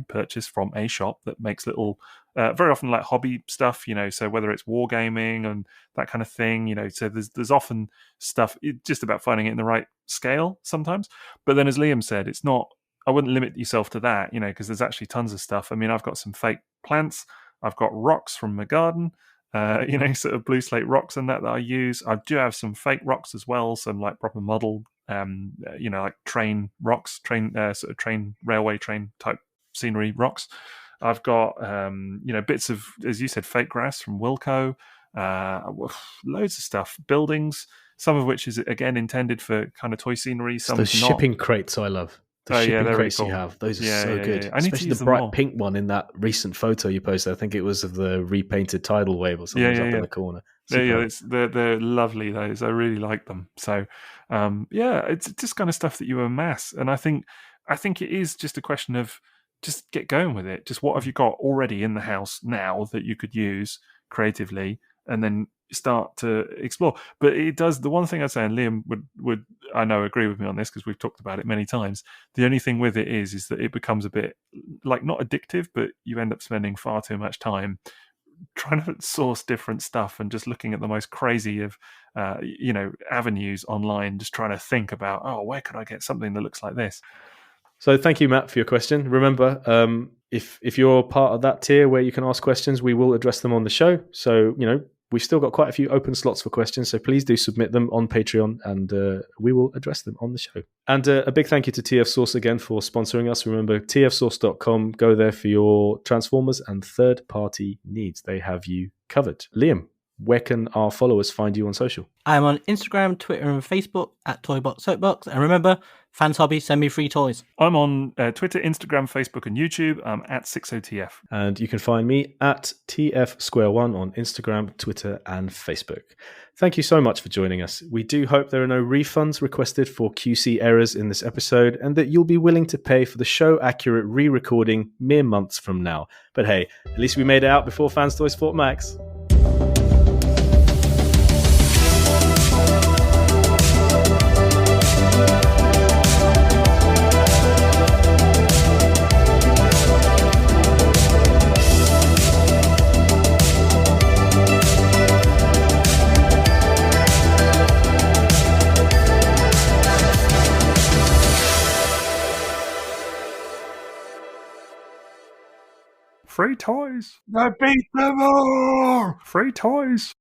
B: purchase from a shop that makes little very often like hobby stuff, so whether it's wargaming and that kind of thing, so there's often stuff just about finding it in the right scale sometimes. But then as Liam said, it's not, I wouldn't limit yourself to that, because there's actually tons of stuff. I mean, I've got some fake plants, I've got rocks from my garden, sort of blue slate rocks and that I use. I do have some fake rocks as well, some like proper model like train rocks, sort of railway train type scenery rocks. I've got bits of, as you said, fake grass from Wilco, loads of stuff, buildings, some of which is again intended for kind of toy scenery. Some
A: those shipping crates I love. The shipping crates
B: really cool.
A: You have, those are so good.
B: I need
A: Especially
B: to use
A: the
B: them
A: bright
B: more.
A: pink one in that recent photo you posted. I think it was of the repainted tidal wave or something up in the corner.
B: They're lovely. Those, I really like them. So, it's just kind of stuff that you amass, and I think it is just a question of just get going with it. Just what have you got already in the house now that you could use creatively, and then start to explore. But it does, the one thing I'd say, and Liam would I know agree with me on this because we've talked about it many times, the only thing with it is that it becomes a bit like not addictive, but you end up spending far too much time trying to source different stuff and just looking at the most crazy of avenues online, just trying to think about, where could I get something that looks like this.
A: So thank you, Matt, for your question. Remember, if you're part of that tier where you can ask questions, we will address them on the show. So, we've still got quite a few open slots for questions, so please do submit them on Patreon, and we will address them on the show. And a big thank you to TF Source again for sponsoring us. Remember, tfsource.com. Go there for your Transformers and third-party needs. They have you covered. Liam, where can our followers find you on social?
C: I'm on Instagram, Twitter, and Facebook at Toybox Soapbox. And remember, fans hobby, send me free toys.
B: I'm on Twitter, Instagram, Facebook, and YouTube. I'm at Sixo TF.
A: And you can find me at TFsquareone on Instagram, Twitter, and Facebook. Thank you so much for joining us. We do hope there are no refunds requested for QC errors in this episode, and that you'll be willing to pay for the show-accurate re-recording mere months from now. But hey, at least we made it out before Fans Toys fought M.A.S.K.
B: Free toys. I beat them all. Free toys.